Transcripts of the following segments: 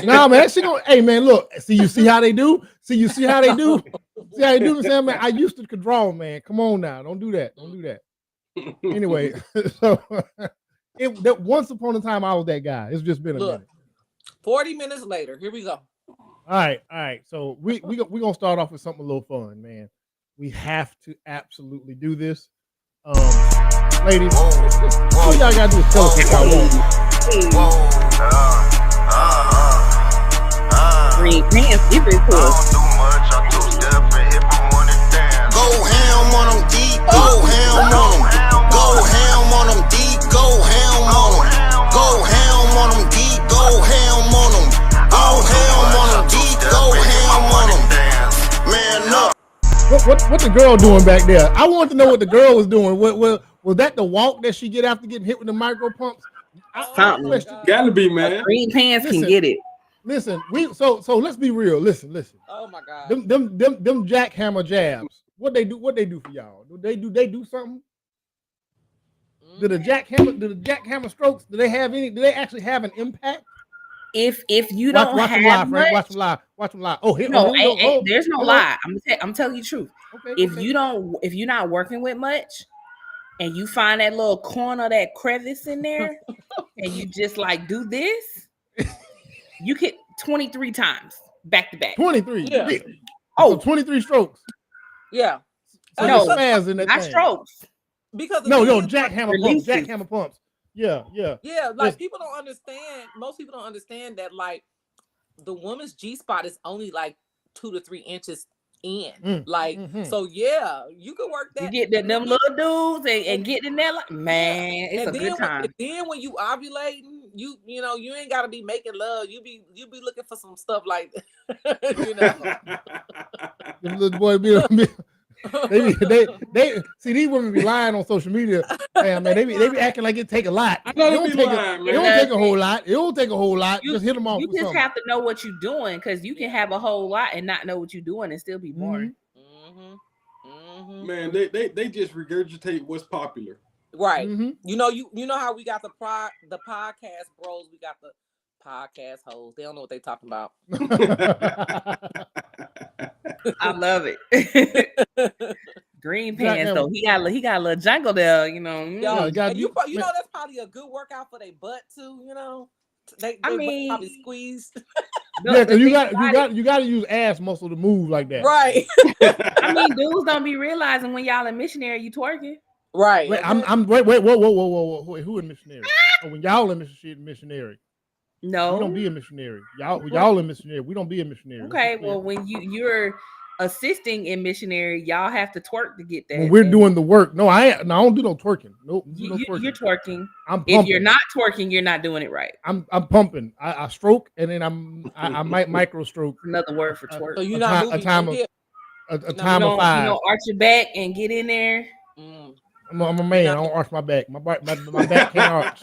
Nah, man, she gonna. Hey, man, look. See how they do. See how they do. See how they do. Saying, man, I used to draw, man. Come on now, don't do that. Don't do that. Anyway, so that once upon a time I was that guy. It's just been a minute. 40 minutes later, here we go. All right. So we gonna start off with something a little fun, man. We have to absolutely do this. Ladies, all y'all gotta do is tell us what y'all want. Green pants, give it to us. Go ham on them deep, go ham on them. Go ham on them deep, go ham on them. Go ham on them deep, go ham on them. Go ham on them deep, go ham on them. Man, look. What the girl doing back there? I want to know what the girl was doing. Was that the walk that she get after getting hit with the micro pumps? Gotta be, man. Green pants can get it. Listen, so let's be real. Listen. Oh my God. Them jackhammer jabs. What they do for y'all? Do they do something? Do the jackhammer strokes? Do they actually have an impact? If you don't watch have them live, much, Frank. Watch them live. Oh, there's no lie. I'm telling you the truth. Okay, if you're not working with much, and you find that little corner, that crevice in there, and you just like do this, you hit 23 times back to back. 23. Yeah. Oh, so 23 strokes. Yeah. So no, not strokes. Because jackhammer pumps. Yeah. Like people don't understand. Most people don't understand that like the woman's G spot is only like 2 to 3 inches in. So yeah, you can work that. You get them little dudes and get in there like, man, it's a good time. Then when you ovulating, you ain't gotta be making love. You be looking for some stuff like Them little boy they see these women be lying on social media. Damn, man, they be acting like it take a lot. It don't take a whole lot. It don't take a whole lot. Just hit them off. You just have to know what you're doing, because you can have a whole lot and not know what you're doing and still be boring. Man, they just regurgitate what's popular. Right. You know how we got the podcast bros, we got the podcast hoes. They don't know what they talking about. I love it. Green pants though. He got a little jungle there, you know. That's probably a good workout for their butt too, you know. They probably squeezed. Yeah, because you got to use ass muscle to move like that. Right. I mean, dudes don't be realizing when y'all in missionary, you twerking. Right. Wait, whoa. Who in missionary? When y'all in missionary. No. We don't be a missionary. Y'all in missionary. We don't be a missionary. Okay, well, when you're assisting in missionary, y'all have to twerk to get that. When we're doing the work. No, I don't do no twerking. Nope. You're twerking. I'm pumping. If you're not twerking, you're not doing it right. I'm pumping. I stroke and then I might micro stroke. Another word for twerk. So you're not moving a time of 5. You don't arch your back and get in there. I'm a man. I don't arch my back. My back can't arch.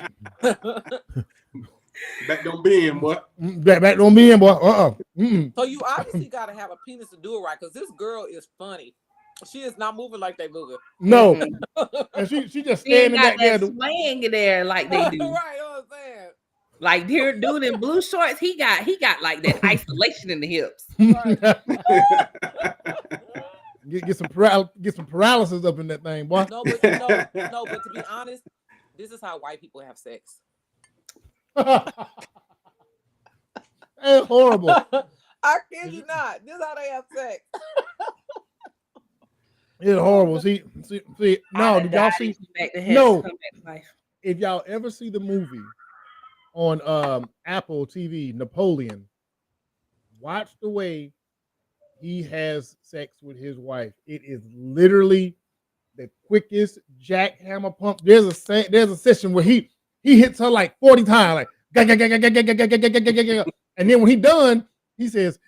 Back don't be in, boy. Back don't be in, boy. So you obviously got to have a penis to do it right, because this girl is funny. She is not moving like they moving. No, and she just standing back there, swaying there like they do. Right, I'm saying. Like here, dude in blue shorts, he got like that isolation in the hips. Get some paralysis up in that thing, boy. No, but to be honest, this is how white people have sex. It's horrible. I kid you not. This is how they have sex. It's horrible. See. No, did y'all see? No. If y'all ever see the movie on Apple TV, Napoleon, watch the way he has sex with his wife. It is literally the quickest jackhammer pump. There's a session where he hits her like 40 times, like and then when he done, he said,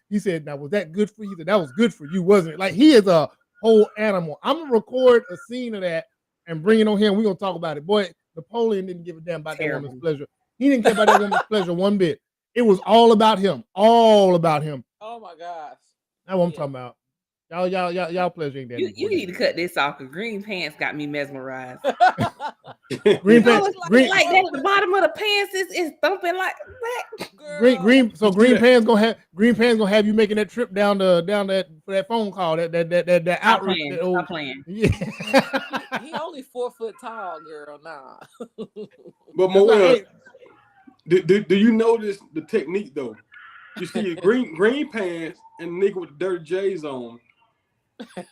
"Now was that good for you?" That was good for you, wasn't it? Like he is a whole animal. I'm gonna record a scene of that and bring it on here. We're gonna talk about it. Boy, Napoleon didn't give a damn about that woman's pleasure. He didn't care about that woman's pleasure one bit. It was all about him. All about him. Oh my gosh. That's what I'm talking about. Y'all pleasure ain't that. You need to cut this off because green pants got me mesmerized. Green pants, green, like that at the bottom of the pants is thumping like that. Girl. Green. So green pants gonna have you making that trip down that for that phone call that outreach. Stop playing. Yeah. He only 4 foot tall, girl. Nah. But more, do you notice the technique though? You see green pants and nigga with the dirty J's on.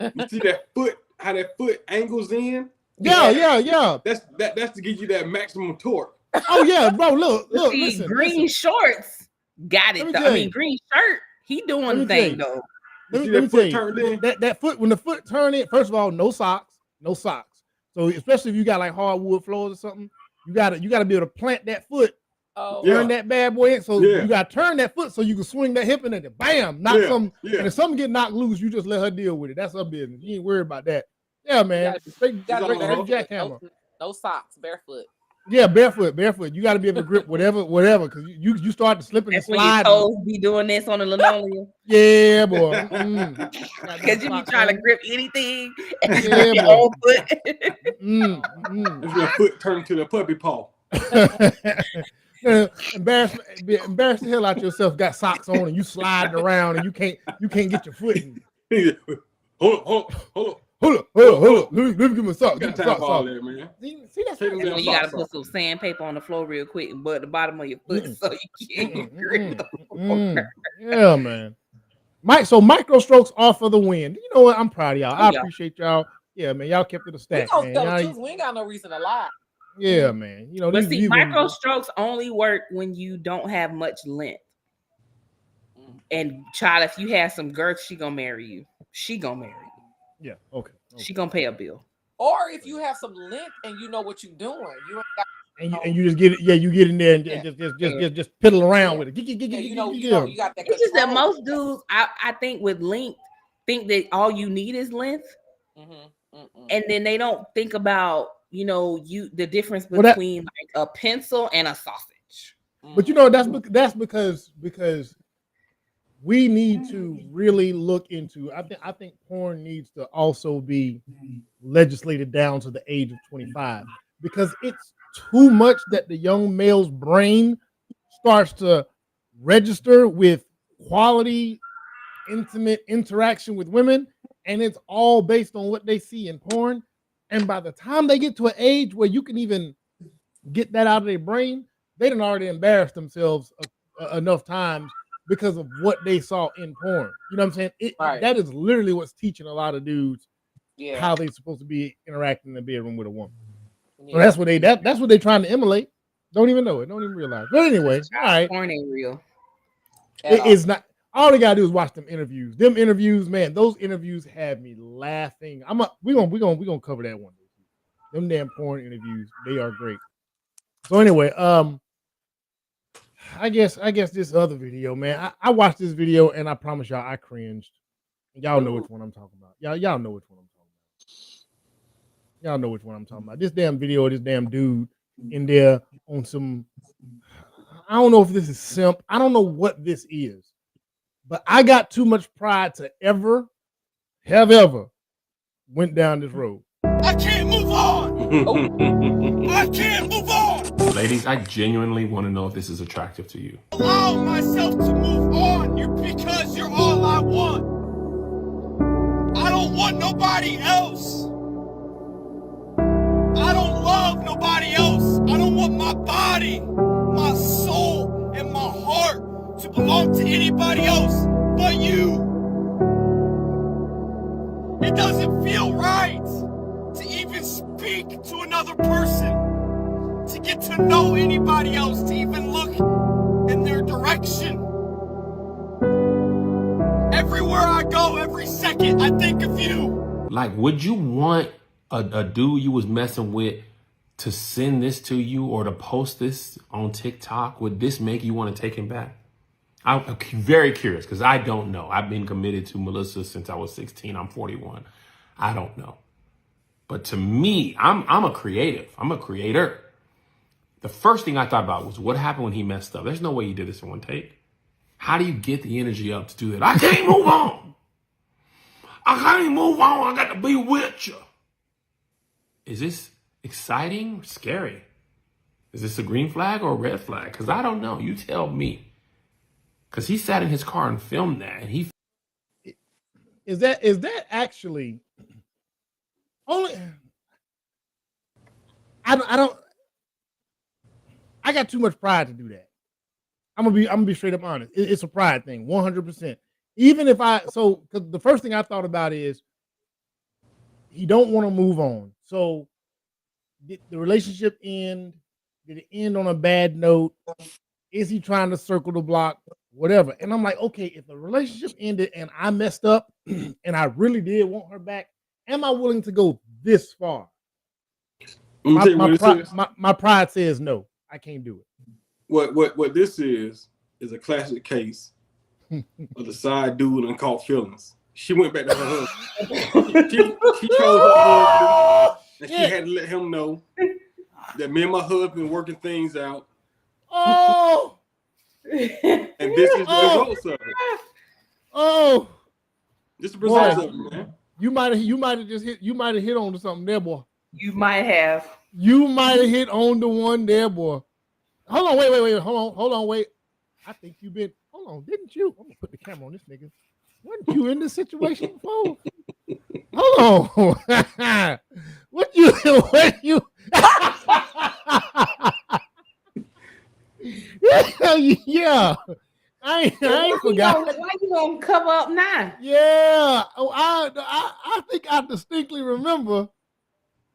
You see that foot, how that foot angles in? Yeah. That's to give you that maximum torque. Oh yeah, bro. Look. See, Listen, green shorts got it. I mean, green shirt. He doing the thing though. Let me tell you, that foot, when the foot turn in, first of all, no socks. So especially if you got like hardwood floors or something, you gotta be able to plant that foot, turn that bad boy in. So you gotta turn that foot so you can swing that hip in it. Bam, knock some. And if something get knocked loose, you just let her deal with it. That's her business. You ain't worried about that. Yeah, man. Straight jackhammer. No socks, barefoot. Yeah, barefoot. You got to be able to grip whatever, because you start to slip and slide. Your toes be doing this on the linoleum. Yeah, boy. Because you be trying to grip anything. Yeah, your own foot. It's your foot turned to the puppy paw. Embarrass the hell out yourself. Got socks on and you sliding around and you can't get your foot in. Hold up. Let me give me a sock. Got time for all that, man. See, that's you gotta put some sandpaper on the floor real quick and butt the bottom of your foot so you can't grip. Yeah, man. So micro strokes are for the win. You know what? I'm proud of y'all. I appreciate y'all. Yeah, man. Y'all kept it a stack, man. We ain't got no reason to lie. Yeah, man. You know, but see, micro strokes only work when you don't have much length. And child, if you have some girth, she gonna marry you. Yeah, okay. She gonna pay a bill. Or if you have some length and you know what you're doing, you ain't got and you just get it. Yeah, you get in there and just piddle around with it. You got that. It's just that most dudes, I think, with length, think that all you need is length, and then they don't think about the difference between like a pencil and a sausage. But that's because we need to really look into. I think porn needs to also be legislated down to the age of 25 because it's too much that the young male's brain starts to register with quality, intimate interaction with women, and it's all based on what they see in porn. And by the time they get to an age where you can even get that out of their brain, they done already embarrassed themselves enough times because of what they saw in porn. You know what I'm saying? That is literally what's teaching a lot of dudes how they're supposed to be interacting in the bedroom with a woman. So that's what they're trying to emulate. Don't even know it. Don't even realize. But anyway, all right. Porn ain't real. It is not. All they gotta do is watch them interviews. Them interviews, man, those interviews have me laughing. We're gonna cover that one. Them damn porn interviews, they are great. So anyway, I guess this other video, man. I watched this video and I promise y'all I cringed. Y'all know which one I'm talking about. Y'all know which one I'm talking about. Y'all know which one I'm talking about. This damn video of this damn dude in there on some. I don't know if this is simp. I don't know what this is, but I got too much pride to ever went down this road. I can't move on. I can't move on. Ladies, I genuinely want to know if this is attractive to you. Allow myself to move on. Because you're all I want. I don't want nobody else. I don't love nobody else. I don't want my body, my soul, and my heart to belong to anybody else but you. It doesn't feel right to even speak to another person, to get to know anybody else, to even look in their direction. Everywhere I go, every second, I think of you. Like, would you want a dude you was messing with to send this to you or to post this on TikTok? Would this make you want to take him back? I'm very curious because I don't know. I've been committed to Melissa since I was 16. I'm 41. I don't know. But to me, I'm a creative. I'm a creator. The first thing I thought about was what happened when he messed up. There's no way he did this in one take. How do you get the energy up to do that? I can't move on. I can't move on. I got to be with you. Is this exciting or scary? Is this a green flag or a red flag? Because I don't know. You tell me. Because he sat in his car and filmed that, and he. Is that actually only? I don't. I got too much pride to do that. I'm gonna be straight up honest. It's a pride thing, 100%. Even if because the first thing I thought about is he don't want to move on. So did the relationship end? Did it end on a bad note? Is he trying to circle the block? Whatever. And I'm like, okay, if the relationship ended and I messed up and I really did want her back, am I willing to go this far? My pride says no, I can't do it. What this is a classic case of the side dude and caught feelings. She went back to her husband. she chose her husband, and she had to let him know that me and my husband working things out. Oh, and this is the results of it. Oh, this is the results of it, man. You might have hit on to something there, boy. You might have. You might have hit on the one there, boy. Hold on, wait. Hold on, wait. I think you've been. Hold on, didn't you? I'm gonna put the camera on this nigga. Weren't you in this situation before? Hold on. What you? Yeah. I ain't forgot. Why you gonna cover up now? Yeah. Oh, I think I distinctly remember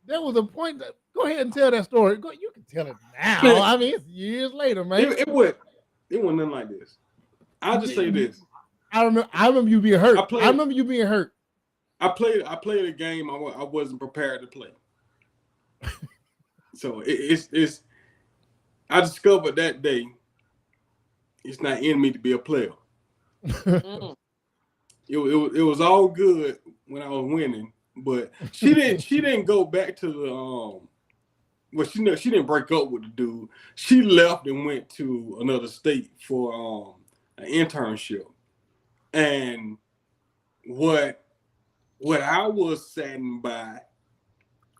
there was a point that. Go ahead and tell that story. You can tell it now. I mean, it's years later, man. It wasn't nothing like this. I'll just say this. I remember you being hurt. I remember you being hurt. I played a game I wasn't prepared to play. So it's I discovered that day it's not in me to be a player. It was all good when I was winning, but she didn't go back to the she didn't break up with the dude. She left and went to another state for an internship. And what I was saddened by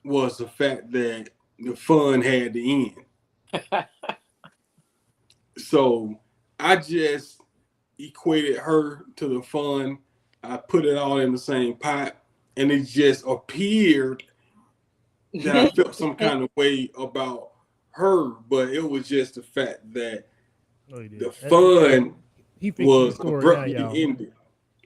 was the fact that the fun had to end. So I just equated her to the fun. I put it all in the same pot, and it just appeared that I felt some kind of way about her, but it was just the fact that the fun was abruptly ended.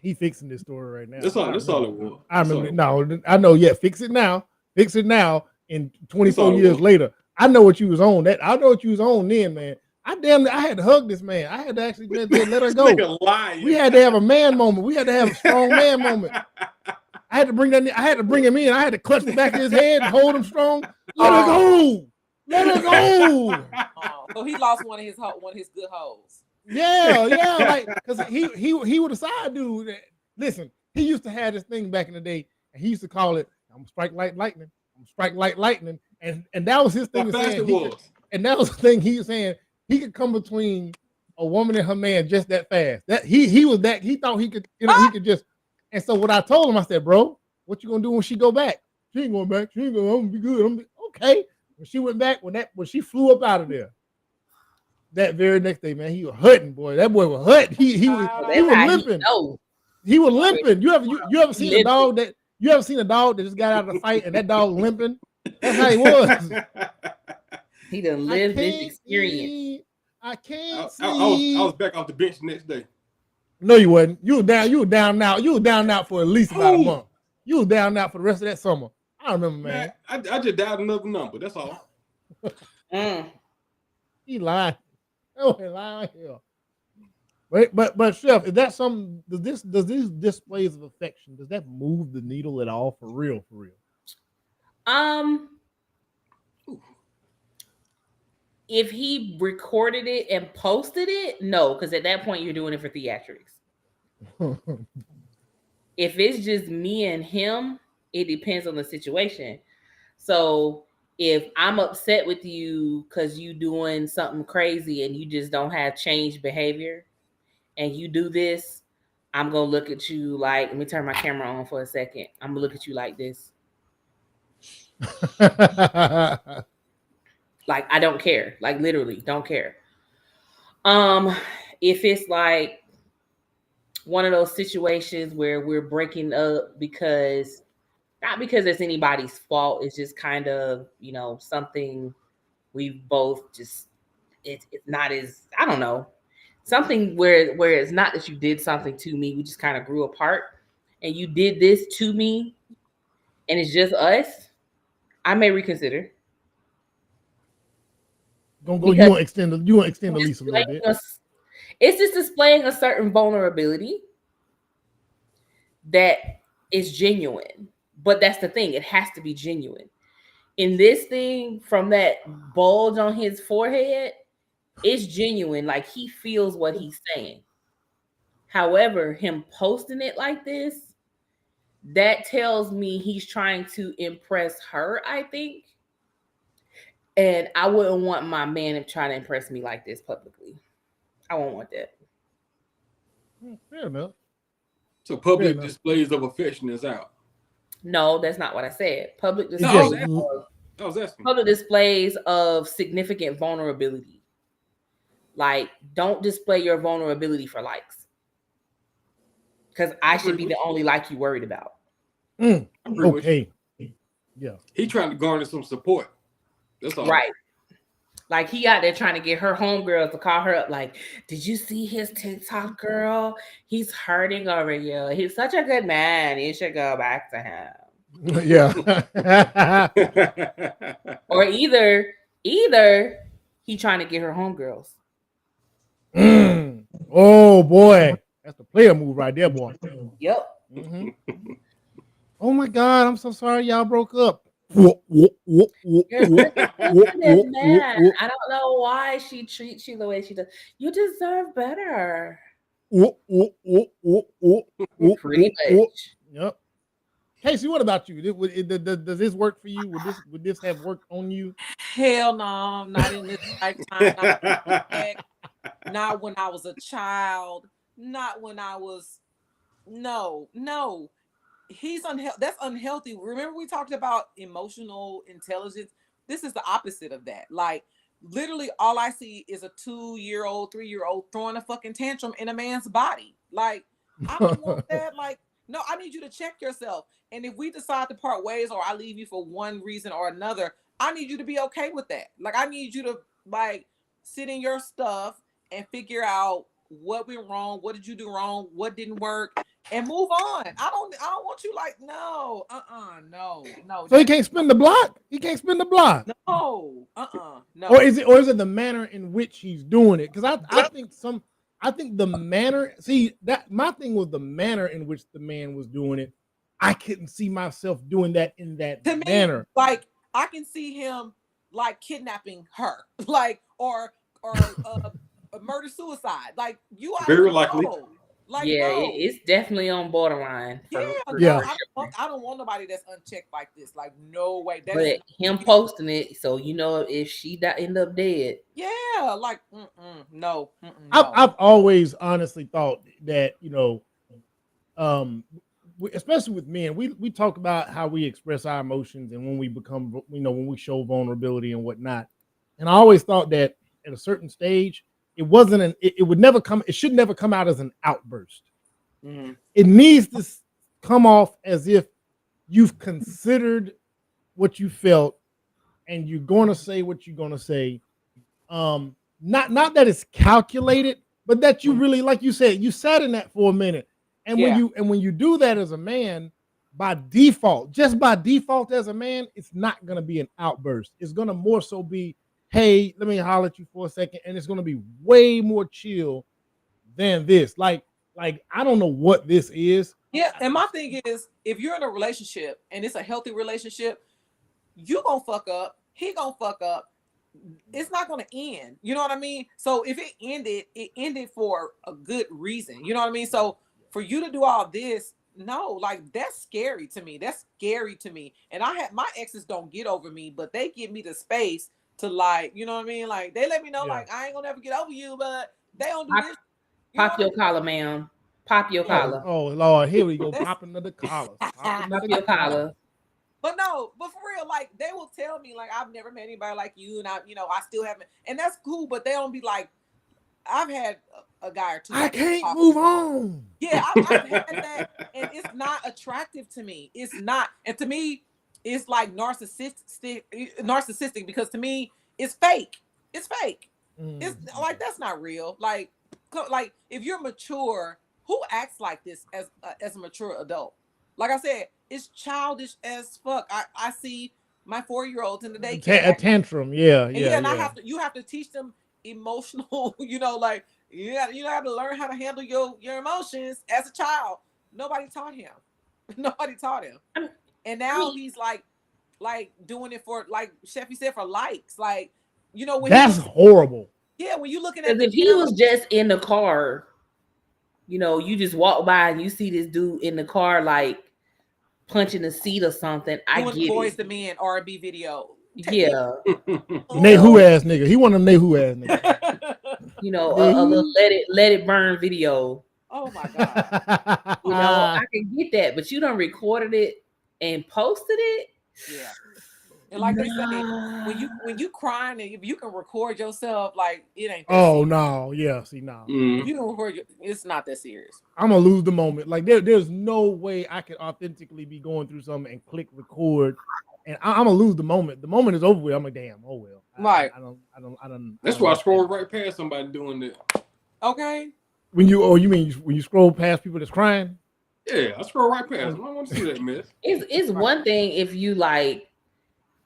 He fixing this story right now. That's all it was. I remember. No, I know. Yeah, fix it now. Fix it now. And 24 years later, I know what you was on. I know what you was on then, man. I had to hug this man. I had to actually let her go. We had to have a man moment. We had to have a strong man moment. I had to bring him in. I had to clutch the back of his head, hold him strong. Let her go. Let her go. So he lost one of his good hoes. Yeah, like because he was a side dude. Listen, he used to have this thing back in the day, and he used to call it "I'm strike like lightning." I'm strike like lightning, and that was his thing. And that was the thing he was saying. He could come between a woman and her man just that fast. That he was that he thought he could, he could just. And so what I told him, I said, bro, what you gonna do when she go back? She ain't going back. She ain't gonna be good. Okay. When she went back, when she flew up out of there, that very next day, man, he was hurting, boy. That boy was hurting. He was limping. He was limping. You ever seen a dog that just got out of the fight and that dog limping? That's how he was. He done lived this experience. I can't see. I was back off the bench the next day. No, you wasn't. You were down out. You were down out for at least about a month. You were down out for the rest of that summer. I remember, man. I just dialed another number. That's all. He lied. Oh, he lied here. But Chef, is that something? Does these displays of affection, does that move the needle at all? For real? If he recorded it and posted it, no, because at that point you're doing it for theatrics. If it's just me and him, it depends on the situation. So if I'm upset with you because you doing something crazy and you just don't have changed behavior and you do this, I'm gonna look at you like, let me turn my camera on for a second. I'm gonna look at you like this. Like, I don't care. Like, literally don't care. If it's like one of those situations where we're breaking up because, not because it's anybody's fault, it's just kind of, you know, something we've both just, it's not as, I don't know, something where it's not that you did something to me, we just kind of grew apart, and you did this to me, and it's just us, I may reconsider. You want to extend the lease a little bit. It's just displaying a certain vulnerability that is genuine. But that's the thing, it has to be genuine. In this thing, from that bulge on his forehead, it's genuine. Like, he feels what he's saying. However, him posting it like this, that tells me he's trying to impress her, I think. And I wouldn't want my man trying to impress me like this publicly. I won't want that. Fair enough. So public displays of affection is out. No, that's not what I said. Public displays, I was asking. Public displays of significant vulnerability. Like, don't display your vulnerability for likes. Because I should be the only like you worried about. Okay. Yeah. He trying to garner some support. That's all. Right. Like, he out there trying to get her homegirls to call her up. Like, did you see his TikTok, girl? He's hurting over you. He's such a good man. You should go back to him. Yeah. Or either he trying to get her homegirls. Oh boy, that's the player move right there, boy. Yep. Mm-hmm. Oh my God, I'm so sorry y'all broke up. I don't know why she treats you the way she does. You deserve better. Pretty much. Yep. Casey, what about you? Does this work for you? Would this have worked on you? Hell no, not in this lifetime. Not when I was a child. Not when I was. No. He's unhealthy. That's unhealthy. Remember, we talked about emotional intelligence. This is the opposite of that. Like, literally, all I see is a 2-year-old, 3-year-old throwing a fucking tantrum in a man's body. Like, I don't want that. Like, no, I need you to check yourself. And if we decide to part ways, or I leave you for one reason or another, I need you to be okay with that. Like, I need you to, like, sit in your stuff and figure out what went wrong, what did you do wrong, what didn't work, and move on. I don't want you like, no. So he can't spin the block? He can't spin the block. No. Or is it the manner in which he's doing it? Because I think the manner, see, that my thing was the manner in which the man was doing it. I couldn't see myself doing that in that manner. Like, I can see him like kidnapping her, like, or a murder suicide. Like, you are very likely. Like, yeah, no. It's definitely on borderline. Yeah. I don't want nobody that's unchecked like this. Like, no way. But him posting it, so you know, if she end up dead. Yeah, like, no. I've always honestly thought that, you know, especially with men, we talk about how we express our emotions and when we become, you know, when we show vulnerability and whatnot. And I always thought that at a certain stage, it wasn't it should never come out as an outburst. Mm-hmm. It needs to come off as if you've considered what you felt and you're going to say what you're going to say. Not that it's calculated, but that you really, like you said, you sat in that for a minute. And when you do that as a man, by default as a man, it's not going to be an outburst. It's going to more so be, hey, let me holler at you for a second. And it's going to be way more chill than this. Like, I don't know what this is. Yeah. And my thing is, if you're in a relationship and it's a healthy relationship, you gonna fuck up. He gonna fuck up. It's not gonna end. You know what I mean? So if it ended for a good reason. You know what I mean? So for you to do all this, no, like, that's scary to me. And my exes don't get over me, but they give me the space to, like, you know what I mean? Like, they let me know, like, I ain't gonna ever get over you, but they don't do this. Pop your collar, ma'am. Pop your collar. Oh Lord, here we go, popping another collar. Pop your collar. But for real, like they will tell me, like I've never met anybody like you, and I still haven't, and that's cool. But they don't be like, I've had a guy or two. I can't move on. Yeah, I've had that, and it's not attractive to me. It's not, and to me, it's like narcissistic because to me, it's fake. It's fake. It's like that's not real. Like if you're mature, who acts like this as a mature adult? Like I said, it's childish as fuck. I see my 4-year-olds in the daycare. A tantrum, yeah. And you have to teach them emotional, like you have to learn how to handle your emotions as a child. Nobody taught him. And now he's like doing it for, like Sheffy said, for likes. Like, when that's horrible. Yeah, when you looking at if he was just in the car, you just walk by and you see this dude in the car like punching a seat or something. I get Boys it. to Men R&B video. Yeah. Nehu ass nigga. He want a Nehu ass nigga. A little let it burn video. Oh my God. I can get that, but you done recorded it and posted it. Yeah. And like they say, when you crying, and if you can record yourself, like it ain't. Oh no, yeah. See now, if you can record, it's not that serious. I'm gonna lose the moment. Like there's no way I can authentically be going through something and click record, and I'm gonna lose the moment. The moment is over with. I'm like, damn. Oh well. Right. I don't. That's why I scroll right past somebody doing that. Okay. You mean when you scroll past people that's crying? Yeah, I scroll right past them. I don't want to see that mess. It's one thing if you like.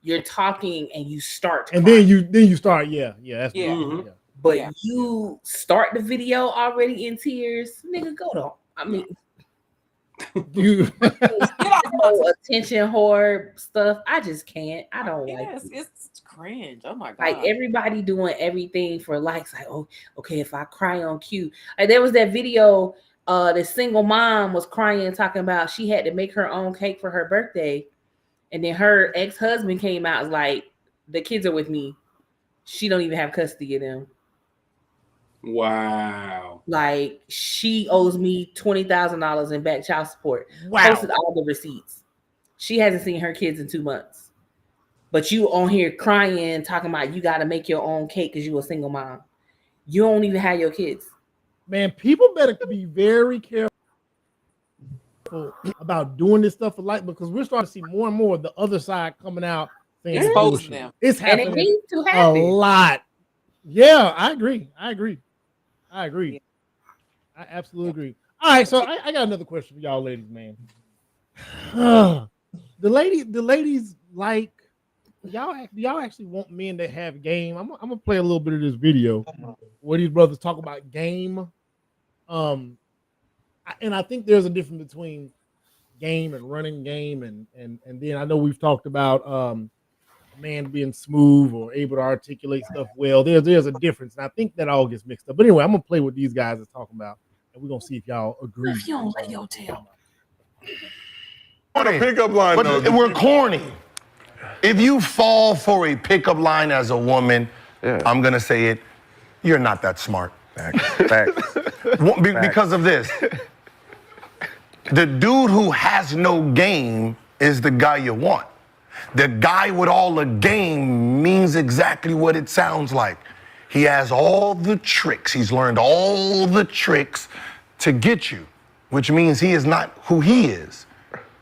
You're talking and you start and then you start that's Mm-hmm. But you start the video already in tears, nigga. Go to you attention whore stuff. I just can't. I don't like it. It's cringe. Oh my God. Like everybody doing everything for likes. Like, oh, okay, if I cry on cue. Like there was that video, the single mom was crying, talking about she had to make her own cake for her birthday. And then her ex-husband came out like, the kids are with me. She don't even have custody of them. Wow. Like she owes me $20,000 in back child support. Wow. Posted all the receipts. She hasn't seen her kids in 2 months. But you on here crying, talking about you got to make your own cake because you a single mom. You don't even have your kids. Man, people better be very careful about doing this stuff for life, because we're starting to see more and more of the other side coming out saying exposing them. It's happening and it needs to a happen. lot. Yeah, I agree. I absolutely agree. All right, so I got another question for y'all ladies, man. The ladies like y'all actually want men that have game. I'm gonna play a little bit of this video where these brothers talk about game. And I think there's a difference between game and running game, and then I know we've talked about a man being smooth or able to articulate stuff well. There's a difference, and I think that all gets mixed up. But anyway, I'm gonna play what these guys are talking about, and we're gonna see if y'all agree. If you don't let your tail. On a pickup line, we're corny. If you fall for a pickup line as a woman, I'm gonna say it. You're not that smart. Facts. Because of this. The dude who has no game is the guy you want. The guy with all the game means exactly what it sounds like. He has all the tricks. He's learned all the tricks to get you, which means he is not who he is.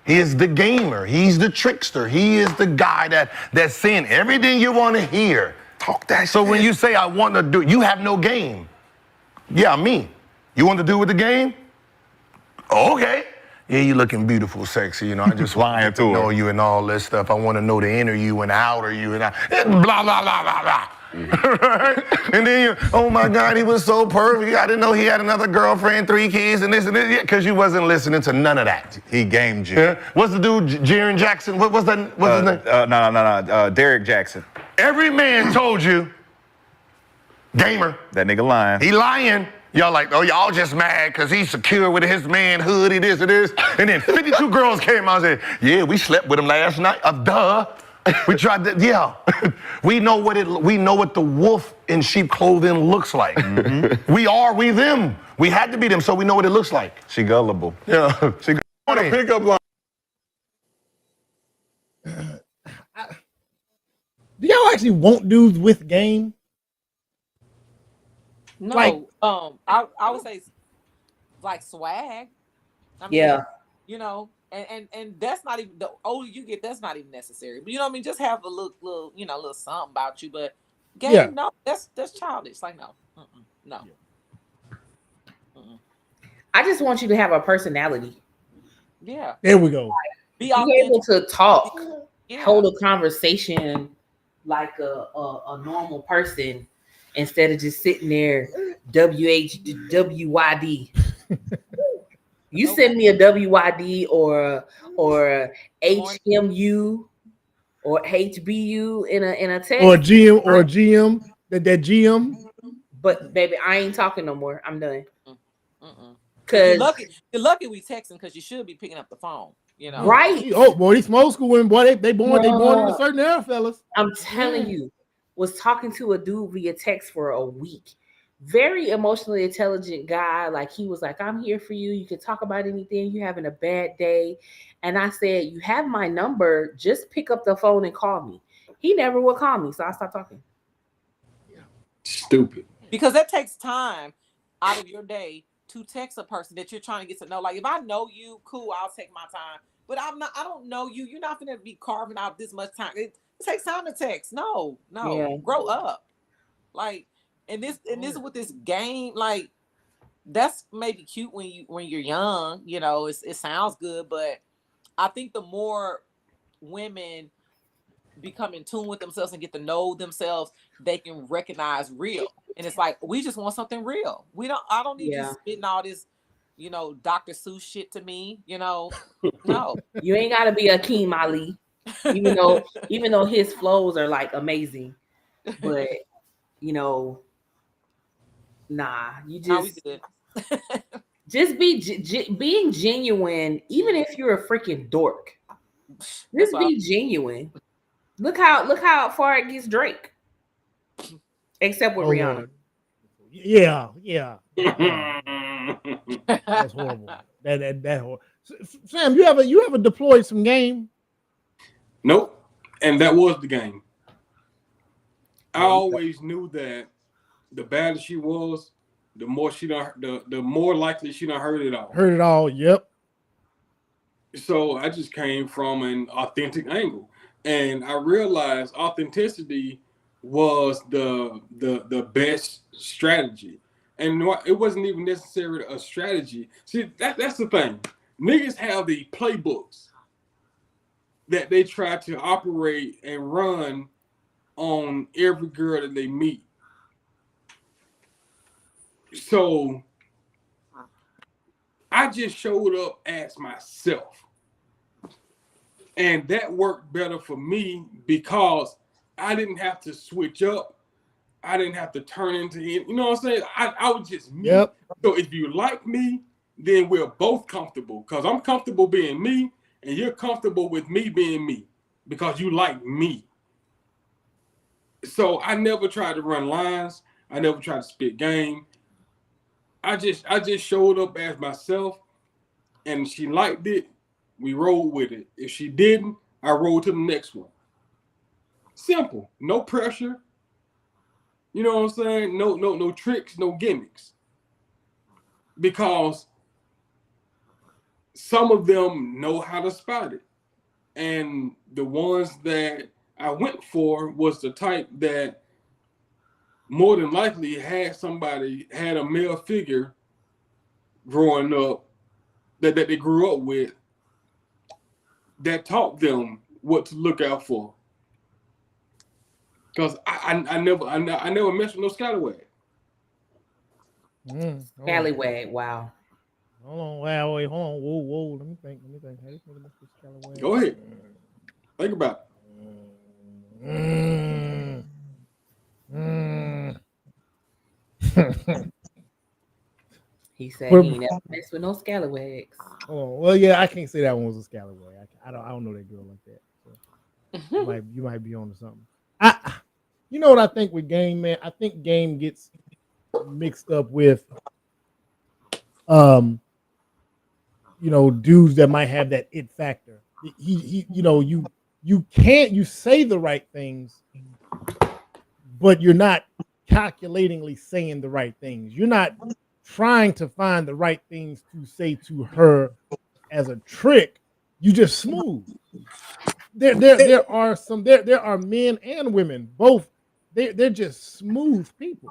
He is the gamer. He's the trickster. He is the guy that's saying everything you want to hear. Talk that So shit. When you say, I want to do, you have no game. Yeah, me. You want to do with the game? Okay. Yeah, you looking beautiful, sexy. I just lying to know you and all this stuff. I want to know the inner you and the outer you and blah, blah, blah, blah, blah. And then oh my God, he was so perfect. I didn't know he had another girlfriend, 3 kids, and this, because you wasn't listening to none of that. He gamed you. Yeah? What's the dude, Jaron Jackson? What's his name? No, Derek Jackson. Every man told you, gamer. That nigga lying. He lying. Y'all like, oh, y'all just mad because he's secure with his manhood, he this and this. And then 52 girls came out and said, yeah, we slept with him last night. Duh. We tried to, yeah. We know what the wolf in sheep clothing looks like. We them. We had to be them, so we know what it looks like. She gullible. Yeah. She On a pickup line. Do y'all actually want dudes with game? No, Like- I would say like swag. I mean, Yeah. you know, and that's not even, the older you get, that's not even necessary. But you know what I mean? Just have a little, you know, little something about you. But game, Yeah. no, that's childish. Like no, no. I just want you to have a personality. Yeah, There we go. be Be able authentic. to talk, Yeah. hold a conversation like a normal person instead of just sitting there WYD. You send me a WYD or HMU or HBU in a text. Or GM that GM. But baby, I ain't talking no more. I'm done. You're Cause lucky we texting because you should be picking up the phone. You know, right. Oh boy, these small school women, boy, they born in a certain era, fellas. I'm telling you, was talking to a dude via text for a week. Very emotionally intelligent guy. Like he was like, I'm here for you. You can talk about anything. You're having a bad day. And I said, you have my number. Just pick up the phone and call me. He never would call me. So I stopped talking. Stupid. because that takes time out of your day to text a person that you're trying to get to know. Like if I know you, cool, I'll take my time. But I don't know you. You're not gonna be carving out this much time. It takes time to text. No, grow up. Like, and this with this game, like that's maybe cute when you're young, you know, it sounds good, but I think the more women become in tune with themselves and get to know themselves, they can recognize real. And it's like, we just want something real. I don't need you spitting all this, you know, Dr. Seuss shit to me, you know. No. You ain't gotta be Akeem Ali, even though his flows are like amazing. But you know, nah, you just being genuine, even if you're a freaking dork. Just be genuine. Look how far it gets Drake. Except with Rihanna. Lord. Yeah. That's horrible. That horrible. Sam, you ever deployed some game? Nope. And that was the game. I always knew that the badder she was, the more the more likely she done heard it all. Heard it all, yep. So I just came from an authentic angle. And I realized authenticity was the best strategy. And it wasn't even necessarily a strategy. See, that's the thing. Niggas have the playbooks that they try to operate and run on every girl that they meet. So I just showed up as myself. And that worked better for me because I didn't have to switch up. I didn't have to turn into it. You know what I'm saying? I was just me. Yep. So if you like me, then we're both comfortable. Because I'm comfortable being me, and you're comfortable with me being me. Because you like me. So I never tried to run lines. I never tried to spit game. I just showed up as myself, and she liked it. We rolled with it. If she didn't, I rolled to the next one. Simple. No pressure. You know what I'm saying? No tricks, no gimmicks. Because some of them know how to spot it. And the ones that I went for was the type that more than likely had a male figure growing up that they grew up with that taught them what to look out for. Because I never messed with no scallywag. Scallywag, wow. Hold on, whoa. Let me think. Hey, scallywag. Go ahead. Think about it. He said he ain't never messed with no scallywags. Oh, well, yeah, I can't say that one was a scallywag. I don't know that girl like that. So. you might be on to something. You know what I think with Game, man? I think Game gets mixed up with dudes that might have that it factor. He you say the right things, but you're not calculatingly saying the right things. You're not trying to find the right things to say to her as a trick. You just smooth. There are men and women both. They're just smooth people.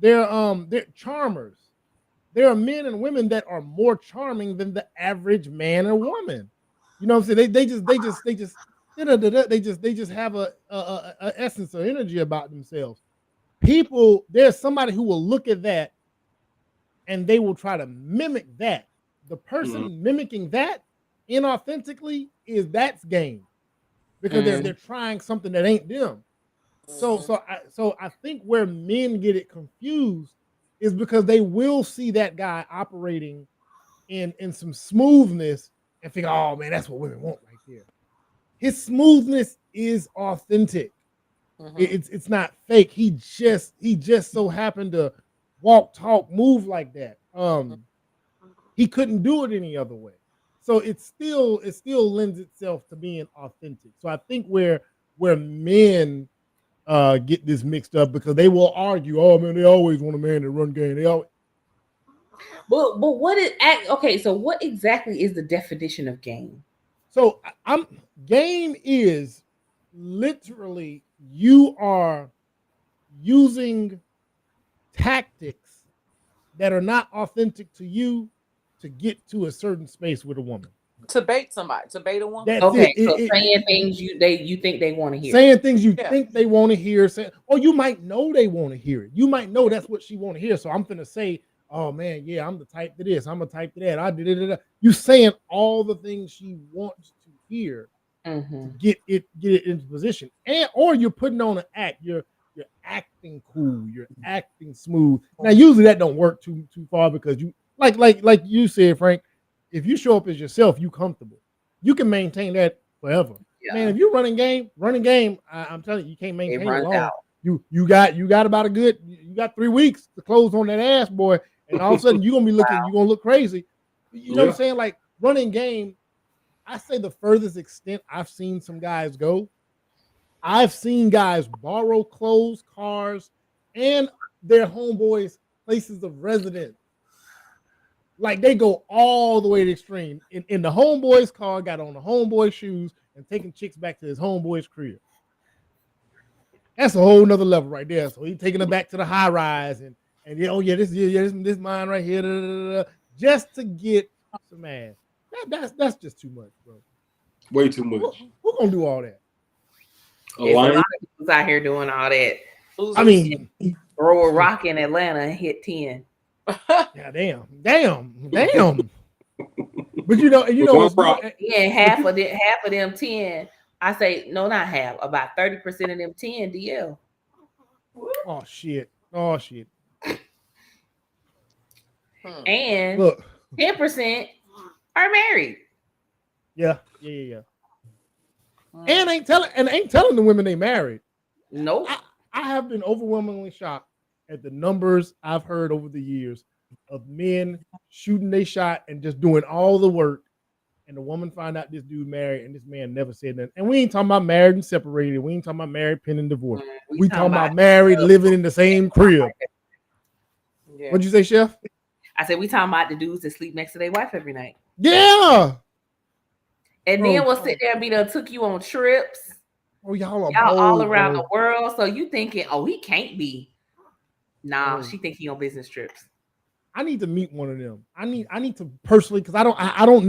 They're charmers. There are men and women that are more charming than the average man or woman. You know what I'm saying? They just have a essence or energy about themselves. People, there's somebody who will look at that and they will try to mimic that. The person mimicking that inauthentically that's Game, because they're trying something that ain't them. So I think where men get it confused is because they will see that guy operating in some smoothness and think, oh man, that's what women want right there. His smoothness is authentic. It's not fake. He just so happened to walk, talk, move like that. He couldn't do it any other way. So it still lends itself to being authentic. So I think where men get this mixed up, because they will argue, oh man, they always want a man to run game. They always. But what is okay? So what exactly is the definition of game? So game is literally you are using tactics that are not authentic to you to get to a certain space with a woman. To bait somebody, to bait a woman. That's okay, so saying things you think they want to hear. Saying things you think they want to hear. Or you might know they want to hear it. You might know that's what she want to hear. So I'm going to say, oh man, yeah, I'm the type to this. I'm a type to that. I did it. You saying all the things she wants to hear to get it into position. Or you're putting on an act. You're acting cool. You're acting smooth. Now, usually that don't work too far, because you like you said, Frank, if you show up as yourself, you comfortable. You can maintain that forever. Yeah. Man, if you're running game, I'm telling you, you can't maintain it long. Out. You got about you got 3 weeks to close on that ass, boy, and all of a sudden you're gonna be looking, you're gonna look crazy. You know what I'm saying? Like running game, I say the furthest extent I've seen some guys go. I've seen guys borrow clothes, cars, and their homeboys' places of residence. Like they go all the way to the extreme. In the homeboy's car, got on the homeboy's shoes, and taking chicks back to his homeboy's crib. That's a whole nother level right there. So he's taking them back to the high rise and this mine right here, just to get some ass. That's just too much, bro. Way too much. Who gonna do all that? There's a lot of people out here doing all that. I mean, throw a rock in Atlanta and hit 10. Yeah, damn. But you know, half of them 10. I say no, not half. About 30% of them 10 DL. Oh shit. And look, 10% are married. Yeah. And ain't telling the women they married. Nope. I have been overwhelmingly shocked at the numbers I've heard over the years of men shooting their shot and just doing all the work, and the woman find out this dude married and this man never said nothing. And we ain't talking about married and separated. We ain't talking about married, pending divorce. We talking about married, living in the same crib. Yeah. What'd you say, Chef? I said we talking about the dudes that sleep next to their wife every night. Yeah. And then we'll sit there and be done took you on trips. Oh, y'all all around the world. So you thinking, oh, he can't be. Nah, she think he on business trips. I need to meet one of them. I need to personally, because I don't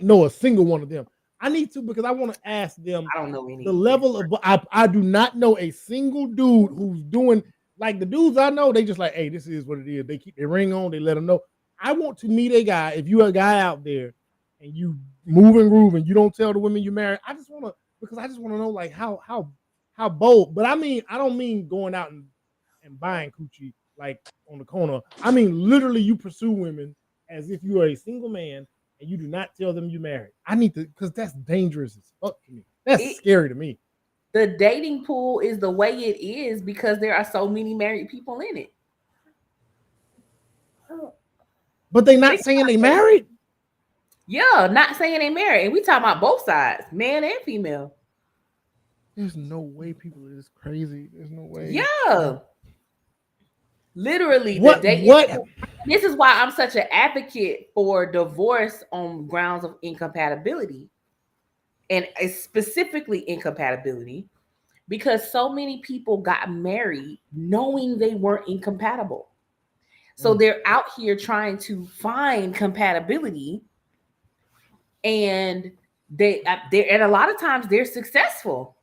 know a single one of them. I need to, because I want to ask them. I don't know any. The level of I do not know a single dude who's doing like the dudes I know. They just like, hey, this is what it is. They keep their ring on. They let them know. I want to meet a guy. If you're a guy out there and you move and groove and you don't tell the women you married, I just want to know like how bold. But I mean, I don't mean going out and buying coochie like on the corner. I mean, literally, you pursue women as if you are a single man and you do not tell them you married. I need to, because that's dangerous as fuck to me. That's scary to me. The dating pool is the way it is because there are so many married people in it. But they not saying they married. Yeah, not saying they married. And we talking about both sides, man and female. There's no way people are this crazy. There's no way. Yeah. Literally, what? This is why I'm such an advocate for divorce on grounds of incompatibility, and specifically incompatibility, because so many people got married knowing they weren't incompatible. So they're out here trying to find compatibility, and and a lot of times they're successful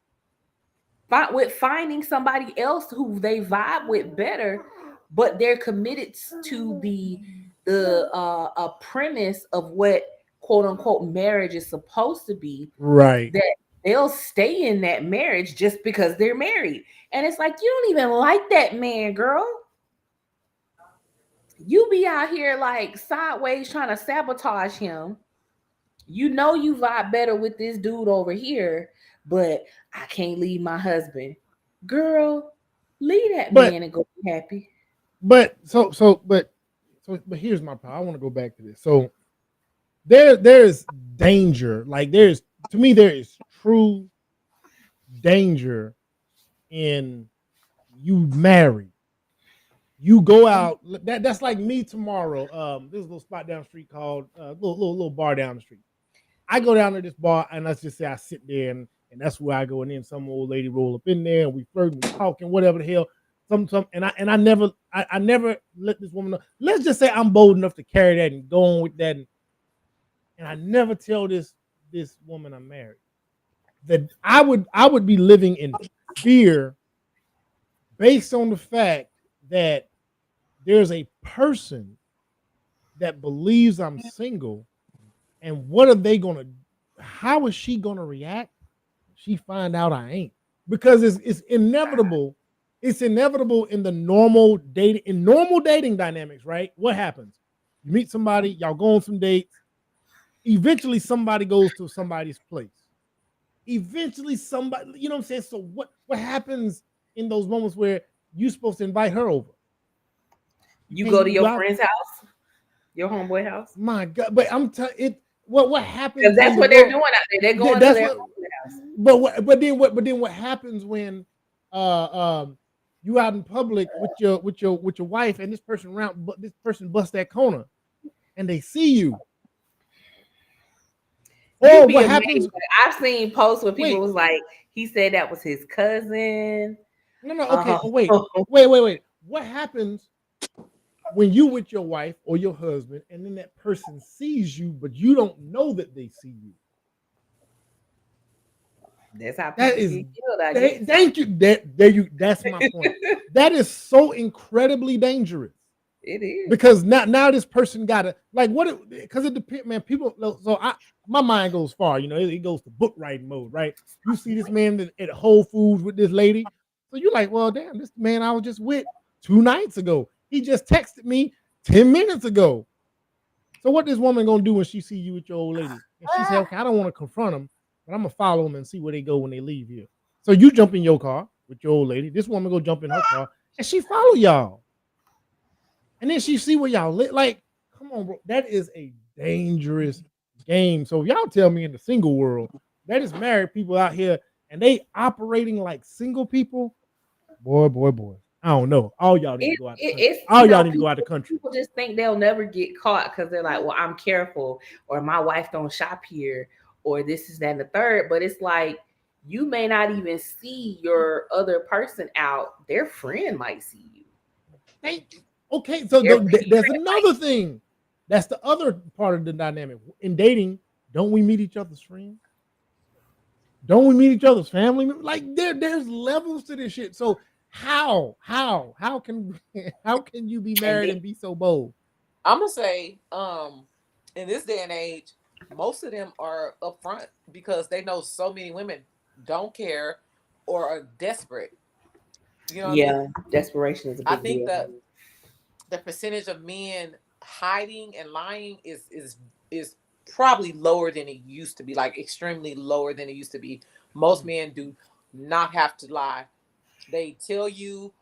with finding somebody else who they vibe with better, but they're committed to the premise of what quote unquote marriage is supposed to be. Right. That they'll stay in that marriage just because they're married. And it's like, you don't even like that man, girl. You be out here like sideways trying to sabotage him. You know you vibe better with this dude over here, but I can't leave my husband. Girl, leave that man and go be happy. But here's my problem. I want to go back to this. So there's danger. Like there is true danger in you married. You go out. That's like me tomorrow. There's a little spot down the street called little bar down the street. I go down to this bar and let's just say I sit there and that's where I go, and then some old lady roll up in there and we flirt and we talking, whatever the hell. I never let this woman know. Let's just say I'm bold enough to carry that and go on with that, and I never tell this woman I'm married. That I would be living in fear based on the fact that there's a person that believes I'm single, and what are they gonna? How is she gonna react? She find out I ain't, because it's inevitable. It's inevitable in the normal dating dynamics, right? What happens? You meet somebody, y'all go on some dates. Eventually, somebody goes to somebody's place. Eventually, somebody, you know what I'm saying? So what happens in those moments where you're supposed to invite her over? You go to your friend's house, your homeboy house. My God, but I'm telling it. What happens? Because that's what they're doing out there. They're going to their homeboy house. But then what happens when you out in public with your wife and this person busts that corner and they see you? Or what happens? I've seen posts where people was like, he said that was his cousin. No, okay. Wait. What happens when you with your wife or your husband and then that person sees you, but you don't know that they see you? That's how people get killed, I guess. Thank you. That's my point. That is so incredibly dangerous. It is, because now this person gotta because it depends, man. People, so my mind goes far, it goes to book writing mode, right? You see this man at Whole Foods with this lady, so you're like, well, damn, this man I was just with 2 nights ago. He just texted me 10 minutes ago. So what this woman gonna do when she see you with your old lady? And she said, okay, I don't want to confront him, but I'm gonna follow them and see where they go when they leave here. So you jump in your car with your old lady. This woman go jump in her car and she follow y'all. And then she see where y'all live. Like, come on, bro. That is a dangerous game. So if y'all tell me in the single world, that is married people out here and they operating like single people, boy. I don't know. All y'all need to go out the country. Y'all need to go out the country. People just think they'll never get caught because they're like, well, I'm careful, or my wife don't shop here, or this is that and the third. But it's like, you may not even see your other person out. Their friend might see you. Thank you. Okay, so there's another thing. That's the other part of the dynamic. In dating, don't we meet each other's friends? Don't we meet each other's family members? Like there's levels to this shit. So how can you be married and be so bold? I'm gonna say, in this day and age, most of them are upfront because they know so many women don't care or are desperate. You know what I mean? Desperation is a big deal. I think that the percentage of men hiding and lying is probably lower than it used to be, like extremely lower than it used to be. Most men do not have to lie. They tell you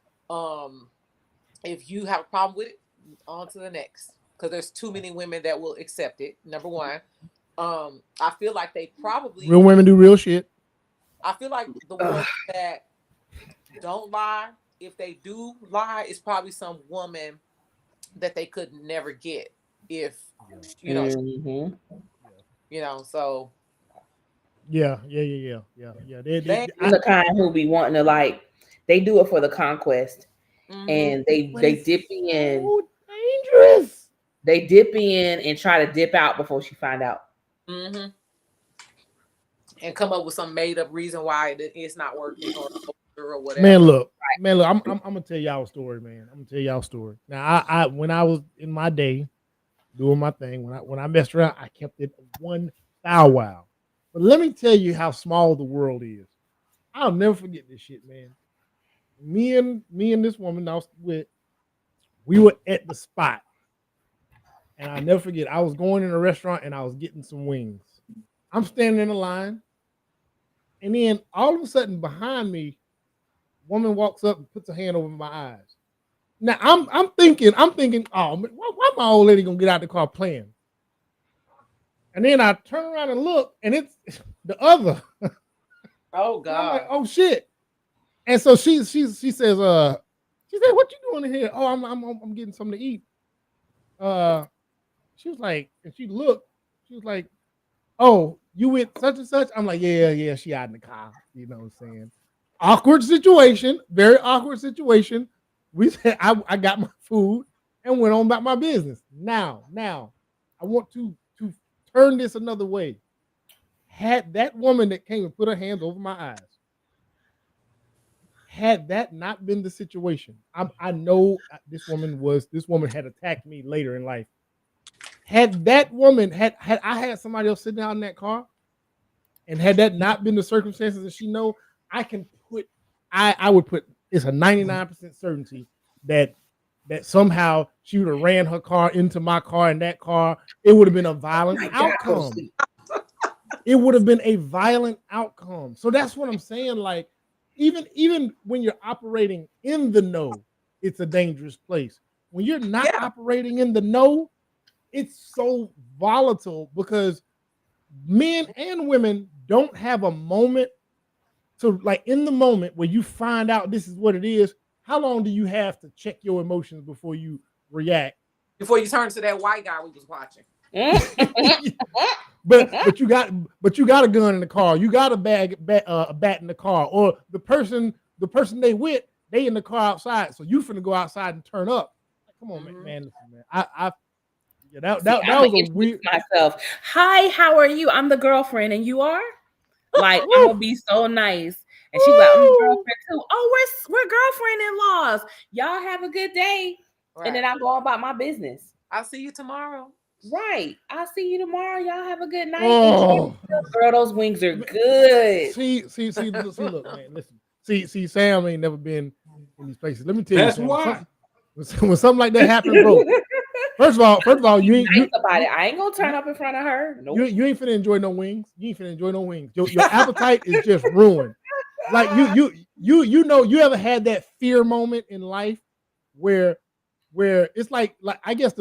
if you have a problem with it, on to the next. Because there's too many women that will accept it. Number one. I feel like they probably real women do real shit. I feel like the ones that don't lie, if they do lie, it's probably some woman that they could never get if you know so yeah. They're the kind who be wanting to, like, they do it for the conquest, and they dip in. So dangerous. They dip in and try to dip out before she find out. And come up with some made up reason why it's not working or whatever. Man, look, I'm gonna tell y'all a story, man. I'm gonna tell y'all a story. Now, I when I was in my day doing my thing, when I messed around, I kept it one bow wow. But let me tell you how small the world is. I'll never forget this shit, man. Me and this woman I was with, we were at the spot. And I'll never forget, I was going in a restaurant and I was getting some wings. I'm standing in the line. And then all of a sudden behind me, woman walks up and puts her hand over my eyes. Now I'm thinking, oh, why my old lady gonna get out the car playing? And then I turn around and look, and it's the other. Oh God! I'm like, oh shit! And so she says, she said, what you doing in here? Oh, I'm getting something to eat. She was like, and she looked. She was like, oh, you with such and such? I'm like, yeah. She out in the car. You know what I'm saying? Awkward situation, very awkward situation. We said I got my food and went on about my business. Now, I want to turn this another way. Had that woman that came and put her hands over my eyes, had that not been the situation, I know this woman had attacked me later in life. Had that woman had I had somebody else sitting out in that car, and had that not been the circumstances that she know, I would put it's a 99% certainty that somehow she would have ran her car into my car, and that car, it would have been a violent outcome. It would have been a violent outcome. So that's what I'm saying. Like, even when you're operating in the know, it's a dangerous place. When you're not operating in the know, it's so volatile because men and women don't have a moment to, like, in the moment where you find out this is what it is. How long do you have to check your emotions before you react? Before you turn to that white guy we was watching. but you got a gun in the car. You got a bat in the car, or the person they with, they in the car outside. So you finna go outside and turn up. Like, come on, man. Listen, man. That was a weird. Myself. Hi, how are you? I'm the girlfriend, and you are. Like, I'm gonna be so nice. And she's like, I'm the girlfriend too. Oh, we're girlfriend-in-laws. Y'all have a good day. Right. And then I go about my business. I'll see you tomorrow. Right. I'll see you tomorrow. Y'all have a good night. Oh. Girl, those wings are good. See, look, man. Listen. See, Sam ain't never been in these places. Let me tell you. That's why. When something like that happens, bro. First of all, you ain't about it. I ain't gonna turn up in front of her. Nope. You ain't finna enjoy no wings. You ain't finna enjoy no wings. Your appetite is just ruined. Like you know, you ever had that fear moment in life where it's like I guess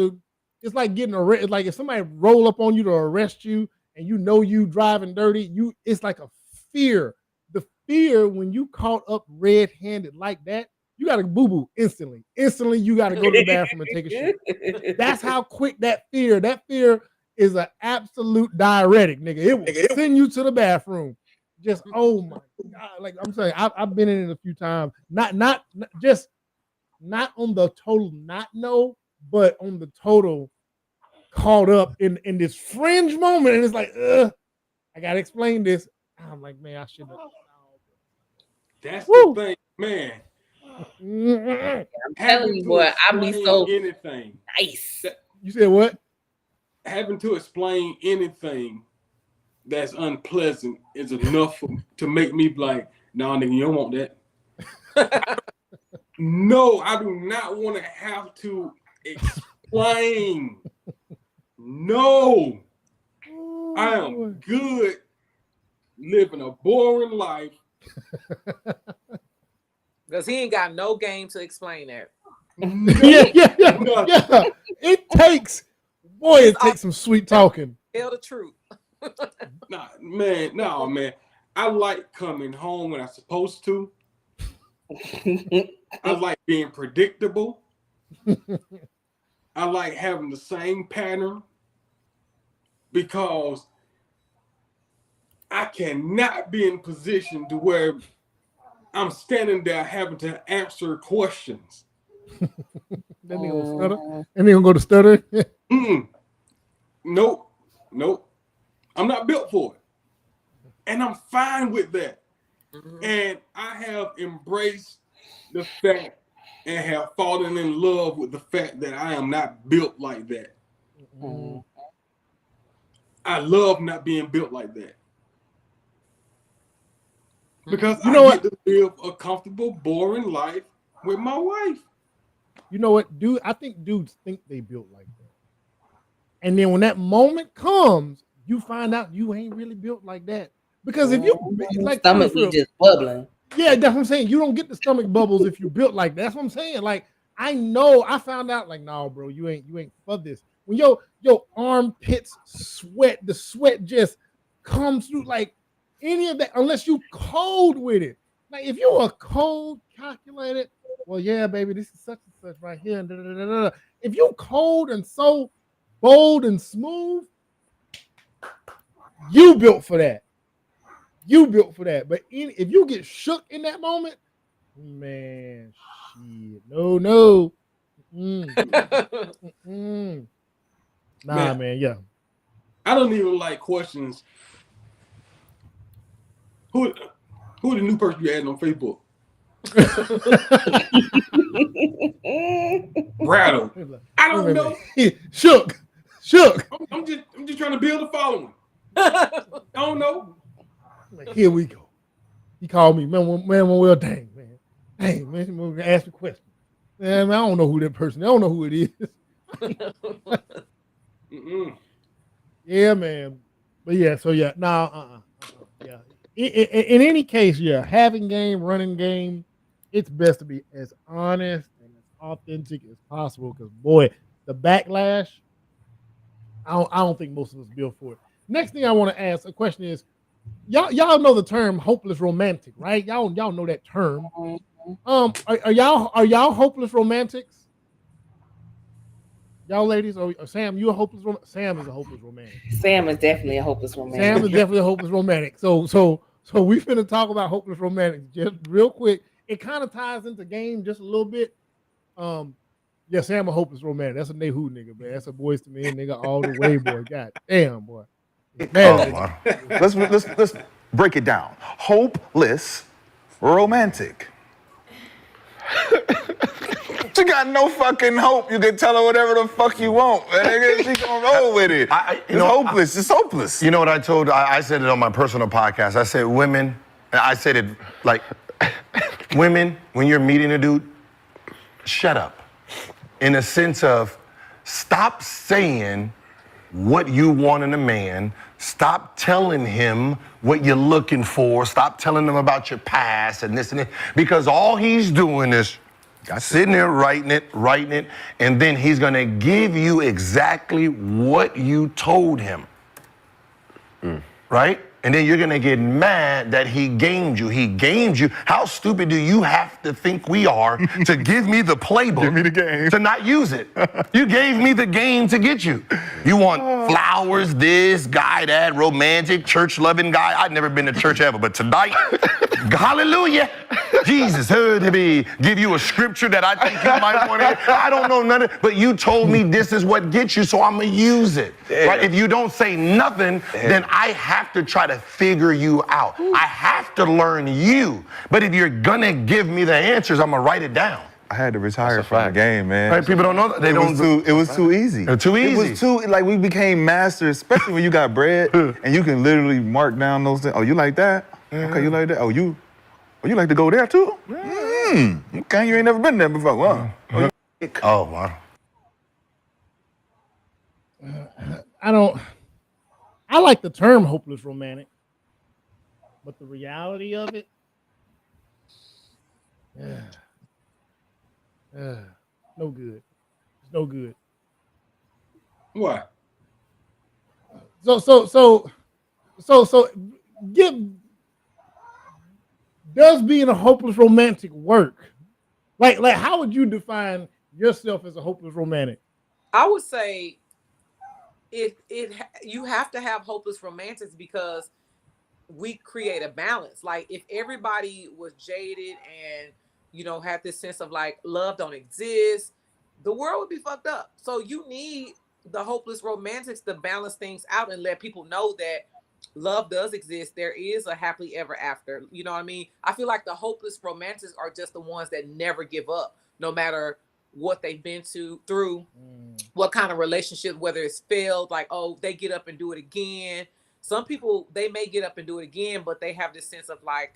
it's like getting arrested. Like if somebody roll up on you to arrest you and you know you driving dirty, it's like a fear. The fear when you caught up red-handed like that, you gotta boo-boo instantly. Instantly, you gotta go to the bathroom and take a shit. That's how quick that fear is an absolute diuretic, nigga. It will send you to the bathroom. Just, oh my God. Like I'm saying, I've been in it a few times. Not on the total not no, but on the total caught up in this fringe moment. And it's like, I gotta explain this. I'm like, man, I should have. That's the thing, man. I'm telling you, boy, I'll be so anything nice. You said what? Having to explain anything that's unpleasant is enough to make me like, nah, nigga, you don't want that. No, I do not want to have to explain. No, I am good living a boring life Because he ain't got no game to explain that. Yeah. It takes some sweet talking. Tell the truth. No, man. I like coming home when I'm supposed to. I like being predictable. I like having the same pattern because I cannot be in position to where I'm standing there having to answer questions. That nigga gonna stutter. That nigga gonna go to stutter. Nope. I'm not built for it. And I'm fine with that. And I have embraced the fact and have fallen in love with the fact that I am not built like that. I love not being built like that. Because I get to live a comfortable, boring life with my wife. You know what, dude? I think dudes think they built like that. And then when that moment comes, you find out you ain't really built like that. Because if you like stomach be just bubbling. Yeah, that's what I'm saying. You don't get the stomach bubbles if you built like that. That's what I'm saying. Like, I know I found out, like, no, bro, you ain't for this. When your armpits sweat, the sweat just comes through, like any of that, unless you cold with it. Like if you are cold, calculated, well, yeah, baby, this is such and such right here. And da, da, da, da. If you cold and so bold and smooth, you built for that. You built for that. But if you get shook in that moment, man, shit, no. Nah, man, yeah. I don't even like questions. Who the new person you added on Facebook? Rattle. I don't know. Shook. I'm just trying to build a following. I don't know. Like, here we go. He called me, man. Well, dang, man. Hey, man, we're gonna ask a question. Man, I don't know who that person. I don't know who it is. Yeah, man. But yeah, so yeah, yeah. In any case, yeah, having game, running game, it's best to be as honest and as authentic as possible. Because boy, the backlash, I don't think most of us built for it. Next thing I want to ask a question is, y'all know the term hopeless romantic, right? Y'all know that term. Are y'all hopeless romantics? Y'all ladies, or Sam, you a hopeless romantic? Sam is a hopeless romantic. Sam is definitely a hopeless romantic. Sam is definitely a hopeless romantic. So we finna talk about hopeless romantics just real quick. It kind of ties into game just a little bit. Yeah, Sam a hopeless romantic. That's a Nehu nigga, man. That's a Boys to Men nigga all the way, boy. God damn, boy. Wow. Let's break it down. Hopeless romantic. She got no fucking hope. You can tell her whatever the fuck you want. She gonna roll with it. It's hopeless. You know what I told? I said it on my personal podcast. I said, women, I said it like, women, when you're meeting a dude, shut up. In a sense of, stop saying what you want in a man. Stop telling him what you're looking for. Stop telling him about your past and this and that. Because all he's doing is sitting there writing it, and then he's gonna give you exactly what you told him. Right? And then you're gonna get mad that he gamed you. He gamed you. How stupid do you have to think we are to give me the playbook? Give me the game. To not use it. You gave me the game to get you. You want flowers, this, guy, that, romantic, church-loving guy. I've never been to church ever, but tonight, hallelujah, Jesus heard me give you a scripture that I think you might want to. I don't know none of it, but you told me this is what gets you, so I'm gonna use it. Right? If you don't say nothing, then I have to try to figure you out. I have to learn you. But if you're gonna give me the answers, I'm gonna write it down. I had to retire from the game, man. Right? People don't know that. It was too easy. Too easy. It was too, like, we became masters, especially when you got bread and you can literally mark down those things. Oh, you like that? Okay, you like that? Oh, you like to go there too? Okay, you ain't never been there before. Huh? Oh, wow. I like the term hopeless romantic, but the reality of it, No good. It's no good. Why? So give does being a hopeless romantic work? Like how would you define yourself as a hopeless romantic? I would say you have to have hopeless romantics because we create a balance. Like if everybody was jaded and had this sense of like love don't exist, the world would be fucked up. So you need the hopeless romantics to balance things out and let people know that love does exist. There is a happily ever after. You know what I mean? I feel like the hopeless romantics are just the ones that never give up, no matter what they've been through, what kind of relationship, whether it's failed, like, oh, they get up and do it again. Some people, they may get up and do it again, but they have this sense of like,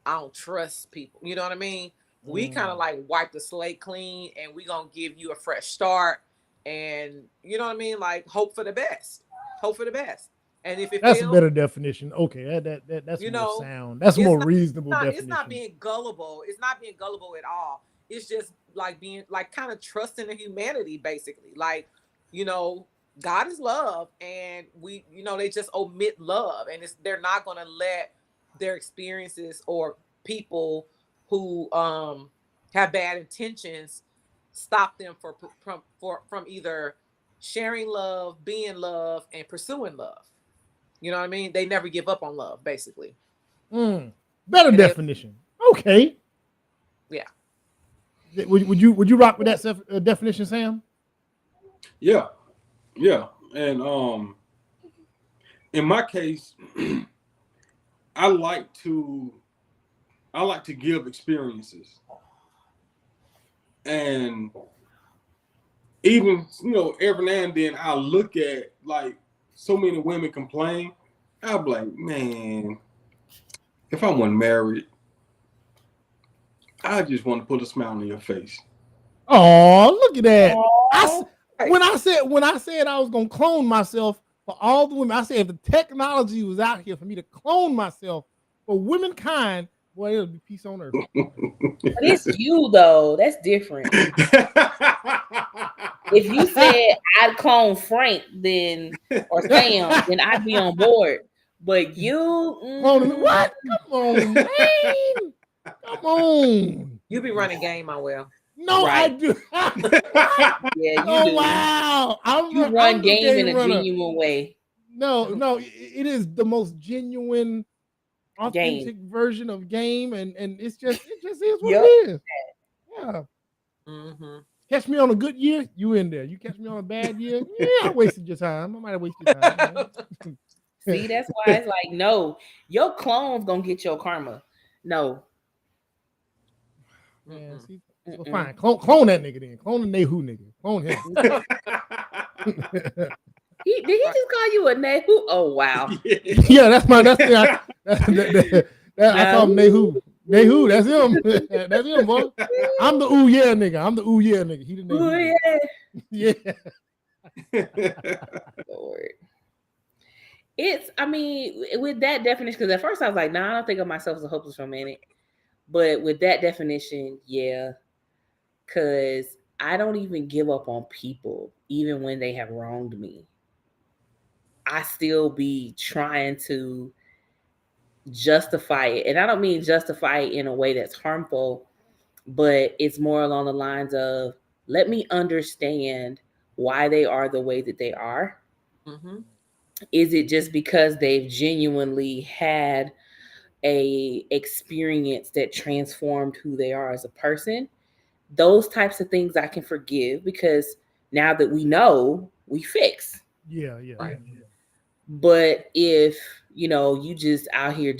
I don't trust people. You know what I mean? We kind of like wipe the slate clean and we gonna give you a fresh start. And you know what I mean? Like hope for the best. Hope for the best. And if it that's fails, a better definition. Okay, that's more sound. That's a more reasonable definition. It's not being gullible. It's not being gullible at all. It's just like being like kind of trusting in humanity, basically. Like, God is love, and they just omit love, and they're not gonna let their experiences or people who have bad intentions stop them from either sharing love, being love, and pursuing love. You know what I mean? They never give up on love, basically. Better definition. Okay. Yeah. Would you rock with that definition, Sam? Yeah. And in my case, I like to give experiences. And even, every now and then I look at like so many women complain. I'll be like, man, if I wasn't married, I just want to put a smile on your face. Oh, look at that. When I said I was gonna clone myself for all the women, I said if the technology was out here for me to clone myself for womankind, boy, it would be peace on earth. But it's you though. That's different. If you said I'd clone Frank or Sam, then I'd be on board. But you what? Come on, man. Come on. You be running game, my well. No, right. I do. Yeah, you do. Wow. You run game in a genuine way. No, it is the most genuine, authentic version of game, and it just is what it is. Yeah. Mm-hmm. Catch me on a good year, you in there. You catch me on a bad year, I wasted your time. I might have wasted your time. See, that's why it's like, no, your clone's gonna get your karma. No. Man, see, so fine. Clone that nigga then. Clone the Nehu nigga. Clone him. Did he just call you a Nehu? Oh wow. Yeah, that's the I call him Nehu. Nehu, that's him. That's him, boy. I'm the ooh yeah nigga. He the Nehu. Ooh yeah. Lord. With that definition, because at first I was like, nah, I don't think of myself as a hopeless romantic. But with that definition, yeah, because I don't even give up on people, even when they have wronged me. I still be trying to justify it. And I don't mean justify it in a way that's harmful, but it's more along the lines of, let me understand why they are the way that they are. Mm-hmm. Is it just because they've genuinely had a experience that transformed who they are as a person? Those types of things I can forgive, because now that we know, we fix. Yeah. Right. Yeah. But if you just out here,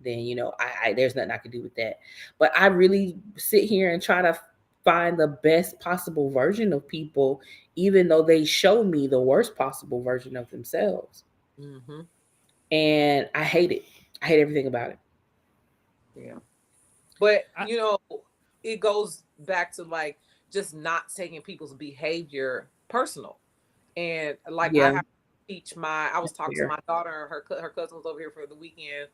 then I there's nothing I can do with that. But I really sit here and try to find the best possible version of people, even though they show me the worst possible version of themselves. Mm-hmm. And I hate it. I hate everything about it. Yeah. But, it goes back to like just not taking people's behavior personal. And like, I have to teach I was talking to my daughter, her cousin was over here for the weekend.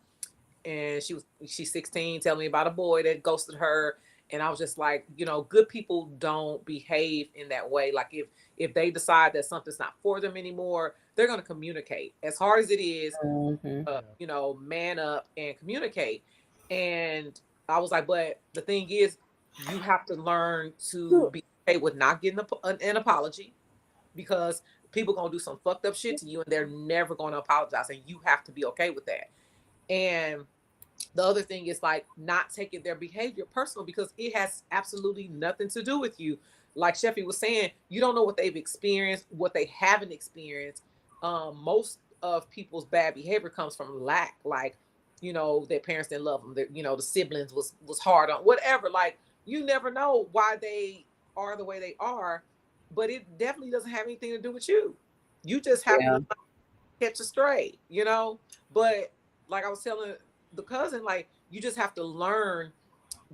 and she's 16, telling me about a boy that ghosted her. And I was just like, good people don't behave in that way. Like if they decide that something's not for them anymore, they're going to communicate as hard as it is, man up and communicate. And I was like, but the thing is, you have to learn to be okay with not getting an apology, because people going to do some fucked up shit to you and they're never going to apologize. And you have to be okay with that. And the other thing is like not taking their behavior personal, because it has absolutely nothing to do with you. Like Sheffy was saying, you don't know what they've experienced, what they haven't experienced. Most of people's bad behavior comes from lack, like, their parents didn't love them. The siblings was hard on whatever. Like, you never know why they are the way they are, but it definitely doesn't have anything to do with you. You just have to catch a stray, But like I was telling the cousin, like, you just have to learn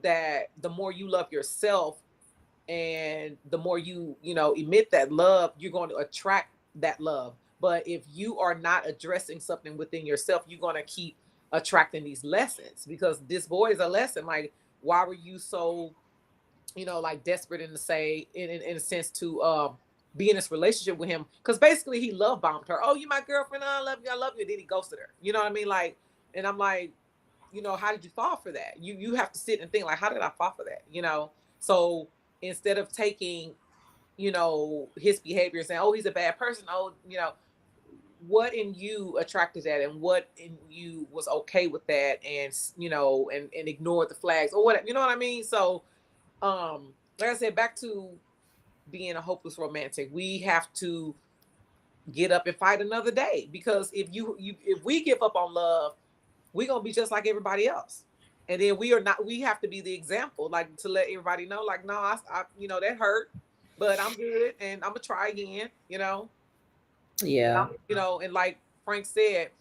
that the more you love yourself and the more you emit that love, you're going to attract that love. But if you are not addressing something within yourself, you're going to keep attracting these lessons, because this boy is a lesson. Like, why were you so like desperate in a sense to be in this relationship with him? Because basically he love bombed her. Oh, you my girlfriend, I love you, and then he ghosted her. You know what I mean? Like, and I'm like, how did you fall for that? You have to sit and think, like, how did I fall for that? So instead of taking, his behavior and saying, oh, he's a bad person. Oh, what in you attracted that, and what in you was okay with that, and, and ignored the flags or whatever, you know what I mean? So, like I said, back to being a hopeless romantic, we have to get up and fight another day, because if we give up on love, we're going to be just like everybody else. And then we have to be the example, like, to let everybody know, like, no, I that hurt, but I'm good and I'm going to try again, Yeah. And like Frank said,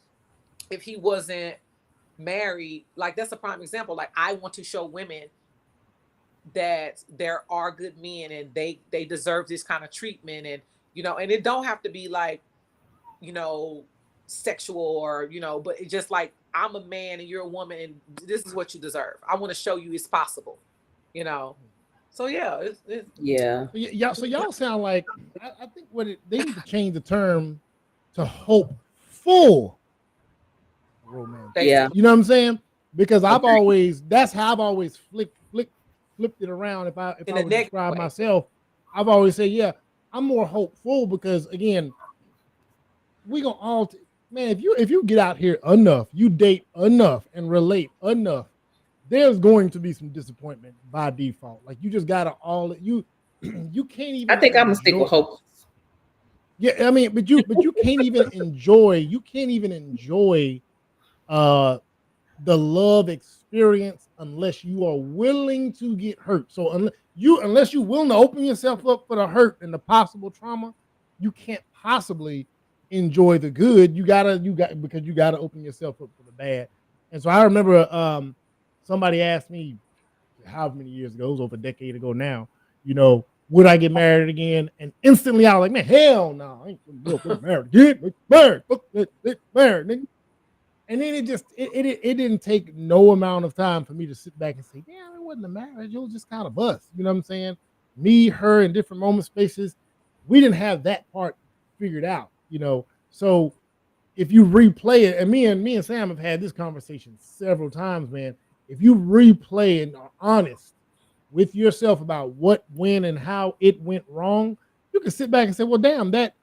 if he wasn't married, like, that's a prime example. Like, I want to show women that there are good men and they deserve this kind of treatment. And, and it don't have to be like, sexual or, but it's just like, I'm a man and you're a woman and this is what you deserve. I want to show you it's possible, So yeah, So y'all sound like, I think they need to change the term to hopeful romance. Yeah. You know what I'm saying? Because that's how I've always flipped it around. If I would describe myself, I've always said, yeah, I'm more hopeful, because again, we gonna all man, if you get out here enough, you date enough and relate enough, there's going to be some disappointment by default. Like, you just gotta you can't even. I think I'm gonna stick with hope. Yeah, I mean, but you can't even enjoy. You can't even enjoy the love experience unless you are willing to get hurt. So unless you're willing to open yourself up for the hurt and the possible trauma, you can't possibly enjoy the good. Because you gotta open yourself up for the bad. And so I remember somebody asked me how many years ago, it was over a decade ago now, would I get married again? And instantly I was like, man, hell no, I ain't gonna get married again. Married, nigga. And then it didn't take no amount of time for me to sit back and say, damn, it wasn't a marriage, it was just kind of us. You know what I'm saying? Me, her, in different moment spaces, we didn't have that part figured out, So if you replay it, and me and Sam have had this conversation several times, man. If you replay and are honest with yourself about what, when, and how it went wrong, you can sit back and say, well, damn, that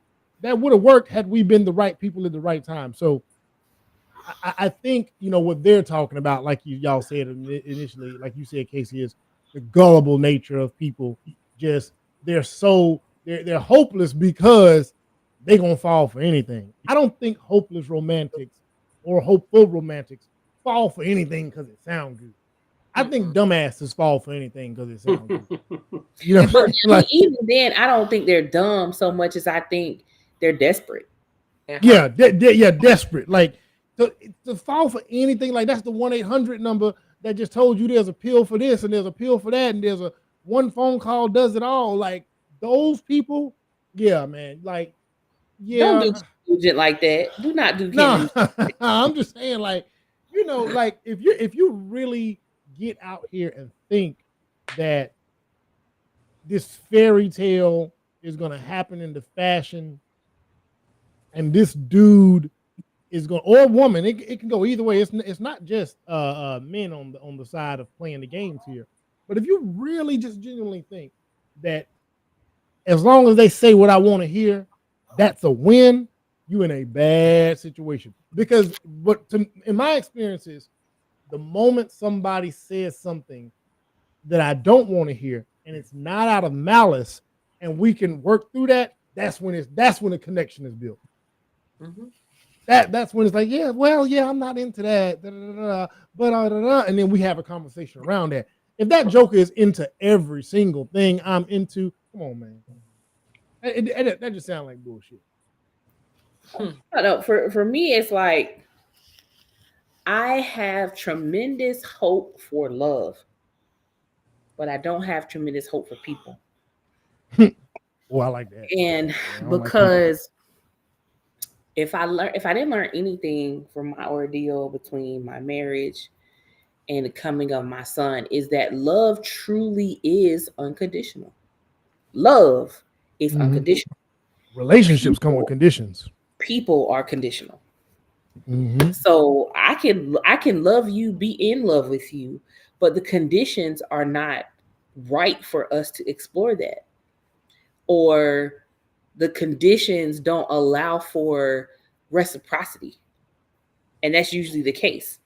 would have worked had we been the right people at the right time. So I think, what they're talking about, like y'all said initially, like you said, Casey, is the gullible nature of people. Just they're hopeless because they're going to fall for anything. I don't think hopeless romantics or hopeful romantics fall for anything because it sounds good. I think dumbasses fall for anything because it sounds good. But like, even then, I don't think they're dumb so much as I think they're desperate. Yeah, desperate. Like, to fall for anything, like, that's the 1-800 number that just told you there's a pill for this and there's a pill for that and there's a one phone call does it all. Like, those people, yeah, man. Like, yeah. Don't do like that. Do not do. No, I'm just saying, like, like if you really get out here and think that this fairy tale is gonna happen into fashion, and this dude is going, or a woman, it can go either way. It's not just men on the side of playing the games here. But if you really just genuinely think that as long as they say what I want to hear, that's a win, you in a bad situation. Because in my experiences, the moment somebody says something that I don't want to hear, and it's not out of malice, and we can work through that, that's when the connection is built. Mm-hmm. That's when it's like, yeah, I'm not into that, and then we have a conversation around that. If that joker is into every single thing I'm into, come on, man. That just sounds like bullshit. I know. For me, it's like I have tremendous hope for love, but I don't have tremendous hope for people. Well, I like that. And because if I didn't learn anything from my ordeal between my marriage and the coming of my son, is that love truly is unconditional. Love is unconditional. Relationships come with conditions. People are conditional. Mm-hmm. So I can love you, be in love with you, but the conditions are not right for us to explore that. Or the conditions don't allow for reciprocity. And that's usually the case.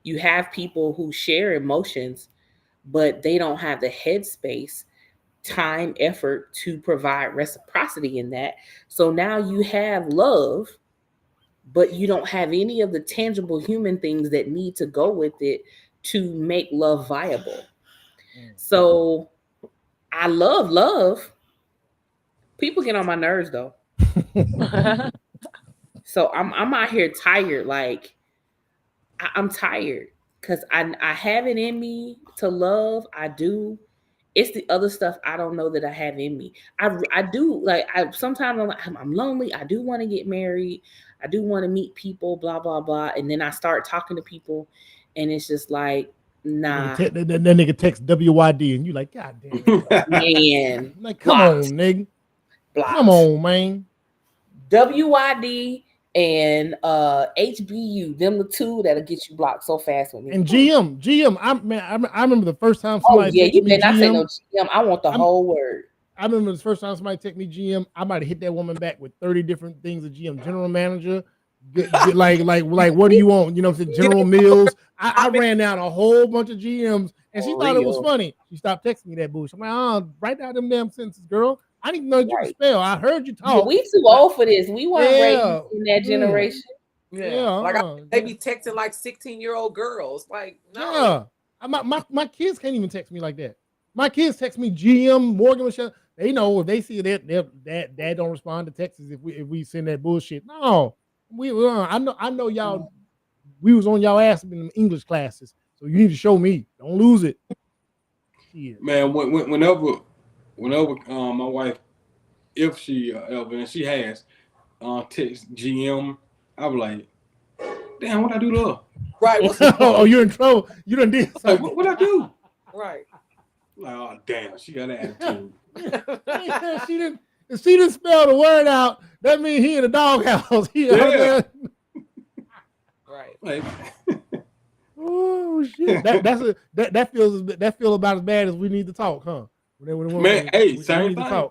You have people who share emotions, but they don't have the headspace, time, effort to provide reciprocity in that. So now you have love, but you don't have any of the tangible human things that need to go with it to make love viable. So I love love. People get on my nerves though. So I'm out here tired. Like I'm tired because I have it in me to love. I do. It's the other stuff I don't know that I have in me. I do, like, sometimes I'm lonely. I do want to get married. I do want to meet people, blah, blah, blah. And then I start talking to people and it's just like, nah. That nigga text WYD and you like, God damn. Man. Like, come on, nigga. Blocked. Come on, man. WYD and HBU, them the two that'll get you blocked so fast with me. And GM, I remember the first time somebody. Oh yeah, you better not say no GM. I want the whole word. I remember the first time somebody text me GM. I might have hit that woman back with 30 different things. A GM, general manager, like what do you want? You know, General Mills. I ran down a whole bunch of GMs, and she thought it was funny. She stopped texting me that bullshit. I'm like, write down them damn sentences, girl. I didn't know you could spell. I heard you talk. We too old for this. We weren't raised in that generation. Yeah. Like they be texting like 16-year-old girls. Like, no. Yeah. My kids can't even text me like that. My kids text me GM, Morgan, Michelle. They know if they see that dad don't respond to texts if we send that bullshit. No. I know y'all. We was on y'all ass in the English classes. So you need to show me. Don't lose it. Yeah. Man, whenever my wife, if she ever, and she has, text GM, I was like, damn, what I do to her? Right. Oh, you're in trouble. You done did something. Like, what I do? Right. Like, oh damn, she got an attitude. Yeah, she didn't spell the word out. That means he in the doghouse. Yeah. Right. Like, oh shit. That feels about as bad as we need to talk, huh? Man, hey, same thing.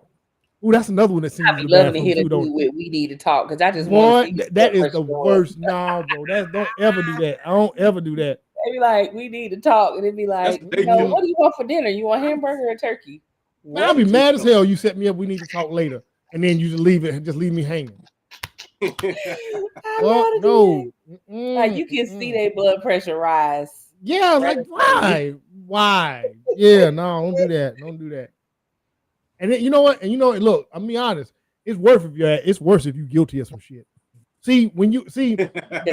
Ooh, that's another one that seems. I'd be loving to hear the we need to talk because I just want to see that is the worst. No, bro. Don't ever do that. I don't ever do that. They be like, we need to talk, and it'd be like, what do you want for dinner? You want hamburger or turkey? Man, I'll be mad as hell. You set me up. We need to talk later, and then you just leave it and just leave me hanging. Well, no. Like you can see their blood pressure rise. Yeah, like why? Yeah, no, don't do that. Don't do that. And then, you know what? Look, I'm be honest. It's worse if you're guilty of some shit. See, when you see,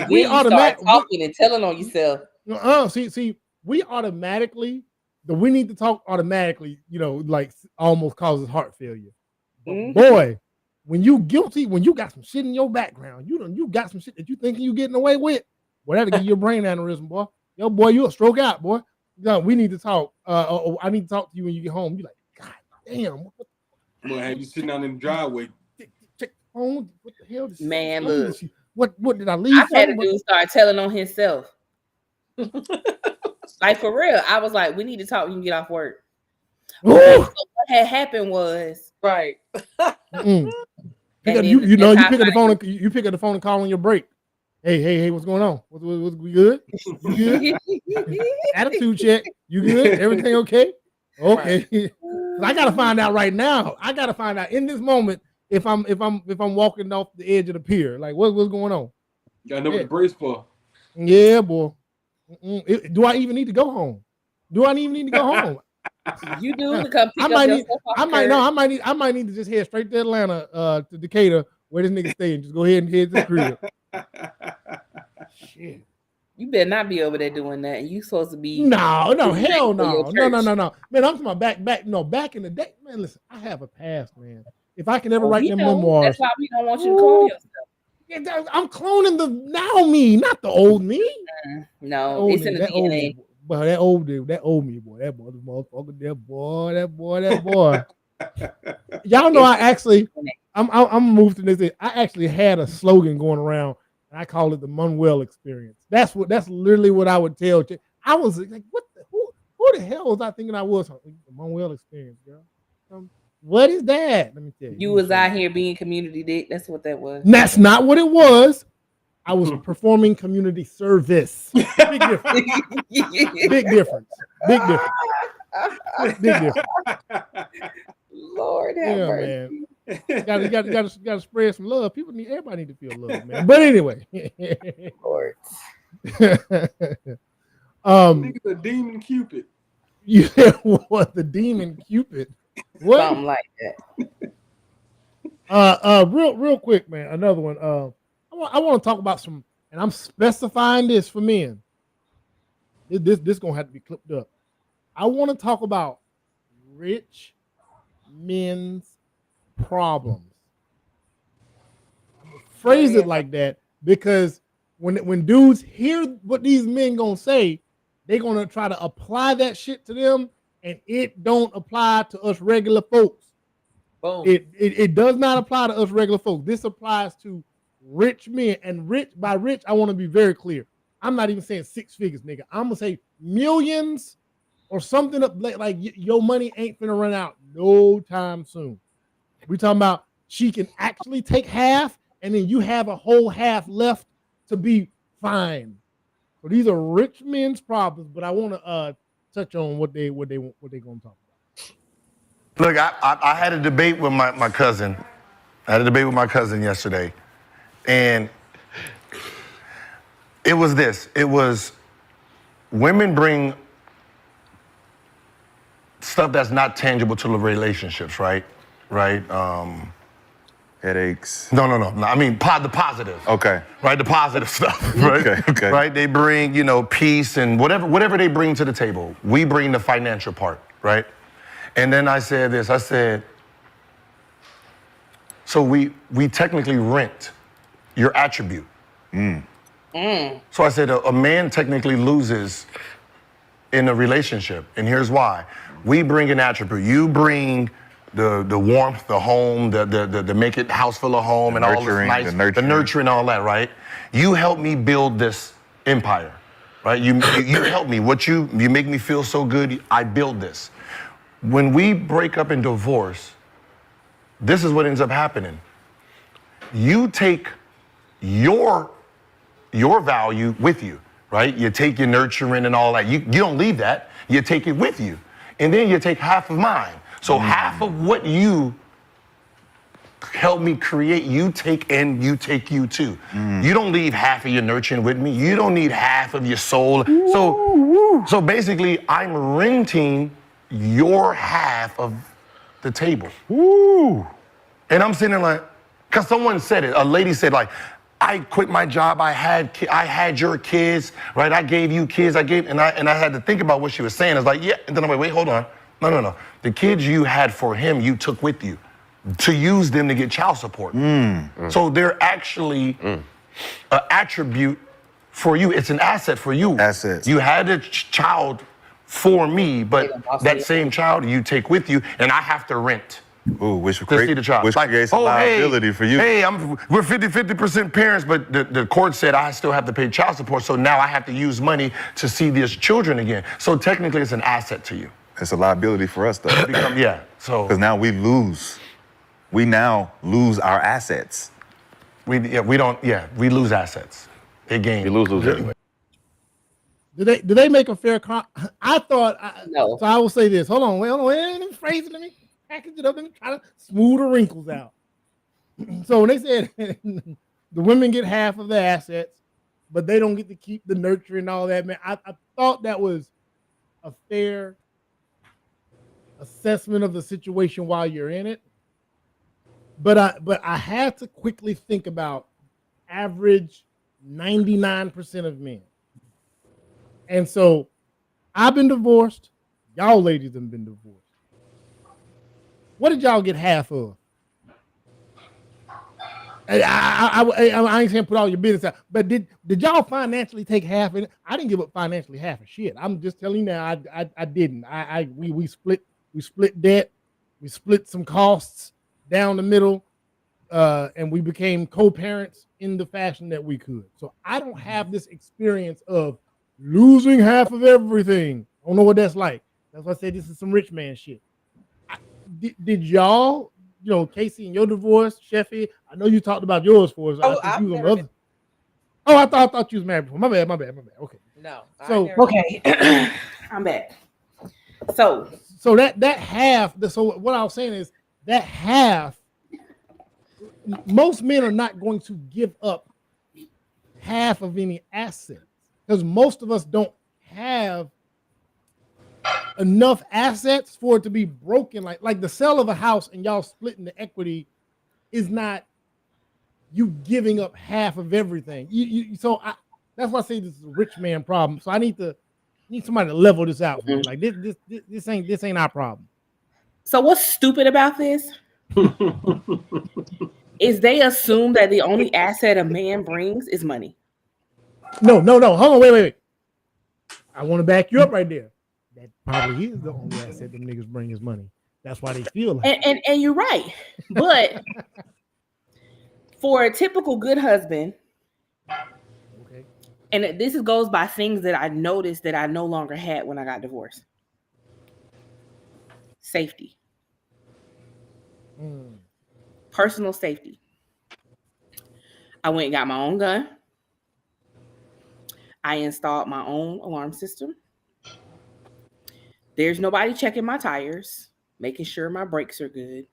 we automatically talking and telling on yourself. See, we automatically, we need to talk automatically. Like almost causes heart failure. But boy, when you guilty, when you got some shit in your background, you got some shit that you thinking you getting away with. Boy, that'll give you a brain aneurysm, boy. Yo, boy, you a stroke out, boy. No, we need to talk. I need to talk to you when you get home. You like, God damn. Well, have you sitting down in the driveway? Check the phone. What the hell? Man, look. What did I leave? I had a dude start telling on himself. Like, for real. I was like, we need to talk. You can get off work. Okay, so what had happened was. Right. You pick up the phone. You pick up the phone and call on your break. Hey, what's going on? We good? You good? Attitude check. You good? Everything okay? Okay. Right. I gotta find out right now. I gotta find out in this moment if I'm walking off the edge of the pier. Like what's going on? You gotta know what the brace for. Yeah, boy. Do I even need to go home? Do I even need to go home? You do to come pick up your stuff. I might need to just head straight to Atlanta, to Decatur, where this nigga stay, and just go ahead and head to the crib. Shit. You better not be over there doing that. You supposed to be no, hell no. Man, I'm talking about back in the day. Man, listen, I have a past, man. If I can ever write them memoirs. That's why we don't want you to clone yourself. Yeah, I'm cloning the now me, not the old me. No, it's in the DNA. But that old me, boy. That motherfucker, that boy. Y'all know I'm moved to this. I actually had a slogan going around, and I call it the Manuel experience. That's literally what I would tell you. I was like, who the hell was I thinking I was? The Manuel experience, girl. What is that? Let me tell you. You was out here being community dick. That's what that was. That's not what it was. I was performing community service. Big difference. Big difference. Lord have mercy. Man. Gotta spread some love. Everybody need to feel love, man. But anyway. Lord. Nigga, the demon Cupid. Yeah, what the demon Cupid? What? Something like that. Real quick, man. Another one. I want to talk about some, and I'm specifying this for men. This gonna have to be clipped up. I want to talk about rich men's problems. Phrase it like that because when dudes hear what these men gonna say, they're gonna try to apply that shit to them, and it don't apply to us regular folks. Boom. It does not apply to us regular folks. This applies to rich men, and by rich, I want to be very clear. I'm not even saying six figures, nigga. I'm gonna say millions or something like your money ain't finna run out no time soon. We talking about she can actually take half, and then you have a whole half left to be fine. So these are rich men's problems, but I want to touch on what they gonna talk about. Look, I had a debate with my cousin. I had a debate with my cousin yesterday. And it was this. It was women bring stuff that's not tangible to the relationships, right? Right? Headaches. No. I mean, the positive. Okay. Right? The positive stuff, right? Okay. Right? They bring, peace and whatever they bring to the table. We bring the financial part, right? And then I said this. I said, so we technically rent your attribute. So I said a man technically loses in a relationship, and here's why. We bring an attribute. You bring the warmth, the home, the make it house full of home, and all this nice, the nurturing, all that, right? You help me build this empire, right? You help me. You make me feel so good. I build this. When we break up and divorce, this is what ends up happening. You take your value with you, right? You take your nurturing and all that. You don't leave that. You take it with you. And then you take half of mine. So half of what you help me create, you take you too. You don't leave half of your nurturing with me. You don't need half of your soul. So basically, I'm renting your half of the table. And I'm sitting there like, because someone said it, a lady said like, I quit my job, I had your kids, right? I gave you kids, and I had to think about what she was saying. It's like, yeah, and then I'm like, wait, hold on. No. The kids you had for him, you took with you to use them to get child support. So they're actually an attribute for you. It's an asset for you. Assets. You had a child for me, but that same child you take with you, and I have to rent. Ooh, which to see the child. Which creates a liability for you. Hey, we're 50% parents, but the court said I still have to pay child support, so now I have to use money to see these children again. So technically, it's an asset to you. It's a liability for us, though. So because now we lose. We now lose our assets. We lose assets. They gain. You lose anyway. Do they make a fair I thought no. So I will say this. Hold on, let me phrase it, let me package it up and try to smooth the wrinkles out. So when they said the women get half of the assets, but they don't get to keep the nurture and all that, man, I thought that was a fair assessment of the situation while you're in it. But I had to quickly think about average 99% of men. And so I've been divorced. Y'all ladies have been divorced. What did y'all get half of? I ain't saying put all your business out, but did y'all financially take half of it? I didn't give up financially half of shit. I'm just telling you now, I didn't. We split debt, we split some costs down the middle, and we became co-parents in the fashion that we could. So I don't have this experience of losing half of everything. I don't know what that's like. That's why I said this is some rich man shit. Did y'all, Casey, and your divorce, Sheffy? I know you talked about yours for us. I thought you was married before. My bad. Okay. No. Okay. I'm back. So that half. So what I was saying is that half. Most men are not going to give up half of any assets because most of us don't have enough assets for it to be broken. Like the sale of a house and y'all splitting the equity is not you giving up half of everything. That's why I say this is a rich man problem. So I need somebody to level this out for me. Like this ain't our problem. So what's stupid about this is they assume that the only asset a man brings is money. No. Hold on, wait. I want to back you up right there. That probably is the only asset them niggas bring is money. That's why they feel like and you're right. But for a typical good husband, okay. And this goes by things that I noticed that I no longer had when I got divorced. Safety. Personal safety. I went and got my own gun. I installed my own alarm system. There's nobody checking my tires, making sure my brakes are good.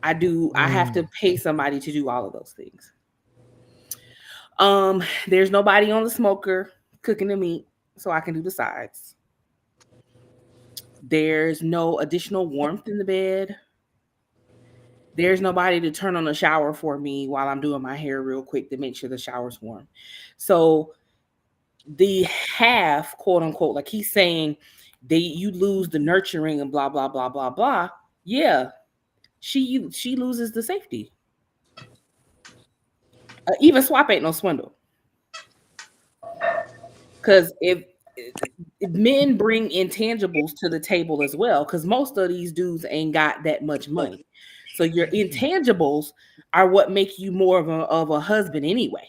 I have to pay somebody to do all of those things. There's nobody on the smoker cooking the meat so I can do the sides. There's no additional warmth in the bed. There's nobody to turn on the shower for me while I'm doing my hair real quick to make sure the shower's warm. So the half, quote unquote, like he's saying, you lose the nurturing and blah, blah, blah, blah, blah. Yeah, she loses the safety. Even swap ain't no swindle. Because if men bring intangibles to the table as well, because most of these dudes ain't got that much money. So your intangibles are what make you more of a husband anyway.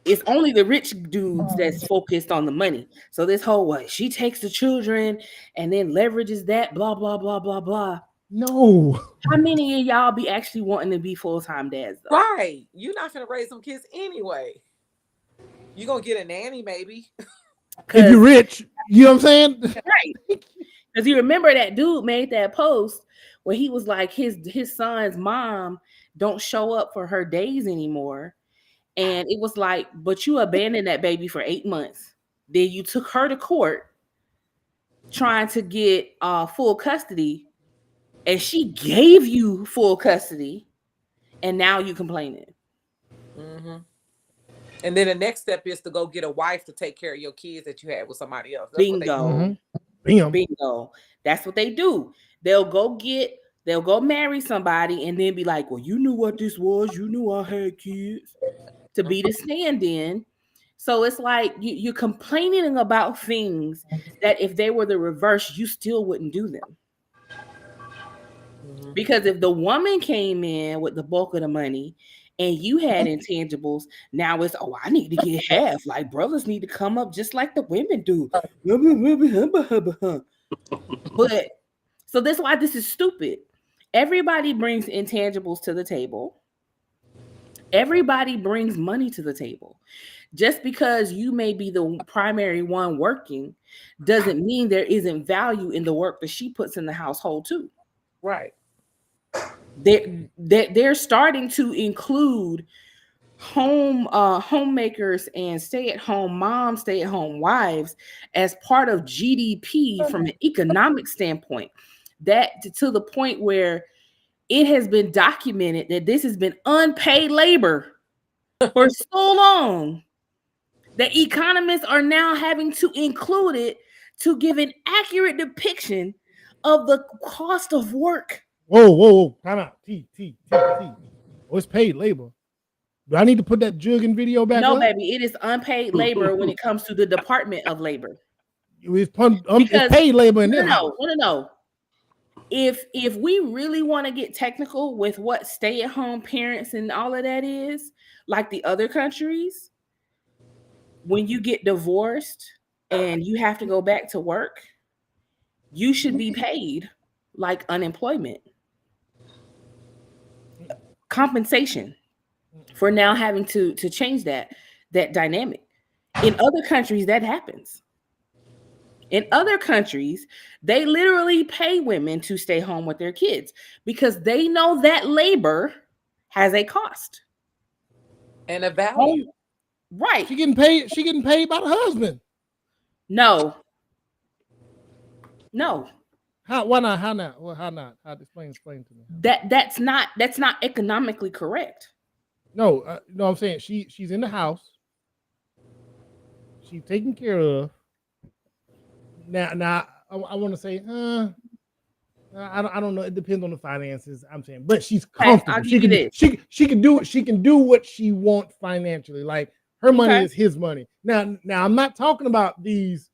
It's only the rich dudes that's focused on the money. So this whole she takes the children and then leverages that, blah, blah, blah, blah, blah. No. How many of y'all be actually wanting to be full-time dads, though? Right. You're not going to raise some kids anyway. You're going to get a nanny, maybe. If you're rich, you know what I'm saying? Right. Because you remember that dude made that post where he was like, his son's mom don't show up for her days anymore. And it was like, but you abandoned that baby for 8 months. Then you took her to court trying to get full custody. And she gave you full custody. And now you complaining. Mm-hmm. And then the next step is to go get a wife to take care of your kids that you had with somebody else. That's Bingo. Bingo. That's what they do. They'll go marry somebody and then be like, well, you knew what this was. You knew I had kids. to be the stand-in. So it's like you're complaining about things that if they were the reverse, you still wouldn't do them. Because if the woman came in with the bulk of the money and you had intangibles, now it's, oh, I need to get half. Like brothers need to come up just like the women do. But so that's why this is stupid. Everybody brings intangibles to the table. Everybody brings money to the table. Just because you may be the primary one working doesn't mean there isn't value in the work that she puts in the household too. Right. They're starting to include homemakers and stay-at-home moms, stay-at-home wives as part of GDP from an economic standpoint. That to the point where it has been documented that this has been unpaid labor for so long that economists are now having to include it to give an accurate depiction of the cost of work. Whoa. Time out. T. Oh, it's paid labor. Do I need to put that jugging video back No, up? baby, it is unpaid labor when it comes to the Department of Labor. It's paid labor in there. No. If we really want to get technical with what stay-at-home parents and all of that is, like the other countries, when you get divorced and you have to go back to work, you should be paid like unemployment compensation for now having to change that dynamic. In other countries, that happens. In other countries, they literally pay women to stay home with their kids because they know that labor has a cost and a value. Right. She getting paid by the husband. No. How? Why not? How not? Well, how not? How explain to me? That's not economically correct. No, I'm saying she's in the house. She's taken care of. Now I want to say, I don't know. It depends on the finances. I'm saying, but she's comfortable. She can do what she wants financially. Like her money is his money. Now I'm not talking about these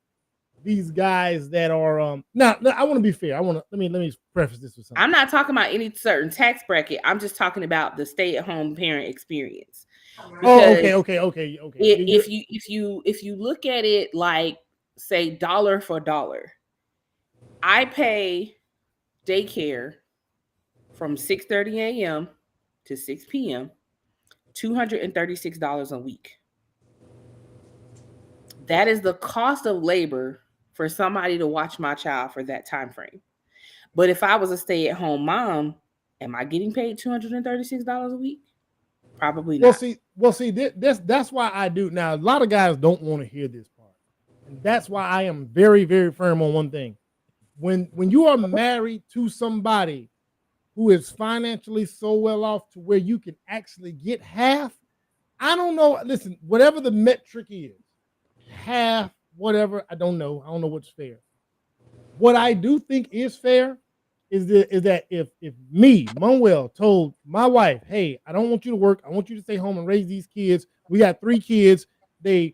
guys that are now I want to be fair. let me preface this with something. I'm not talking about any certain tax bracket. I'm just talking about the stay-at-home parent experience. Okay. If you look at it like, say, dollar for dollar, I pay daycare from 6:30 a.m. to 6 p.m. $236 a week. That is the cost of labor for somebody to watch my child for that time frame. But if I was a stay-at-home mom, am I getting paid $236 a week? Probably not. Well, see, that's why I do. Now, a lot of guys don't want to hear this part. And that's why I am very, very firm on one thing. When you are married to somebody who is financially so well off to where you can actually get half, I don't know. Listen, whatever the metric is, half, whatever, I don't know. I don't know what's fair. What I do think is fair is that if me, Manuel, told my wife, hey, I don't want you to work. I want you to stay home and raise these kids. We got 3 kids. They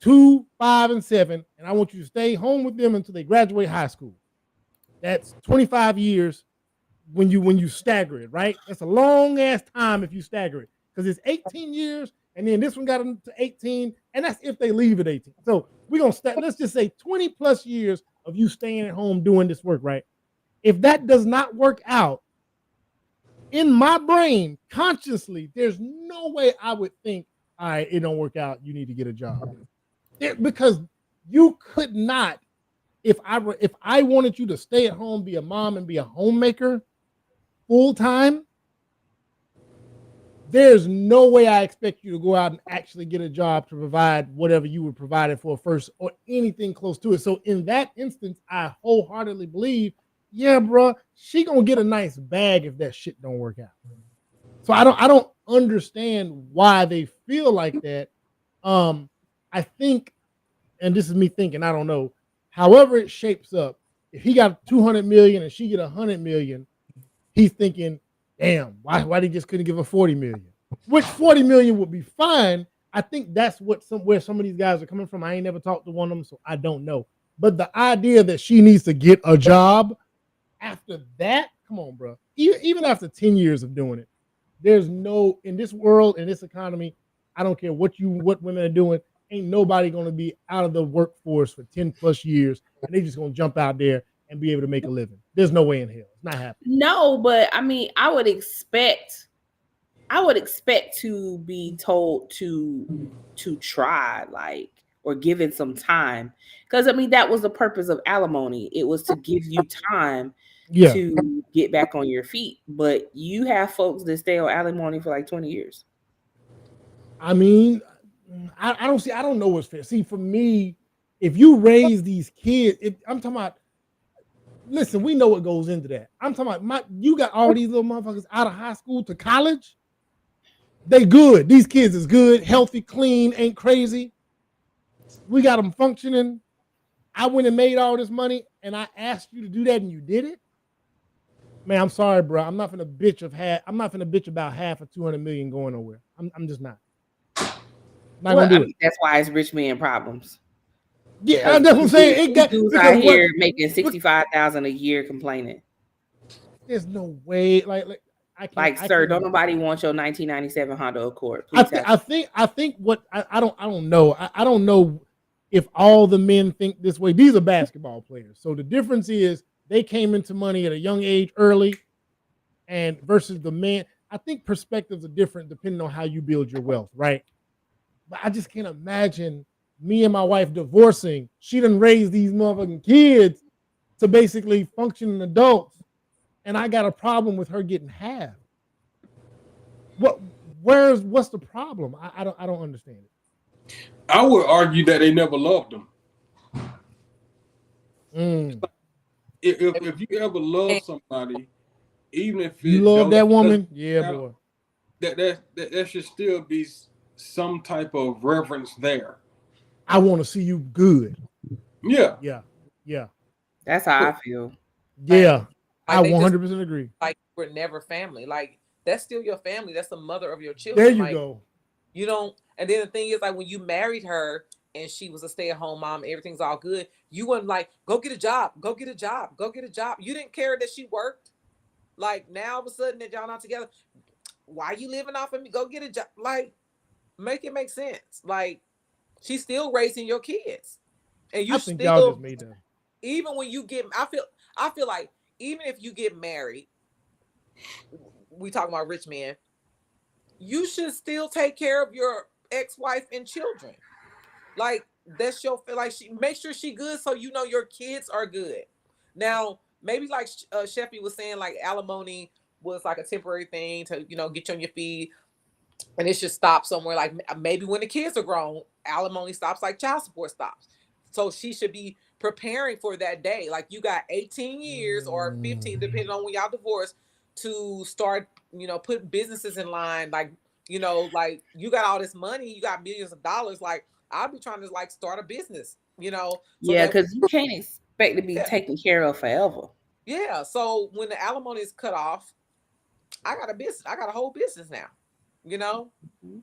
2, 5, and 7, and I want you to stay home with them until they graduate high school. That's 25 years when you stagger it, right? That's a long ass time if you stagger it, because it's 18 years, and then this one got them to 18, and that's if they leave at 18. So we're gonna let's just say 20 plus years of you staying at home doing this work, right? If that does not work out, in my brain, consciously, there's no way I would think, all right, it don't work out, you need to get a job. Because you could not, if I wanted you to stay at home, be a mom, and be a homemaker full time, there's no way I expect you to go out and actually get a job to provide whatever you were provided for first or anything close to it. So in that instance, I wholeheartedly believe, yeah, bro, she gonna get a nice bag if that shit don't work out. So I don't understand why they feel like that. I think, and this is me thinking, I don't know, however it shapes up, if he got 200 million and she get 100 million, he's thinking, damn, why they just couldn't give her 40 million? which 40 million would be fine. I think that's where some of these guys are coming from. I ain't never talked to one of them, so I don't know. But the idea that she needs to get a job after that, come on, bro. Even after 10 years of doing it, there's no, in this world, in this economy, I don't care what women are doing, ain't nobody going to be out of the workforce for 10 plus years, and they just going to jump out there and be able to make a living. There's no way in hell. It's not happening. No, but I mean, I would expect to be told to try, like, or given some time. Because I mean, that was the purpose of alimony. It was to give you time to get back on your feet. But you have folks that stay on alimony for like 20 years. I mean, I don't know what's fair. See, for me, if you raise these kids, I'm talking about, listen, we know what goes into that. I'm talking about you got all these little motherfuckers out of high school to college. They good. These kids is good, healthy, clean, ain't crazy. We got them functioning. I went and made all this money, and I asked you to do that, and you did it. Man, I'm sorry, bro. I'm not finna bitch about half of 200 million going nowhere. I'm just not. Not gonna do it. That's why it's rich man problems. Yeah, that's what I'm saying. Dudes out here making $65,000 a year complaining. There's no way. Like I can't. Like, sir, don't nobody want your 1997 Honda Accord. I think what I don't know. I don't know if all the men think this way. These are basketball players. So the difference is they came into money at a young age early, and versus the man. I think perspectives are different depending on how you build your wealth, right? But I just can't imagine me and my wife divorcing. She done raised these motherfucking kids to basically functioning adults, and I got a problem with her getting half. What's the problem? I don't understand it. I would argue that they never loved them. If you ever love somebody, even if you love that woman, yeah, boy, that should still be some type of reverence there. I want to see you good. Yeah. That's how I feel. Yeah, I 100% agree. Like, we're never family. Like, that's still your family. That's the mother of your children. There you go. You don't. And then the thing is, like, when you married her and she was a stay-at-home mom, everything's all good. You wasn't like, go get a job, go get a job, go get a job. You didn't care that she worked. Like, now all of a sudden that y'all not together, why are you living off of me? Go get a job. Like, make it make sense. Like, she's still raising your kids, and you still. Y'all just made that. Even when you get, I feel like even if you get married, we talking about rich men, you should still take care of your ex-wife and children. Like, that's your, like, make sure she good, so you know your kids are good. Now, maybe like Sheffy was saying, like, alimony was like a temporary thing to, you know, get you on your feet, and it should stop somewhere. Like, maybe when the kids are grown, alimony stops, like child support stops. So she should be preparing for that day. Like, you got 18 years or 15, depending on when y'all divorce, to start, you know, putting businesses in line. Like, you know, like, you got all this money, you got millions of dollars. Like, I'll be trying to, like, start a business, you know? So yeah, because you can't expect to be taken care of forever. Yeah. So when the alimony is cut off, I got a business. I got a whole business now, you know?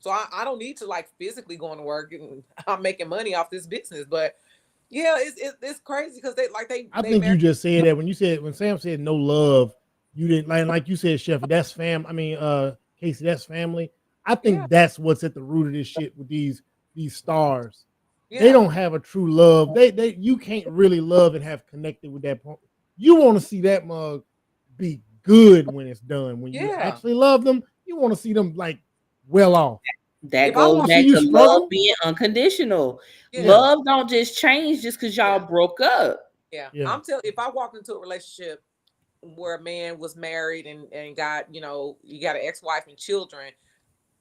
So I don't need to, like, physically go to work, and I'm making money off this business. But yeah, it's crazy because I think you just said that when Sam said no love, you didn't like you said, Chef, that's fam. I mean, Casey, that's family. I think that's what's at the root of this shit with these stars. Yeah. They don't have a true love. You can't really love and have connected with that point. You want to see that mug be good when it's done. When you actually love them, you want to see them, like, well off. That goes back to love being unconditional. Yeah. Love don't just change just because y'all broke up. Yeah. I'm telling you, if I walked into a relationship where a man was married and got, you know, you got an ex-wife and children,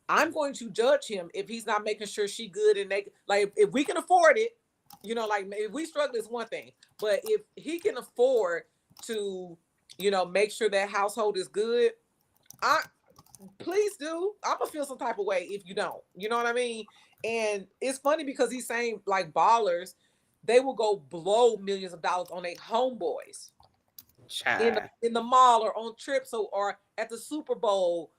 I'm going to judge him if he's not making sure she good, and they, like, if we can afford it, you know, like, if we struggle is one thing, but if he can afford to, you know, make sure that household is good, please do. I'm gonna feel some type of way if you don't. You know what I mean? And it's funny because he's saying, like, ballers, they will go blow millions of dollars on their homeboys in the mall or on trips or at the Super Bowl.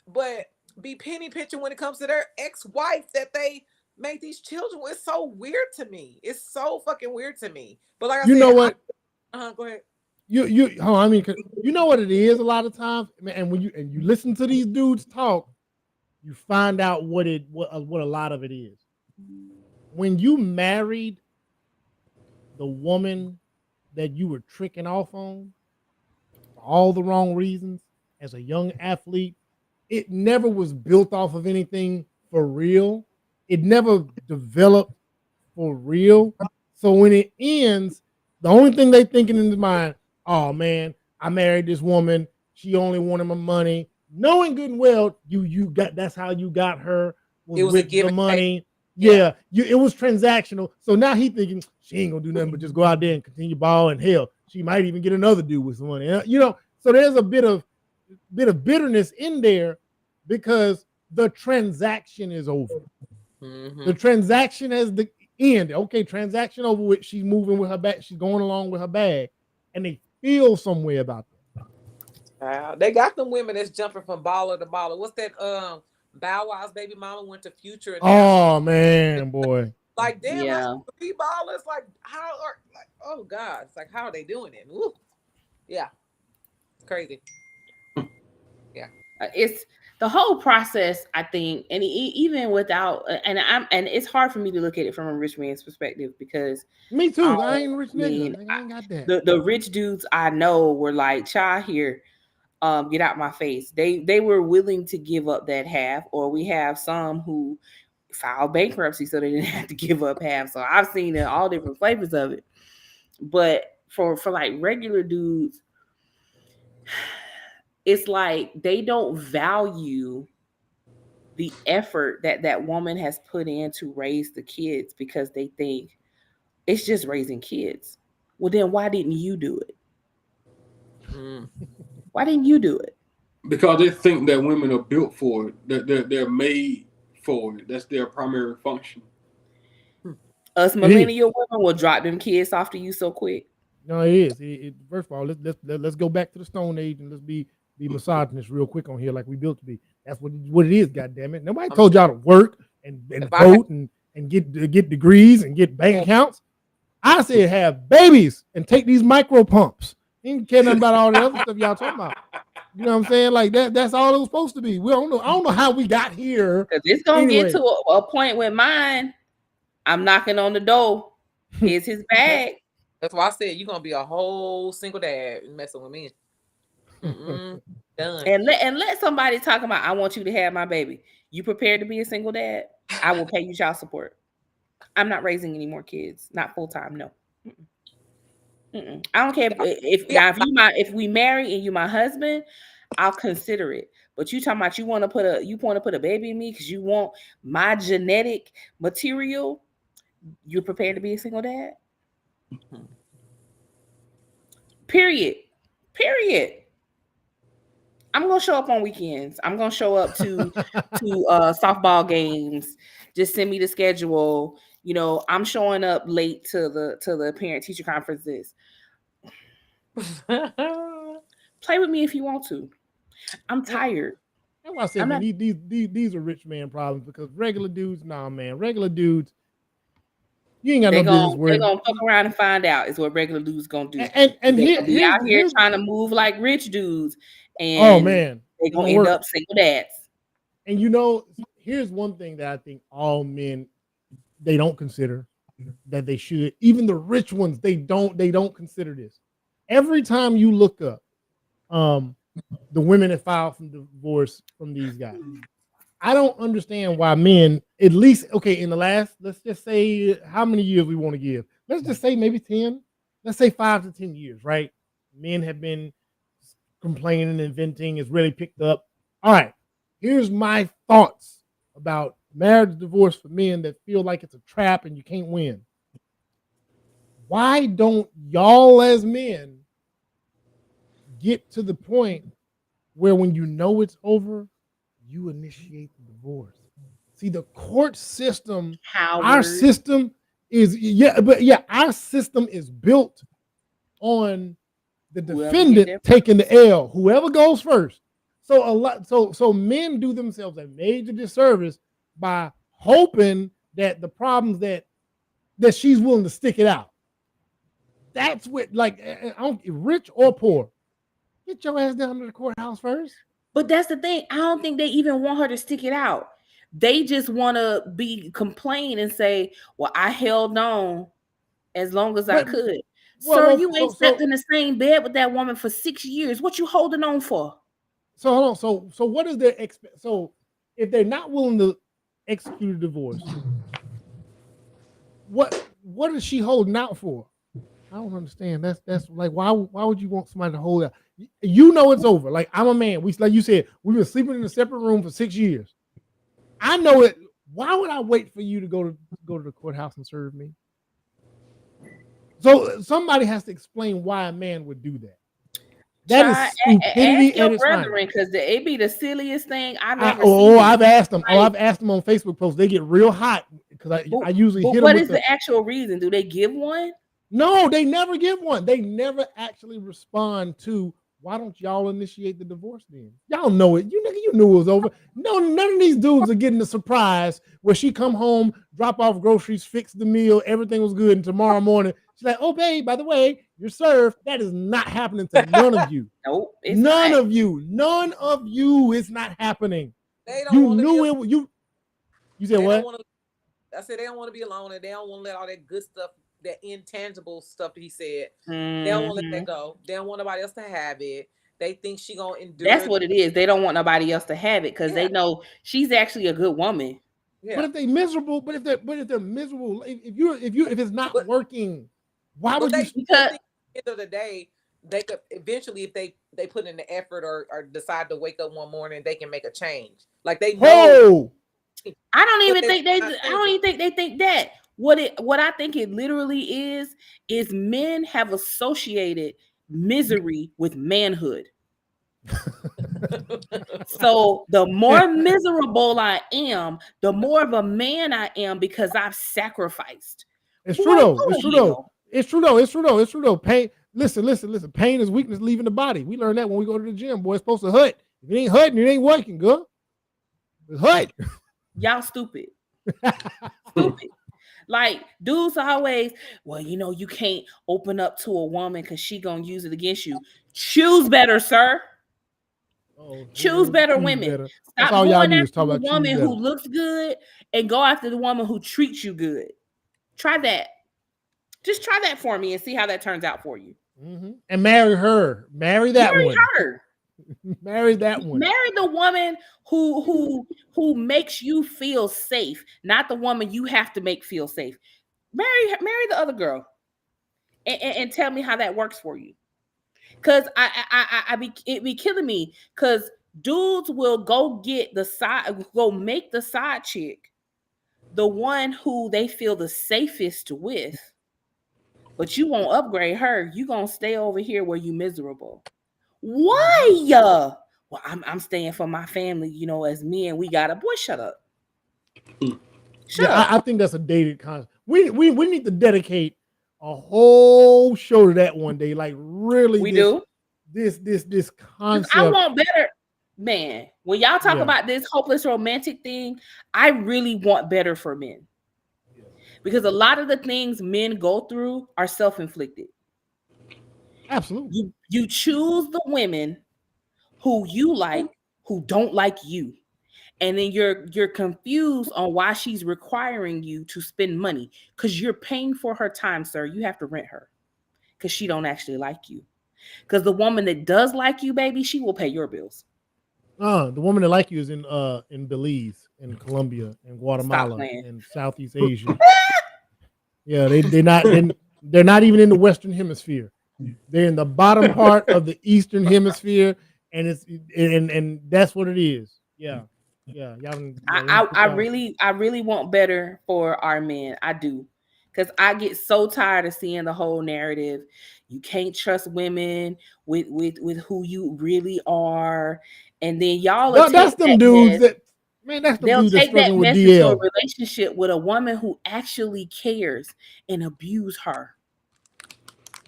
But be penny pinching when it comes to their ex-wife that they made these children with. It's so weird to me. It's so fucking weird to me. But like I said, know what? Go ahead. I mean, you know what it is a lot of times, and when you listen to these dudes talk, you find out what a lot of it is. When you married the woman that you were tricking off on for all the wrong reasons as a young athlete, it never was built off of anything for real. It never developed for real. So when it ends, the only thing they thinking in their mind, oh man, I married this woman. She only wanted my money. Knowing good and well, you got, that's how you got her. It was with a give the money. take. Yeah, it was transactional. So now he thinking she ain't gonna do nothing but just go out there and continue ball, and hell, she might even get another dude with some money. So there's a bit of bitterness in there because the transaction is over. Mm-hmm. The transaction has the end. Okay, transaction over with. She's moving with her bag. She's going along with her bag, and they feel some way about that. They got them women that's jumping from baller to baller. What's that? Bow Wow's baby mama went to Future. And man, boy. Like damn, yeah. 3 ballers. Like how are oh god, it's like how are they doing it? Woo. Yeah, it's crazy. Yeah, it's the whole process. I think, and even without, and it's hard for me to look at it from a rich man's perspective because me too. I ain't rich nigga. I ain't got that. The rich dudes I know were like, "Child, here, get out my face." They were willing to give up that half, or we have some who filed bankruptcy so they didn't have to give up half. So I've seen all different flavors of it. But for like regular dudes, it's like they don't value the effort that woman has put in to raise the kids because they think it's just raising kids. Well, then why didn't you do it? Why didn't you do it? Because they think that women are built for it. That they're made for it. That's their primary function. Us millennial women will drop them kids off to you so quick. No, it is. First of all, let's go back to the Stone Age and let's be misogynist real quick on here, like we built to be. That's what it is. God damn it! Nobody told y'all to work and vote and get degrees and get bank accounts. I said have babies and take these micro pumps. Ain't care nothing about all the other stuff y'all talking about. You know what I'm saying? Like that's all it was supposed to be. I don't know how we got here. It's gonna get to a point with mine. I'm knocking on the door. Here's his bag. That's why I said you're gonna be a whole single dad messing with me. Done. And let somebody talk about I want you to have my baby. You prepared to be a single dad? I will pay you child support. I'm not raising any more kids. Not full time. No. I don't care if we marry and you my husband, I'll consider it. But you talking about you want to put a baby in me because you want my genetic material? You're prepared to be a single dad? Period. I'm gonna show up on weekends. I'm gonna show up to softball games. Just send me the schedule. You know, I'm showing up late to the parent teacher conferences. Play with me if you want to. I'm tired. That's why I said, man, these are rich man problems because regular dudes, regular dudes, you ain't got no business worrying. They're gonna fuck around and find out is what regular dudes gonna do. And be out here trying to move like rich dudes, and they're gonna end up single dads. And here's one thing that I think all men they don't consider that they should. Even the rich ones, they don't consider this. Every time you look up the women that filed for divorce from these guys, I don't understand why men, at least, in the last, let's just say how many years we want to give. Let's just say maybe 10. Let's say 5 to 10 years, right? Men have been complaining and venting. It's really picked up. All right, here's my thoughts about marriage divorce for men that feel like it's a trap and you can't win. Why don't y'all as men get to the point where when you know it's over, you initiate the divorce? See, the court system, our system is our system is built on the defendant taking the L, whoever goes first. So men do themselves a major disservice by hoping that the problems that she's willing to stick it out. That's what, like, I don't, rich or poor, get your ass down to the courthouse first. But that's the thing. I don't think they even want her to stick it out. They just want to complain and say, "Well, I held on as long as I could." Sir, you ain't slept in the same bed with that woman for 6 years. What you holding on for? So hold on. So what is their so if they're not willing to execute a divorce, what is she holding out for? I don't understand. That's like, why would you want somebody to hold out? You know it's over. Like, I'm a man. Like you said, we've been sleeping in a separate room for 6 years. I know it. Why would I wait for you to go to the courthouse and serve me? So somebody has to explain why a man would do that. That is stupidity at its finest. Because it be the silliest thing I've ever seen. I've asked them. I've asked them on Facebook posts. They get real hot because I usually hit them. What is the actual reason? Do they give one? No, they never give one. They never actually respond to, why don't y'all initiate the divorce then? Y'all know it. You knew it was over. No, none of these dudes are getting the surprise where she come home, drop off groceries, fix the meal, everything was good, and tomorrow morning she's like, "Oh, babe, by the way, you're served." That is not happening to none of you. Nope. None of you. It's not happening. They don't you knew it. You said what? I said they don't want to be alone, and they don't want to let all that good stuff, that intangible stuff that he said. They don't want to let that go. They don't want nobody else to have it. They think she gonna endure. That's what it is. They don't want nobody else to have it because they know she's actually a good woman. Yeah. But if they're miserable, if they're miserable, if it's not working, why would you? Because at the end of the day, they could eventually, if they put in the effort or decide to wake up one morning, they can make a change. Like they know. I don't even think they think that. What I think it literally is men have associated misery with manhood. So the more miserable I am, the more of a man I am because I've sacrificed. It's true though. Pain. Listen. Pain is weakness leaving the body. We learned that when we go to the gym. Boy, it's supposed to hurt. If it ain't hurting, it ain't working, girl. It's hurt. Y'all stupid. Stupid. Like, dudes always, well, you can't open up to a woman because she gonna use it against you. Choose better, sir. Choose better women. Stop going after the woman who looks good and go after the woman who treats you good. Try that. Just try that for me and see how that turns out for you. Mm-hmm. And marry her. Marry that one. Marry her. Marry that one. Marry the woman who makes you feel safe, not the woman you have to make feel safe. Marry the other girl, and tell me how that works for you. Because it be killing me. Because dudes will go make the side chick the one who they feel the safest with, but you won't upgrade her. You gonna stay over here where you miserable. Why? Well, I'm staying for my family. As men, we gotta. Boy, shut up. Shut up. I think that's a dated concept. We need to dedicate a whole show to that one day. Like, really, we do this concept. I want better, man. When y'all talk about this hopeless romantic thing, I really want better for men, because a lot of the things men go through are self-inflicted. Absolutely. You choose the women who you like, who don't like you. And then you're confused on why she's requiring you to spend money, because you're paying for her time, sir. You have to rent her because she don't actually like you. Because the woman that does like you, baby, she will pay your bills. The woman that like you is in Belize, in Colombia, in Guatemala, in Southeast Asia. Yeah, they're not even in the Western Hemisphere. They're in the bottom part of the Eastern Hemisphere, and that's what it is. Yeah. Yeah. I really want better for our men. I do. Because I get so tired of seeing the whole narrative. You can't trust women with who you really are. And then y'all that's them dudes that's the they'll dudes take that with message DL. to a relationship with a woman who actually cares and abuse her.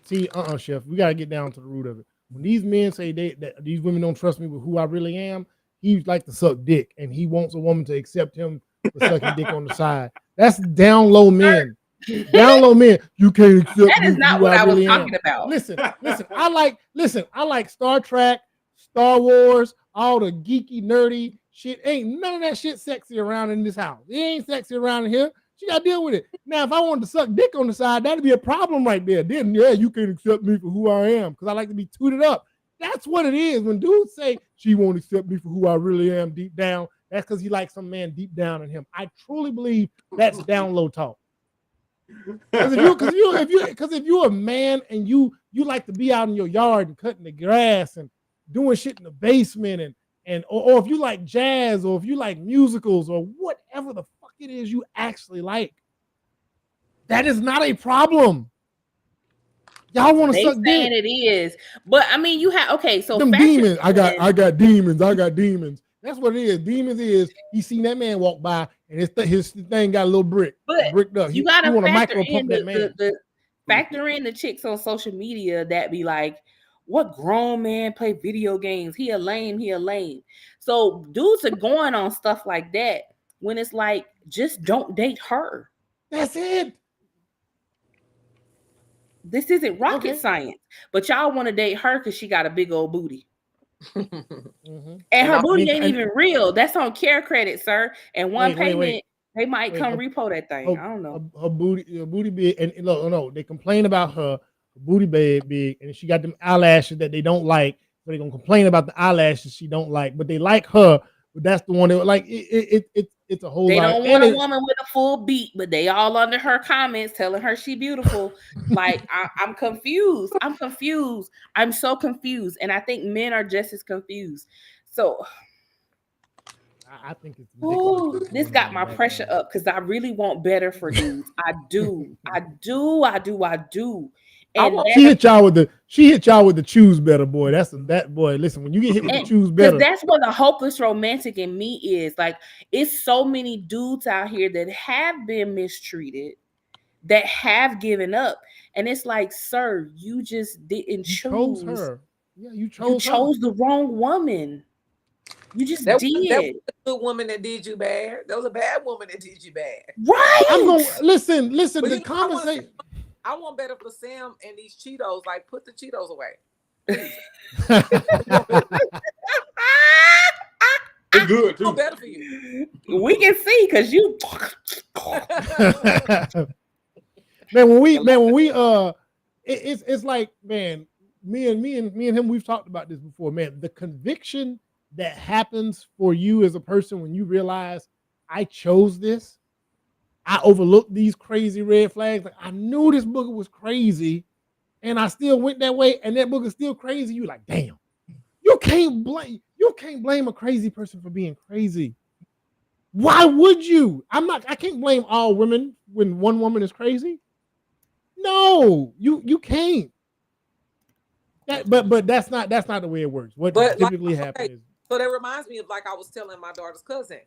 See, Chef, we gotta get down to the root of it. when these men say that these women don't trust me with who I really am, he like to suck dick, and he wants a woman to accept him for sucking dick on the side. That's down low men. Down low men. You can't accept That me is not who what I was really talking am. about. Listen. I like Star Trek, Star Wars, all the geeky, nerdy shit. Ain't none of that shit sexy around in this house. It ain't sexy around here. She got to deal with it. Now, if I wanted to suck dick on the side, that'd be a problem right there. Then, yeah, you can accept me for who I am because I like to be tooted up. That's what it is. When dudes say she won't accept me for who I really am deep down, that's because he likes some man deep down in him. I truly believe that's down low talk. Because if you're a man and you like to be out in your yard and cutting the grass and doing shit in the basement or if you like jazz or if you like musicals or whatever the fuck it is you actually like, that is not a problem. Y'all want to suck dick. Saying it is, but I mean, you have so them demons. I got demons. I got demons. That's what it is. Demons is he seen that man walk by and his thing got a little bricked up. You gotta factor in the factor in the chicks on social media that be like, what grown man play video games? He a lame. So dudes are going on stuff like that when it's like, just don't date her. That's it. This isn't rocket science, but y'all want to date her because she got a big old booty. And her booty ain't even real. That's on care credit, sir. And one payment, they might come repo that thing. I don't know. Her booty big, and no, they complain about her booty big, and she got them eyelashes that they don't like. So they're gonna complain about the eyelashes she don't like, but they like her. But that's the one that like it's a whole. They lot. don't want a woman with a full beat, but they all under her comments telling her she beautiful. Like I'm confused. I'm so confused, and I think men are just as confused. So I think it's this got my pressure up because I really want better for dudes. I do. And she hit y'all with the choose better, boy. That boy. Listen, when you get hit with the choose better, that's what the hopeless romantic in me is. Like, it's so many dudes out here that have been mistreated, that have given up, and it's like, sir, you just didn't choose her. Yeah, you chose the wrong woman. You just did. That was a good woman that did you bad. That was a bad woman that did you bad. Right. I'm going to listen. The conversation. I want better for Sam and these Cheetos. Like, put the Cheetos away. It's good too. Better for you. We can see because you. man, when we it's like, man, me and him, we've talked about this before, man. The conviction that happens for you as a person when you realize I chose this. I overlooked these crazy red flags. Like, I knew this booger was crazy, and I still went that way, and that booger's still crazy. You like, damn. You can't blame a crazy person for being crazy. Why would you? I can't blame all women when one woman is crazy. No, you can't. But that's not the way it works. What typically happens is, so that reminds me of, like I was telling my daughter's cousin,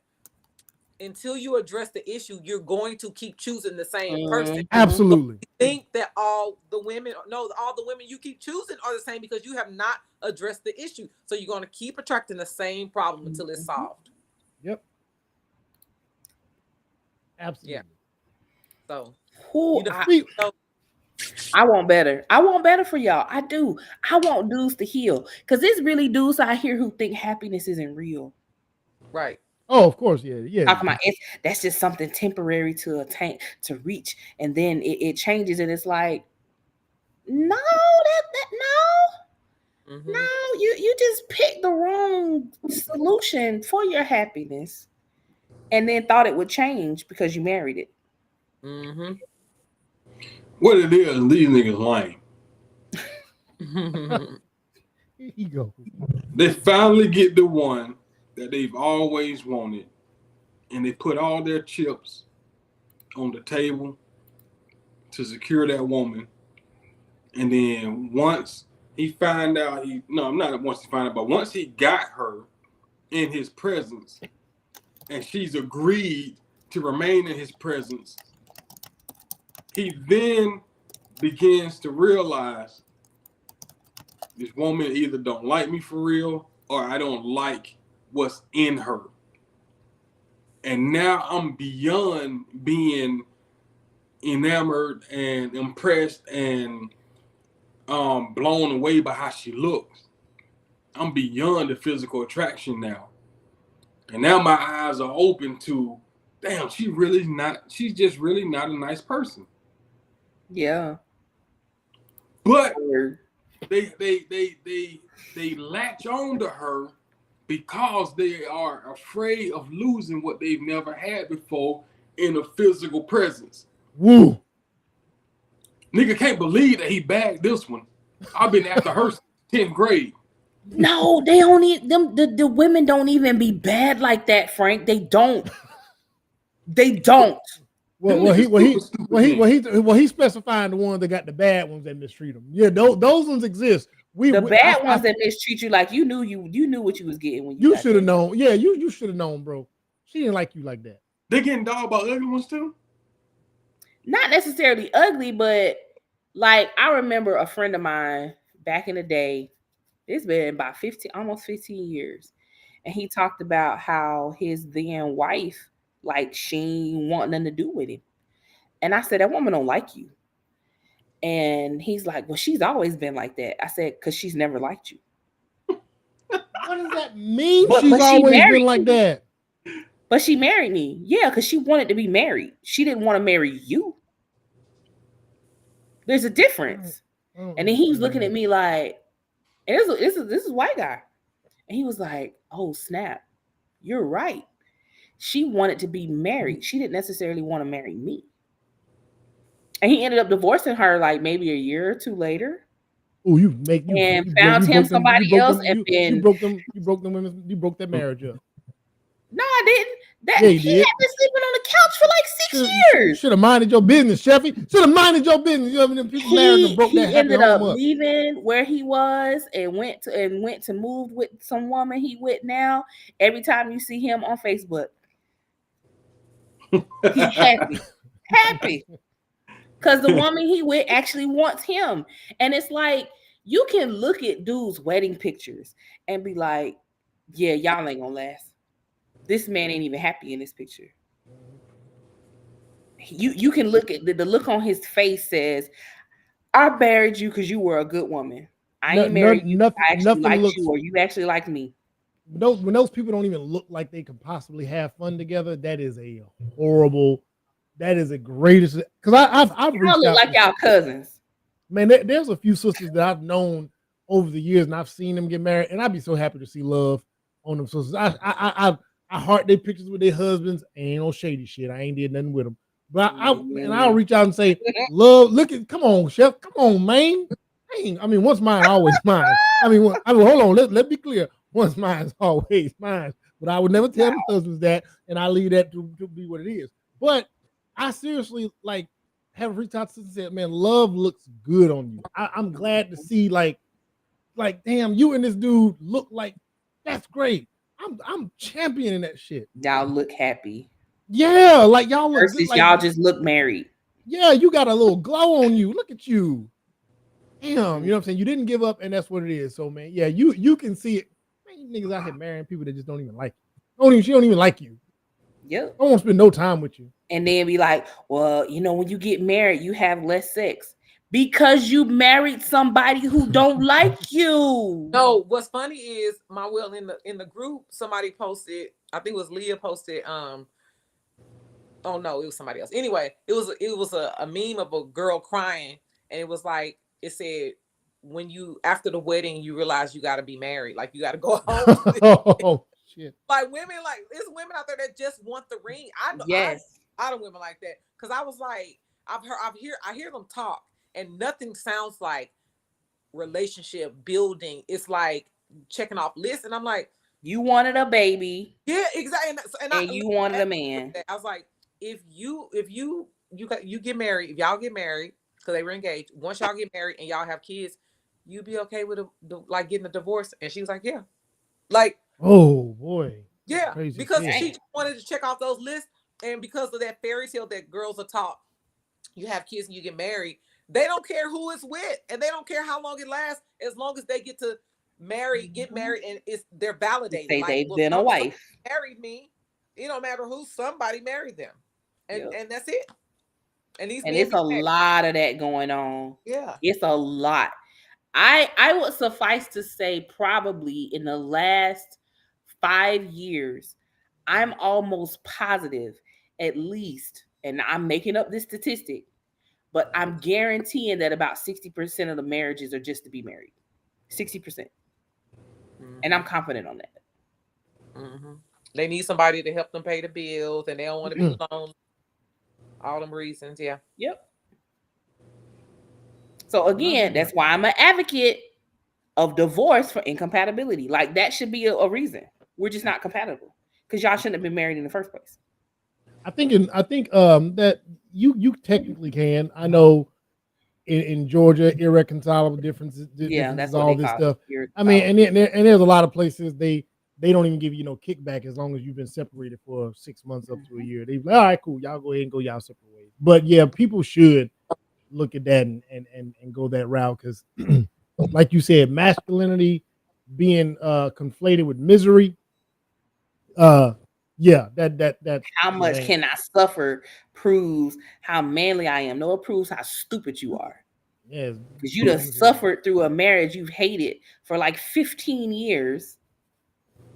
until you address the issue, you're going to keep choosing the same person. Absolutely. You think that all the women you keep choosing are the same because you have not addressed the issue. So you're going to keep attracting the same problem until it's solved. Yep. Absolutely. Yeah. So I want better. I want better for y'all. I do. I want dudes to heal. Because there's really dudes out here who think happiness isn't real. Right. Oh, of course, yeah. Talking about that's just something temporary to attain, to reach, and then it changes, and it's like, no, no, you just picked the wrong solution for your happiness, and then thought it would change because you married it. Mm-hmm. What it is, these niggas lame. Here you go. They finally get the one that they've always wanted, and they put all their chips on the table to secure that woman. And then once he found out, once he got her in his presence, and she's agreed to remain in his presence, he then begins to realize this woman either don't like me for real or I don't like what's in her. And now I'm beyond being enamored and impressed and blown away by how she looks. I'm beyond the physical attraction now. And now my eyes are open to, damn, she's just really not a nice person. Yeah. But they latch on to her because they are afraid of losing what they've never had before in a physical presence. Woo. Nigga can't believe that he bagged this one. I've been after her since 10th grade. No, they don't even the women don't even be bad like that, Frank. They don't. They don't. Well, he specifying the ones that got the bad ones that mistreat them. Yeah, those ones exist. The bad ones that mistreat you like you knew what you was getting when you should have known. Yeah, you should have known, bro. She didn't like you like that. They getting dogged by ugly ones too? Not necessarily ugly, but like I remember a friend of mine back in the day. It's been about almost 15 years. And he talked about how his then wife, like, she ain't want nothing to do with him. And I said, that woman don't like you. And he's like, well, she's always been like that. I said, because she's never liked you. What does that mean? She's always been like that. But she married me. Yeah, because she wanted to be married. She didn't want to marry you. There's a difference. And then he was looking at me like, and this is white guy. And he was like, oh, snap. You're right. She wanted to be married. She didn't necessarily want to marry me. And he ended up divorcing her like maybe a year or two later. Oh, you found him somebody else and you broke that marriage up. No, I didn't. He had been sleeping on the couch for like 6 years. Should have minded your business, Sheffy. Should have minded your business. You know, them people married and broke that happy ended home up leaving where he was and went to move with some woman he with now. Every time you see him on Facebook, he's happy. Because the woman he with actually wants him. And it's like, you can look at dudes' wedding pictures and be like, yeah, y'all ain't gonna last. This man ain't even happy in this picture. You can look at the look on his face says, I married you because you were a good woman. I ain't married you. I actually liked you, or you actually like me. When those people don't even look like they could possibly have fun together, that is a horrible. That is the greatest. Because I've reached out. Look like y'all cousins. Man, there's a few sisters that I've known over the years, and I've seen them get married, and I'd be so happy to see love on them sisters. I heart their pictures with their husbands. Ain't no shady shit. I ain't did nothing with them. But I'll reach out and say, love, come on, Chef. Come on, man. Once mine, always mine. Hold on. Let's be clear. Once mine, always mine. But I would never tell the husbands that, and I leave that to be what it is. But I seriously have reached out to and said, man, love looks good on you. I'm glad to see like, damn, you and this dude look like that's great. I'm championing that shit. Y'all look happy. Yeah, like y'all look versus good, y'all just look married. Yeah, you got a little glow on you. Look at you. Damn, you know what I'm saying? You didn't give up, and that's what it is. So, man, yeah, you can see it. Man, you niggas out here marrying people that just don't even like you. She don't even like you. Yep. I won't spend no time with you. And then be like, well, when you get married, you have less sex. Because you married somebody who don't like you. No, what's funny is in the group, somebody posted, I think it was Leah posted, oh no, it was somebody else. Anyway, it was a meme of a girl crying, and it was like, it said, when you after the wedding you realize you gotta be married, like you gotta go home. Oh shit. Like women, like there's women out there that just want the ring. I don't women like that. Cause I was like, I hear them talk. And nothing sounds like relationship building. It's like checking off lists. And I'm like, you wanted a baby. Yeah, exactly. And you wanted a man. I was like, if you get married, if y'all get married, because they were engaged, once y'all get married and y'all have kids, you be okay with like getting a divorce? And she was like, yeah. Like, oh boy. Yeah. Because she wanted to check off those lists. And because of that fairy tale that girls are taught, you have kids and you get married. They don't care who it's with, and they don't care how long it lasts, as long as they get married, and they're validated. Say they've been a wife. Married me. It don't matter who, somebody married them. And that's it. And it's a lot of that going on. Yeah. It's a lot. I would suffice to say probably in the last 5 years, I'm almost positive at least, and I'm making up this statistic, but I'm guaranteeing that about 60% of the marriages are just to be married. 60%. Mm-hmm. And I'm confident on that. Mm-hmm. They need somebody to help them pay the bills, and they don't want to be alone. All them reasons, yeah. Yep. So again, that's why I'm an advocate of divorce for incompatibility. Like that should be a reason. We're just not compatible because y'all shouldn't have been married in the first place. I think that you technically can. I know in Georgia, irreconcilable differences. That's all this stuff. I mean, and there's a lot of places they don't even give you no kickback as long as you've been separated for 6 months up to a year. They're like, all right, cool, y'all go ahead and go y'all separate ways. But yeah, people should look at that and go that route because, like you said, masculinity being conflated with misery. Yeah, that how much can I suffer proves how manly I am. No, it proves how stupid you are. Yeah, because you done suffered through a marriage you've hated for like 15 years.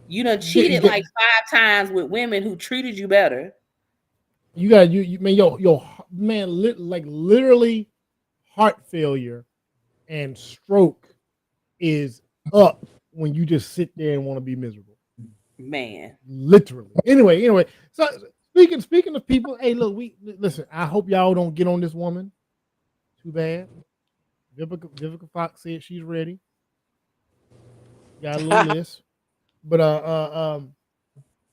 You done cheated like 5 times with women who treated you better. You got literally heart failure and stroke is up when you just sit there and want to be miserable. Man, literally. Anyway. So speaking of people, hey, look, listen. I hope y'all don't get on this woman. Too bad. Vivica Fox said she's ready. Got a little list, but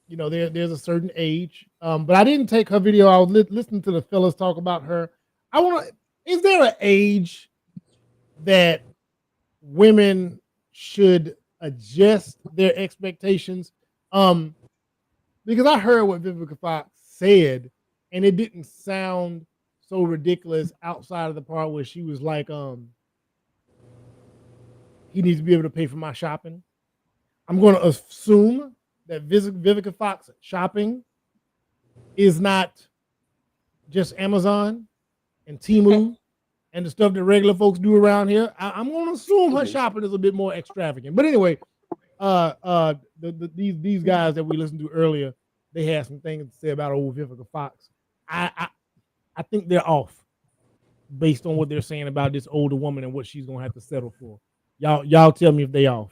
there's a certain age. But I didn't take her video. I was listening to the fellas talk about her. Is there an age that women should adjust their expectations? Because I heard what Vivica Fox said, and it didn't sound so ridiculous outside of the part where she was like, he needs to be able to pay for my shopping. I'm going to assume that Vivica Fox shopping is not just Amazon and Temu and the stuff that regular folks do around here. I'm going to assume her shopping is a bit more extravagant. But anyway, these guys that we listened to earlier, they had some things to say about old Vivica Fox. I think they're off based on what they're saying about this older woman and what she's gonna have to settle for. Y'all tell me if they off.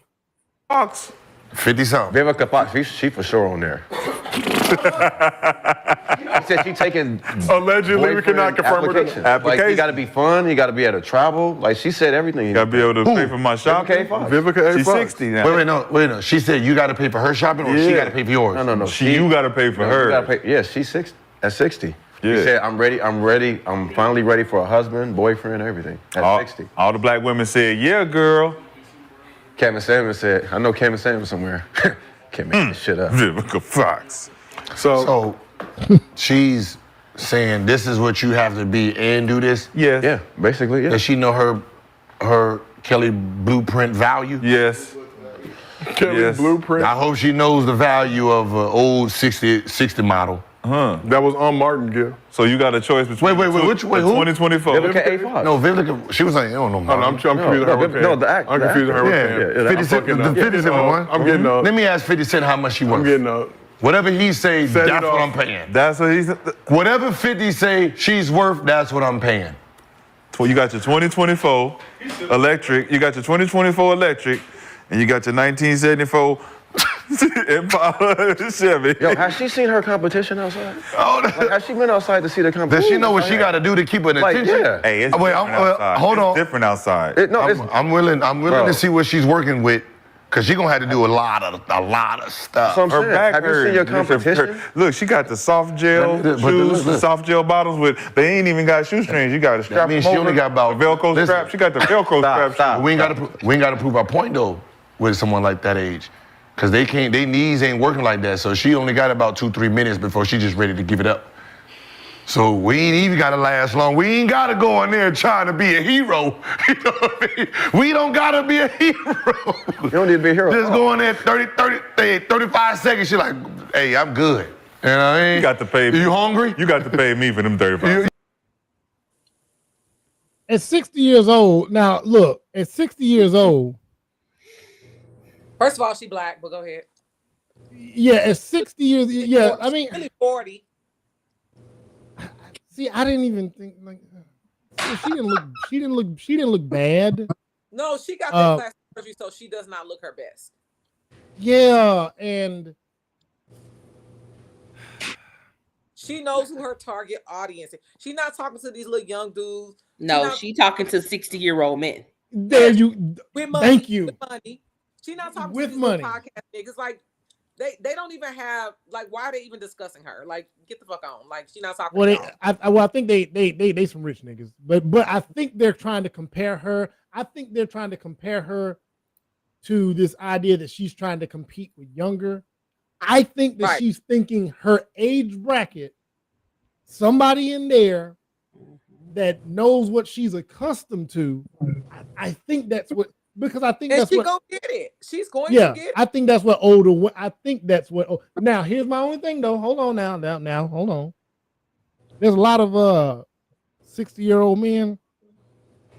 Fox 50-something. Vivica Fox, she for sure on there. She said she taking allegedly. We cannot confirm application. Like you got to be fun. You got to be able to travel. Like she said, everything. You got to be able to pay for my shopping. Vivica A. She's 60 now. Wait, no. She said you got to pay for her shopping, or she got to pay for yours. No. You got to pay for her. Yeah, she's 60. At 60. Yeah. She said, I'm ready. I'm finally ready for a husband, boyfriend, everything. At 60. All the black women said, yeah, girl. Kevin Samuels said, I know Kevin Samuels somewhere. Can't make this shit up. Vivica Fox. So she's saying this is what you have to be and do this? Yes. Yeah, basically, yeah. Does she know her Kelly blueprint value? Yes. Kelly blueprint. I hope she knows the value of an old 60 model. That was on Martin gift. So you got a choice between wait, who? 2024. Vivica A. Fox. No, Vivica, she was like, I don't know. I'm confusing her with Pam. No, the act. I'm confusing her with Pam. 50 Cent, the 50 Cent one. I'm getting up. Let me ask 50 Cent how much she worth. I'm getting up. Whatever he say, that's what I'm paying. That's what he's. Whatever 50 say she's worth, that's what I'm paying. So you got your 2024 electric, you got your 2024 electric, and you got your 1974 Impala Chevy. Yo, has she seen her competition outside? Like, has she been outside to see the competition? Does she know what she got to do to keep her attention? Yeah. Hey, it's hold on. It's different outside. I'm willing to see what she's working with. Cause she's gonna have to do a lot of stuff. So her back have you seen your competition? Look, she got the soft gel shoes, the soft gel bottles with. They ain't even got shoestrings. You got to strap. I mean, she only got about Velcro strap. She got the Velcro strap. We ain't got to prove our point though with someone like that age, cause they can't. Their knees ain't working like that. So she only got about 2-3 minutes before she just ready to give it up. So we ain't even gotta last long. We ain't gotta go in there trying to be a hero. You know what I mean? We don't gotta be a hero. You don't need to be a hero. Just go in there 35 seconds, you're like, hey, I'm good. You know what I mean? You got to pay me. You hungry? You got to pay me for them 35. At 60 years old, now look, at 60 years old. First of all, she black, but go ahead. Yeah, at 60 years, yeah, I mean, really 40. See, I didn't even think like she didn't look bad. No, she got that plastic surgery, so she does not look her best. Yeah, and She knows who her target audience is. She's not talking to these little young dudes. No, she's talking to 60-year-old men. There you. With money, thank you. With money. She's not talking with to these money. little podcast niggas. Like they don't even have like. Why are they even discussing her? Like, get the fuck on. Like, she's not talking. Well, I think they some rich niggas, but I think they're trying to compare her. I think they're trying to compare her to this idea that she's trying to compete with younger. I think that she's thinking her age bracket, somebody in there that knows what she's accustomed to. I think that's what, because I think that's she's what gonna get it. She's going to get it. I think that's what older. I think that's what. Now, here's my only thing though. Hold on now. Hold on. There's a lot of 60-year-old men.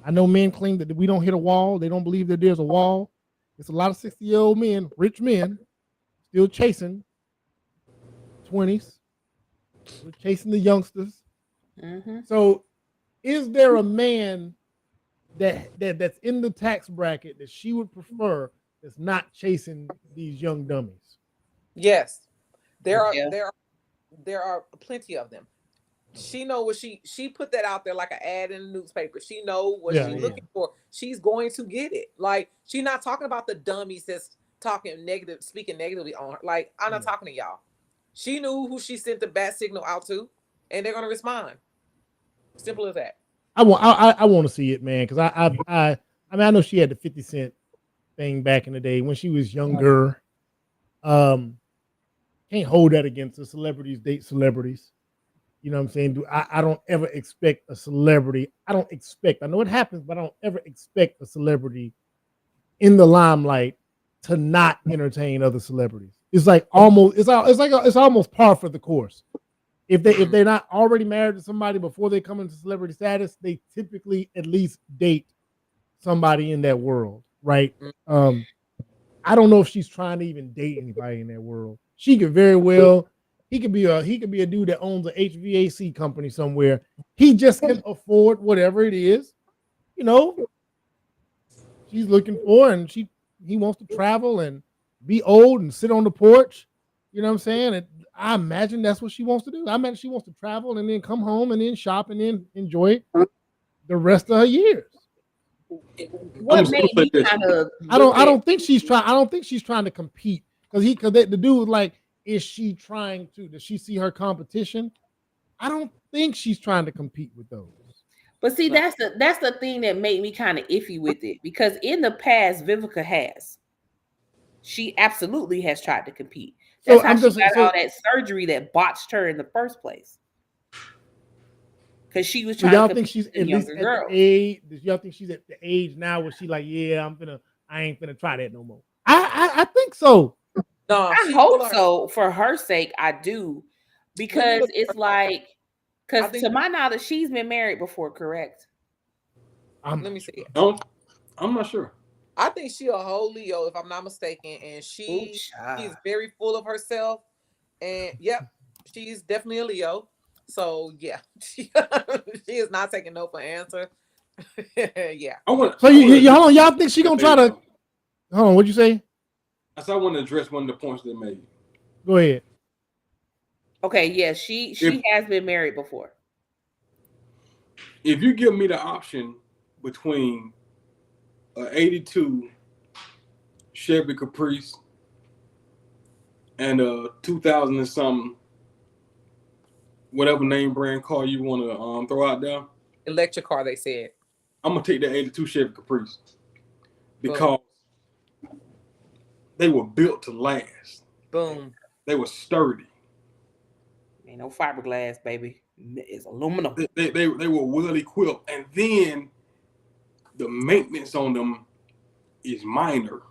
I know men claim that we don't hit a wall. They don't believe that there's a wall. It's a lot of 60-year-old men, rich men, still chasing 20s, still chasing the youngsters. Mm-hmm. So, is there a man that's in the tax bracket that she would prefer that's not chasing these young dummies? Yes, there are plenty of them. She know what she put that out there like an ad in the newspaper. She know what she's looking for. She's going to get it. Like, she's not talking about the dummies that's talking negative, speaking negatively on her. Like, I'm not talking to y'all. She knew who she sent the bat signal out to, and they're gonna respond. Simple as that. I want to see it, man, because I mean, I know she had the 50 Cent thing back in the day when she was younger. Can't hold that against the celebrities date celebrities. You know what I'm saying? I don't ever expect a celebrity. I know it happens, but I don't ever expect a celebrity in the limelight to not entertain other celebrities. It's like almost it's almost par for the course. If they're not already married to somebody before they come into celebrity status, they typically at least date somebody in that world, right? I don't know if she's trying to even date anybody in that world. She could very well. He could be a dude that owns an HVAC company somewhere. He just can afford whatever it is, you know. She's looking for, and he wants to travel and be old and sit on the porch. You know what I'm saying? And I imagine that's what she wants to do. I imagine she wants to travel and then come home and then shop and then enjoy the rest of her years. What made me kind of? I don't think she's trying to compete because the dude was like, is she trying to? Does she see her competition? I don't think she's trying to compete with those. But see, that's the thing that made me kind of iffy with it, because in the past, Vivica has. She absolutely has tried to compete. That's how she got all that surgery that botched her in the first place. Because she was trying to compete with younger girls. Does y'all think she's at the age now where she like, yeah, I ain't finna try that no more? I think so. No, I hope so. For her sake, I do. Because it's like, because to my knowledge, she's been married before, correct? Let me see. I'm not sure. I think she a whole Leo, if I'm not mistaken, and she's very full of herself. And yep, she's definitely a Leo. So yeah, she is not taking no for an answer. Yeah. Y'all think she gonna try to? Hold on, what'd you say? I want to address one of the points they made. Go ahead. Okay, yeah, she has been married before. If you give me the option between a 82 Chevy Caprice and a 2000 and something, whatever name brand car you want to throw out there, electric car, they said. I'm gonna take the 82 Chevy Caprice because they were built to last. Boom. They were sturdy. Ain't no fiberglass, baby. It's aluminum. They were well equipped, and then the maintenance on them is minor.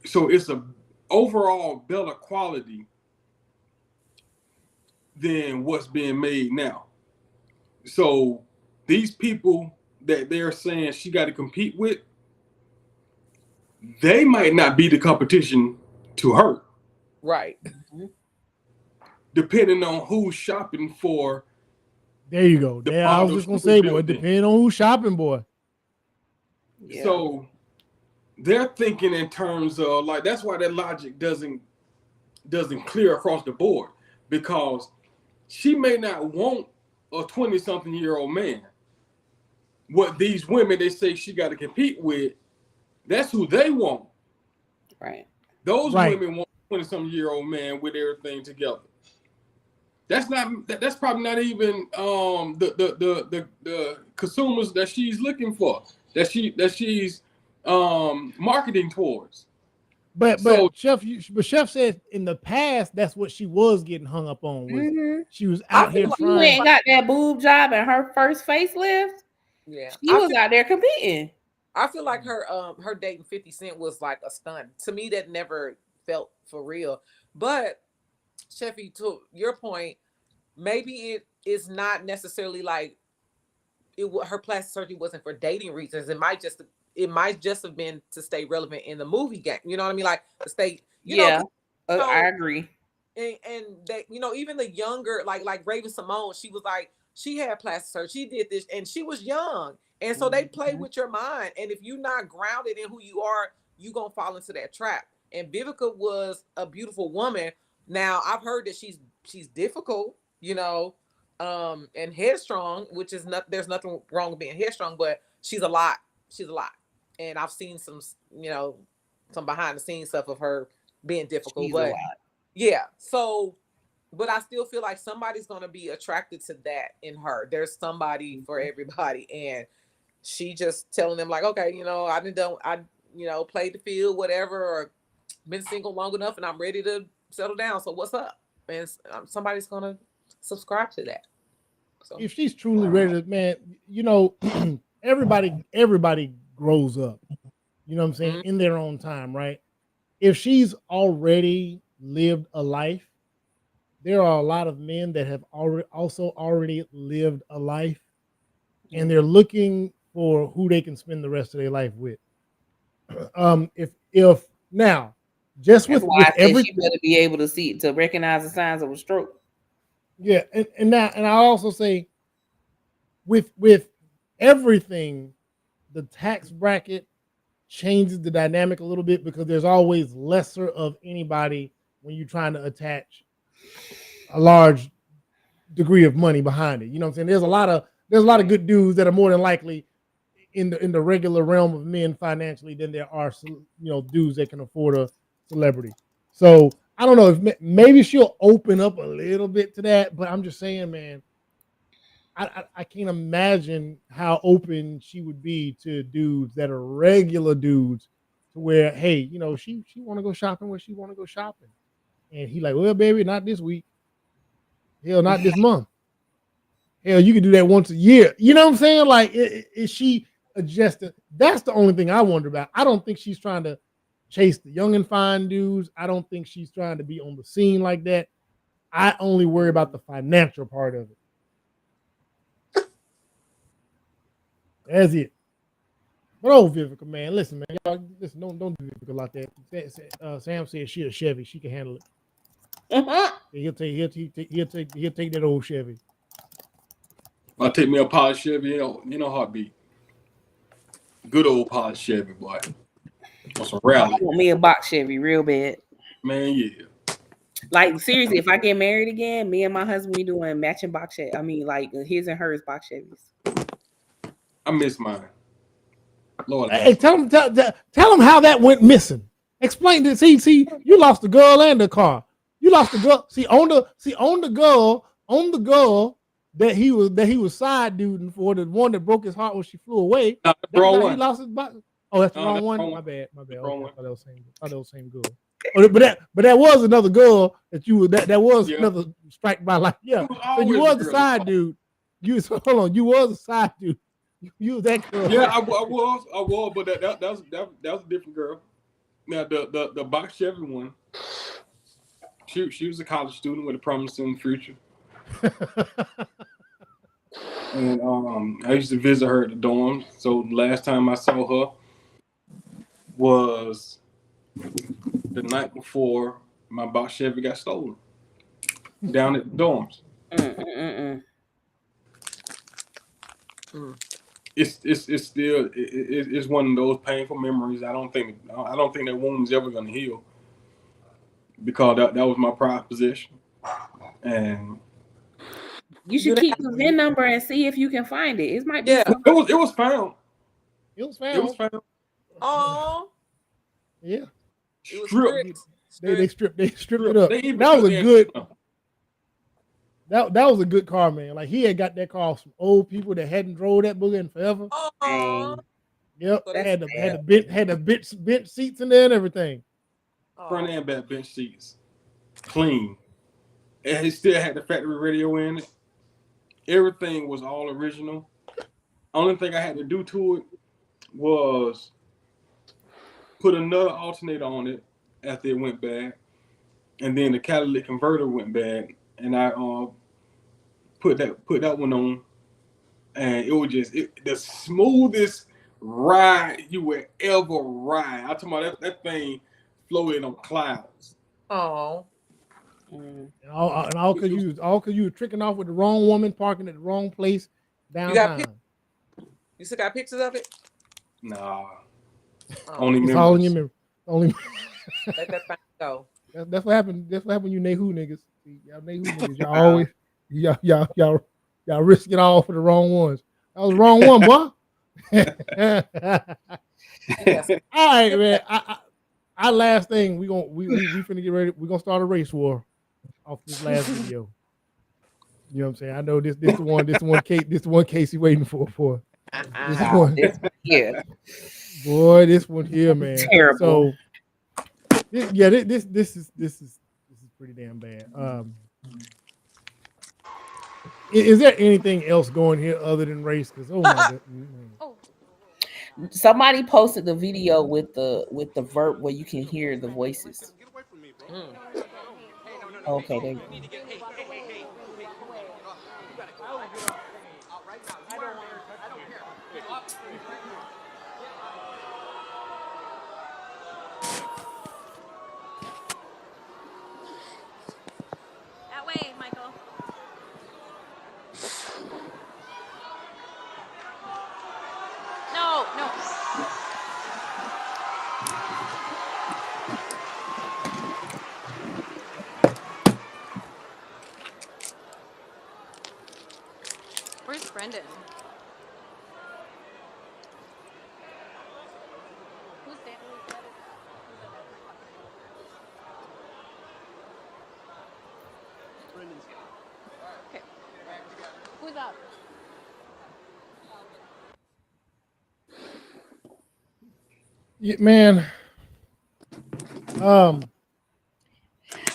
So it's a overall better quality than what's being made now. So these people that they're saying she got to compete with, they might not be the competition to her. Right. Depending on who's shopping for. There you go. I was just gonna say, boy, depending on who's shopping, boy. Yeah. So they're thinking in terms of like, that's why that logic doesn't clear across the board, because she may not want a 20-something-year-old man. What these women they say she got to compete with, that's who they want. Right. Those women want a 20-something-year-old man with everything together. That's probably not even the consumers that she's looking for, that she's marketing towards. But Chef said in the past that's what she was getting hung up on. She was out here trying. You ain't got that boob job and her first facelift. Yeah, she was out there competing. I feel like her dating 50 Cent was like a stunt. To me, that never felt for real. But Chefy, to your point, maybe it is not necessarily like her plastic surgery wasn't for dating reasons. It might just have been to stay relevant in the movie game. You know what I mean? Like to stay. I agree. And they, even the younger, like Raven Simone, she was like, she had plastic surgery, she did this, and she was young, and so they play with your mind. And if you're not grounded in who you are, you gonna fall into that trap. And Vivica was a beautiful woman. Now I've heard that she's difficult, and headstrong, which is not. There's nothing wrong with being headstrong, but she's a lot. She's a lot. And I've seen some behind the scenes stuff of her being difficult. But yeah, so, but I still feel like somebody's going to be attracted to that in her. There's somebody for everybody. And she just telling them like, okay, I played the field, whatever, or been single long enough and I'm ready to settle down. So what's up? And somebody's going to subscribe to that. So if she's truly ready to, man, everybody grows up, you know what I'm saying, in their own time, right? If she's already lived a life, there are a lot of men that have already lived a life, and they're looking for who they can spend the rest of their life with. If now, just with everything, she better be able to recognize the signs of a stroke. Yeah, and I also say, with everything, the tax bracket changes the dynamic a little bit, because there's always lesser of anybody when you're trying to attach a large degree of money behind it. You know what I'm saying? There's a lot of good dudes that are more than likely in the regular realm of men financially than there are dudes that can afford a celebrity. So I don't know if maybe she'll open up a little bit to that, but I'm just saying, man, I can't imagine how open she would be to dudes that are regular dudes, to where, hey, she want to go shopping where she want to go shopping, and he like, well, baby, not this week. Hell, not this month. Hell, you can do that once a year. You know what I'm saying? Like, is she adjusting? That's the only thing I wonder about. I don't think she's trying to chase the young and fine dudes. I don't think she's trying to be on the scene like that. I only worry about the financial part of it. That's it. But Vivica, man, listen, man, y'all, listen, don't do Vivica like that. Sam said she a Chevy, she can handle it. He'll take that old Chevy. I'll take me a polished Chevy, heartbeat. Good old polished Chevy, boy. That's a rally. I want me a box Chevy real bad. Man, yeah. Like, seriously, if I get married again, me and my husband, we doing matching box Chevy. I mean, like his and hers box Chevys. I miss mine. Lord, hey, tell him how that went missing. Explain this. See, you lost the girl and the car. You lost the girl. On the girl that he was side duding for, the one that broke his heart when she flew away. Wrong one. He lost his box. Oh, that's the wrong one. My bad. Okay, I thought that was same girl. But that was another girl that you that was another strike by like So you was a side dude. You was a side dude. You was that girl. Yeah, I was, but that was a different girl. Now the box Chevy one, she was a college student with a promising future. And I used to visit her at the dorm. So the last time I saw her was the night before my box Chevy got stolen down at the dorms. It's still it's one of those painful memories. I don't think that wound is ever gonna heal because that was my pride position. And you should keep the VIN number and see if you can find it. It might be. It was found. It was found. Oh. Yeah. Stripped. They stripped it up. That was a good. That was a good car, man. Like he had got that car from old people that hadn't drove that booger in forever. Oh. Yep. Had the bench seats in there and everything. Front and back bench seats, clean. And he still had the factory radio in it. Everything was all original. Only thing I had to do to it was put another alternator on it after it went bad, and then the catalytic converter went bad, and I put that one on, and it was just the smoothest ride you would ever ride. I'm talking about that thing floated on clouds. Oh. And all because you were tricking off with the wrong woman, parking at the wrong place downtown. You still got pictures of it? Nah. Only it's all in your memory. Only. Let that thing go. That's what happened. That's what happened. You Nehu niggas. Y'all Nehu niggas. Y'all always y'all risk it all for the wrong ones. That was the wrong one, boy. All right, man. Our last thing we finna get ready. We're gonna start a race war off this last video. You know what I'm saying? I know this the one Casey waiting for. This one here. Boy, this one here, man. Terrible. So this is pretty damn bad. Is there anything else going here other than race? Because oh my God. Somebody posted the video with the verb where you can hear the voices. Okay, there you go. That way, Michael. No. Where's Brendan? Who's there? Brendan's here. Okay. Who's up? Yeah, man.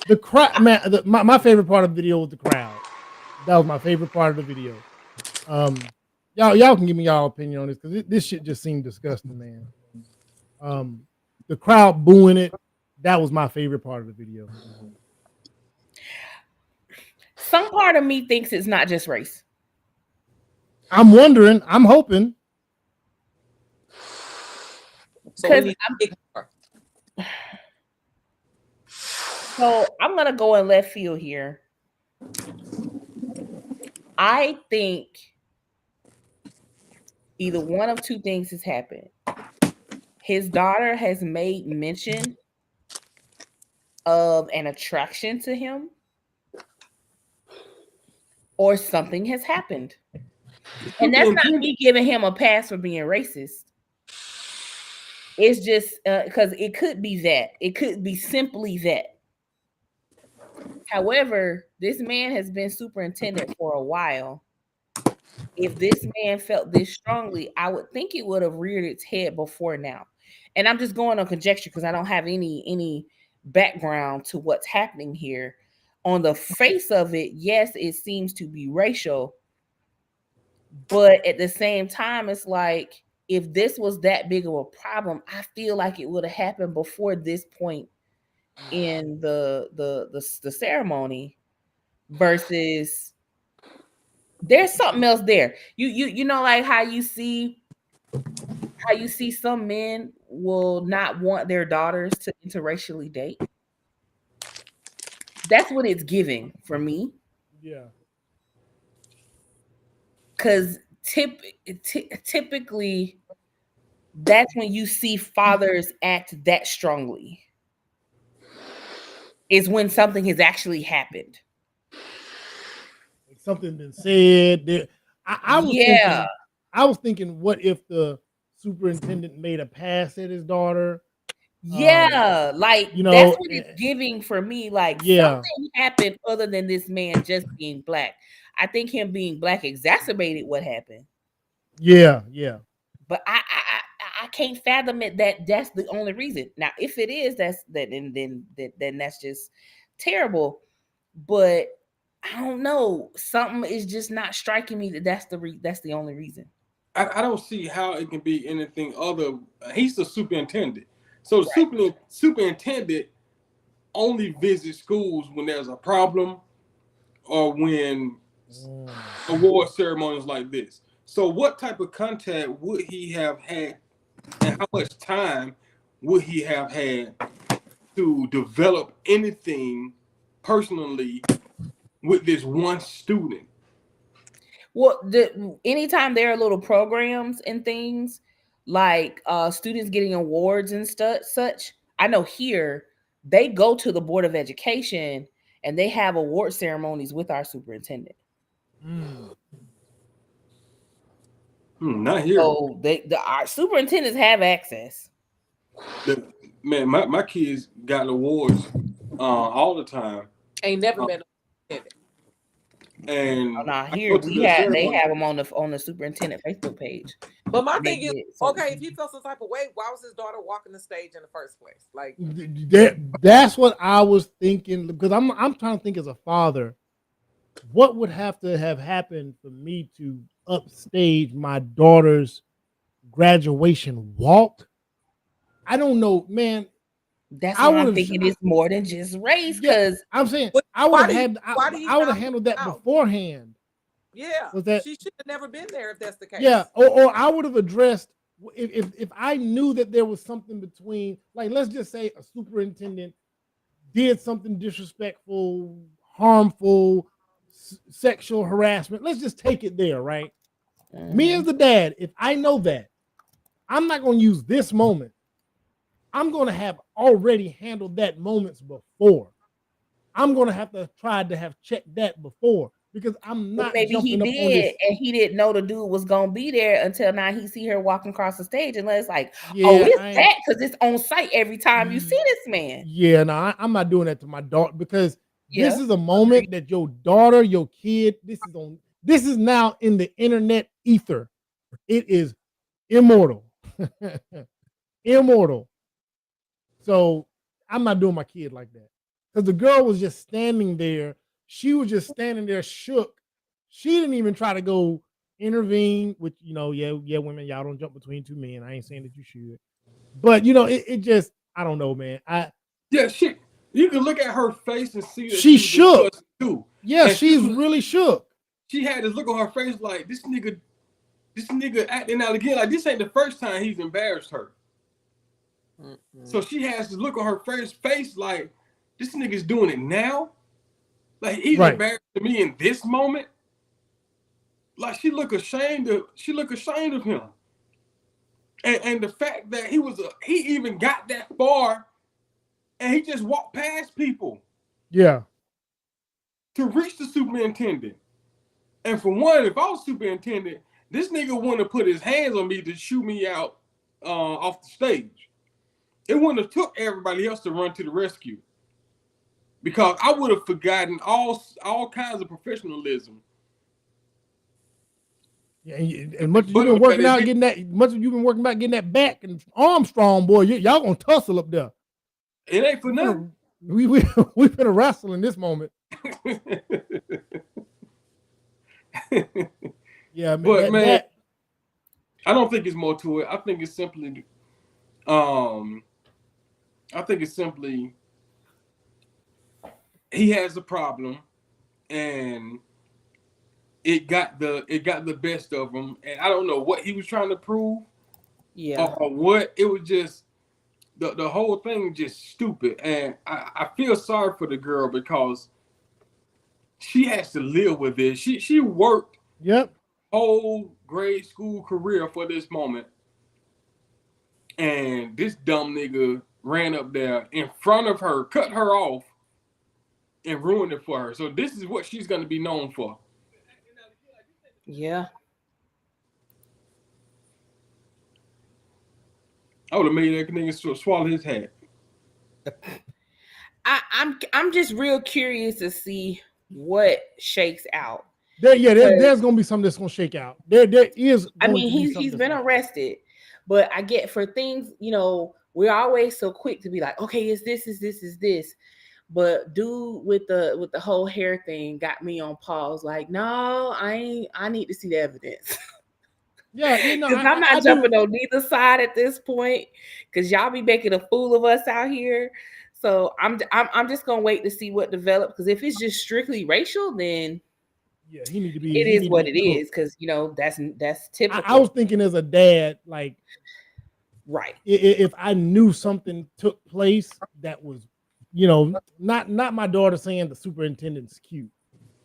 The crowd, man. My favorite part of the video was the crowd. That was my favorite part of the video. Y'all can give me y'all opinion on this because this shit just seemed disgusting, man. The crowd booing it. That was my favorite part of the video. Some part of me thinks it's not just race. I'm wondering. I'm hoping. So I'm gonna go in left field here. I think either one of two things has happened. His daughter has made mention of an attraction to him, or something has happened. And that's not me giving him a pass for being racist. It's just because it could be that. It could be simply that. However, this man has been superintendent for a while. If this man felt this strongly, I would think it would have reared its head before now. And I'm just going on conjecture because I don't have any background to what's happening here. On the face of it, yes, it seems to be racial, but at the same time, it's like, if this was that big of a problem, I feel like it would have happened before this point in the ceremony, versus there's something else there. You know, like how you see some men will not want their daughters to interracially date. That's what it's giving for me. Yeah. Because typically, that's when you see fathers act that strongly. Is when something has actually happened. Something been said. I was thinking, what if the superintendent made a pass at his daughter? Yeah, like, you know, that's what it's giving for me. Like, yeah, something happened other than this man just being black. I think him being black exacerbated what happened. Yeah, yeah. But I can't fathom it that's the only reason. Now, if it is, then that's just terrible. But I don't know. Something is just not striking me that's the only reason. I don't see how it can be anything other. He's the superintendent. So the superintendent only visits schools when there's a problem or when award ceremonies like this. So what type of contact would he have had, and how much time would he have had to develop anything personally with this one student? Well, anytime there are little programs and things like students getting awards and such, I know here they go to the Board of Education and they have award ceremonies with our superintendent. Not here. So our superintendents have access. Man, my kids got awards all the time. Ain't never been. And here they have them on the superintendent Facebook page. But my thing is, okay, if he felt some type of way, why was his daughter walking the stage in the first place? Like, that's what I was thinking, because I'm trying to think as a father, what would have to have happened for me to upstage my daughter's graduation walk? I don't know, man. That's what I'm thinking. It's more than just race, because I'm saying I would have handled that beforehand. Yeah, that she should have never been there if that's the case. Yeah, or I would have addressed if I knew that there was something between, like, let's just say a superintendent did something disrespectful, harmful, sexual harassment. Let's just take it there, right? Me as the dad, if I know that, I'm not going to use this moment. I'm going to have already handled that moments before. I'm going to have to try to have checked that before, because I'm not. Maybe he did, and he didn't know the dude was going to be there until now he see her walking across the stage, and it's like, it's that, because it's on site every time you see this man. Yeah, no, I'm not doing that to my daughter, because this is a moment that your daughter, your kid, this is now in the internet ether. It is immortal. Immortal. So I'm not doing my kid like that, because the girl was just standing there. She was just standing there shook. She didn't even try to go intervene, which, women, y'all don't jump between two men. I ain't saying that you should, but it just, I don't know, man. You can look at her face and see that she's shook too. Yeah, and she's really shook. She had this look on her face like, this nigga acting out again. Like, this ain't the first time he's embarrassed her. So she has to look on her face like, this nigga's doing it now. Like, he's embarrassed to me in this moment. Like, she look ashamed of him. And the fact that he even got that far and he just walked past people. Yeah. To reach the superintendent. And for one, if I was superintendent, this nigga wouldn't have put his hands on me to shoot me out off the stage. It wouldn't have took everybody else to run to the rescue, because I would have forgotten all kinds of professionalism. Yeah, and much you've been working out getting that back and arm strong, boy. Y'all gonna tussle up there. It ain't for nothing. we've been wrestling this moment. Yeah, but man, I don't think it's more to it. I think it's simply, he has a problem, and it got the best of him, and I don't know what he was trying to prove, or what. It was just the whole thing just stupid, and I feel sorry for the girl because she has to live with this. She worked whole grade school career for this moment, and this dumb nigga ran up there in front of her, cut her off, and ruined it for her. So this is what she's going to be known for. Yeah. I would have made that nigga swallow his hat. I'm just real curious to see what shakes out. There's gonna be something that's gonna shake out. There is. I mean, he's been arrested, but I get for things, you know, we're always so quick to be like, okay, is this. But dude with the whole hair thing got me on pause. Like, no, I need to see the evidence. Yeah, you know, I'm not jumping on neither side at this point because y'all be making a fool of us out here. So I'm just gonna wait to see what develops. Because if it's just strictly racial, then yeah, he need to be. It is what it is. Because you know that's typical. I was thinking as a dad, like, right. If I knew something took place that was, you know, not my daughter saying the superintendent's cute,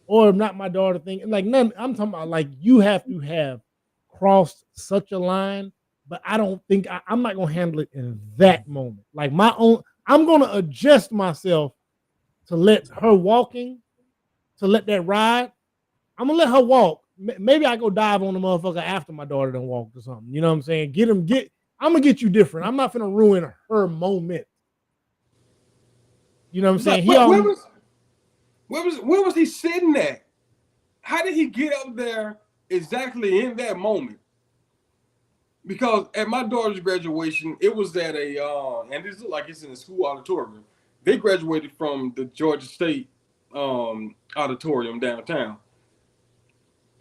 or not my daughter thinking like none. I'm talking about like you have to have crossed such a line, but I don't think I'm not gonna handle it in that moment. Like I'm gonna adjust myself to let her walking, to let that ride. I'm gonna let her walk. Maybe I go dive on the motherfucker after my daughter done walked or something. You know what I'm saying? I'm gonna get you different. I'm not gonna ruin her moment. You know what I'm saying? Where was he sitting at? How did he get up there exactly in that moment? Because at my daughter's graduation, it was at and this looks like it's in the school auditorium. They graduated from the Georgia State auditorium downtown.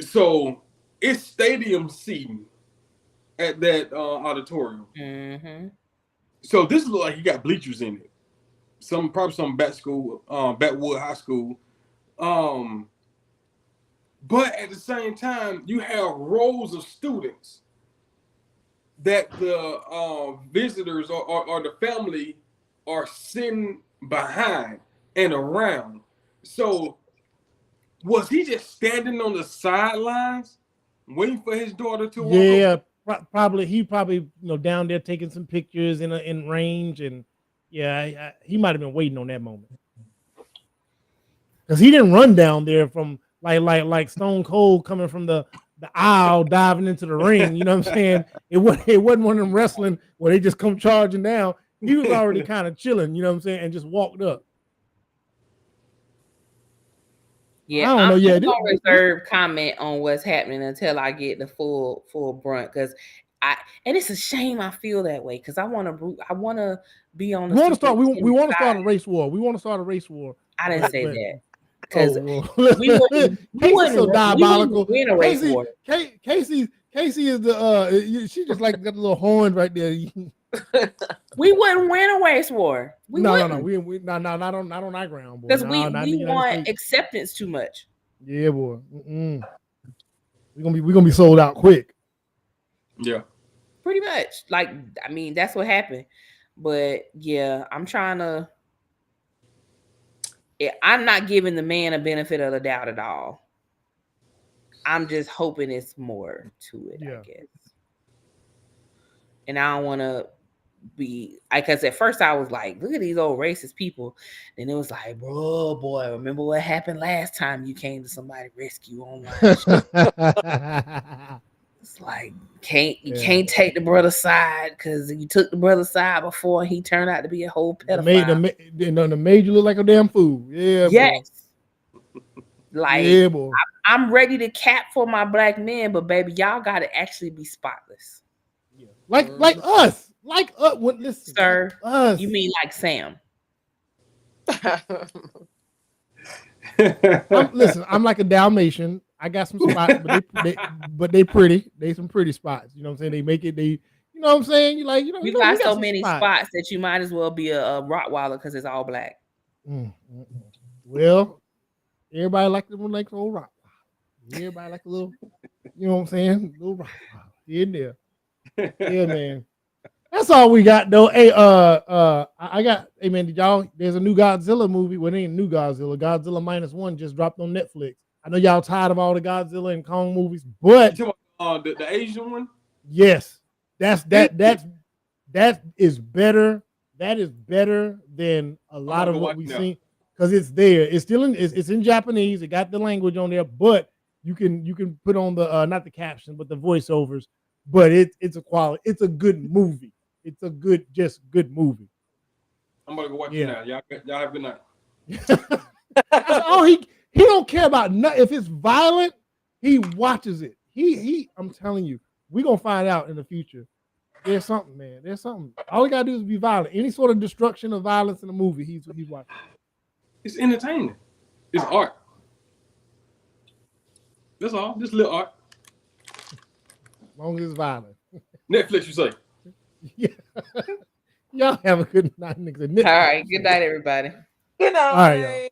So it's stadium seating at that auditorium. Mm-hmm. So this looks like he got bleachers in it. Probably some Backwood High School. But at the same time, you have rows of students that the visitors or the family are sitting behind and around. So was he just standing on the sidelines waiting for his daughter to walk? Yeah, probably. He probably down there taking some pictures in range, and yeah, he might have been waiting on that moment because he didn't run down there from like Stone Cold coming from the aisle diving into the ring. You know what I'm saying? It wasn't one of them wrestling where they just come charging down. He was already kind of chilling. You know what I'm saying? And just walked up. Yeah, I'm gonna reserve comment on what's happening until I get the full brunt because and it's a shame I feel that way because I want to be on. We want to start. We want to start a race war. We want to start a race war. I didn't say that because we wouldn't so diabolical. Win a race war. Casey is the she just like got the little horn right there. We wouldn't win a race war. No, we not on our ground, boy. Because we want acceptance too much. Yeah, boy. We're gonna be sold out quick. Yeah, pretty much. Like, I mean, that's what happened. But yeah, I'm trying to. I'm not giving the man a benefit of the doubt at all. I'm just hoping it's more to it, I guess. And I don't want to be because at first I was like, look at these old racist people. Then it was like, bro, boy, remember what happened last time you came to somebody rescue online? It's like you can't take the brother's side because you took the brother's side before he turned out to be a whole pedophile. They made you look like a damn fool. Yeah. Yes. Boy. Like, yeah, boy. I'm ready to cap for my black men, but baby, y'all got to actually be spotless. Yeah. Like us. Listen, sir. Us. You mean like Sam? Listen, I'm like a Dalmatian. I got some spots, but they pretty. They some pretty spots. You know what I'm saying? They make it. You know what I'm saying? You like, you got so many spots that you might as well be a Rottweiler because it's all black. Well, everybody like the old Rottweiler. Everybody like a little, you know what I'm saying? Little Rottweiler here and there. Yeah, man. That's all we got though. Hey, I got. Hey, man, did y'all? There's a new Godzilla movie. Well, it ain't new Godzilla. Godzilla -1 just dropped on Netflix. I know y'all tired of all the Godzilla and Kong movies, but the Asian one. Yes, that is better. That is better than a lot of what we've seen because it's there. It's still it's in Japanese. It got the language on there, but you can put on the not the caption, but the voiceovers. But it's a quality. It's a good movie. It's a good movie. I'm gonna go watch it now. Y'all have a good night. Oh, he don't care about nothing. If it's violent, he watches it. I'm telling you, we're gonna find out in the future. There's something, man. There's something. All we gotta do is be violent. Any sort of destruction or violence in a movie, he's watching. It's entertaining. It's art. That's all. Just little art. As long as it's violent. Netflix, you say? Yeah. Y'all have a good night, niggas. All right. Good night, everybody. Good night. All right, y'all.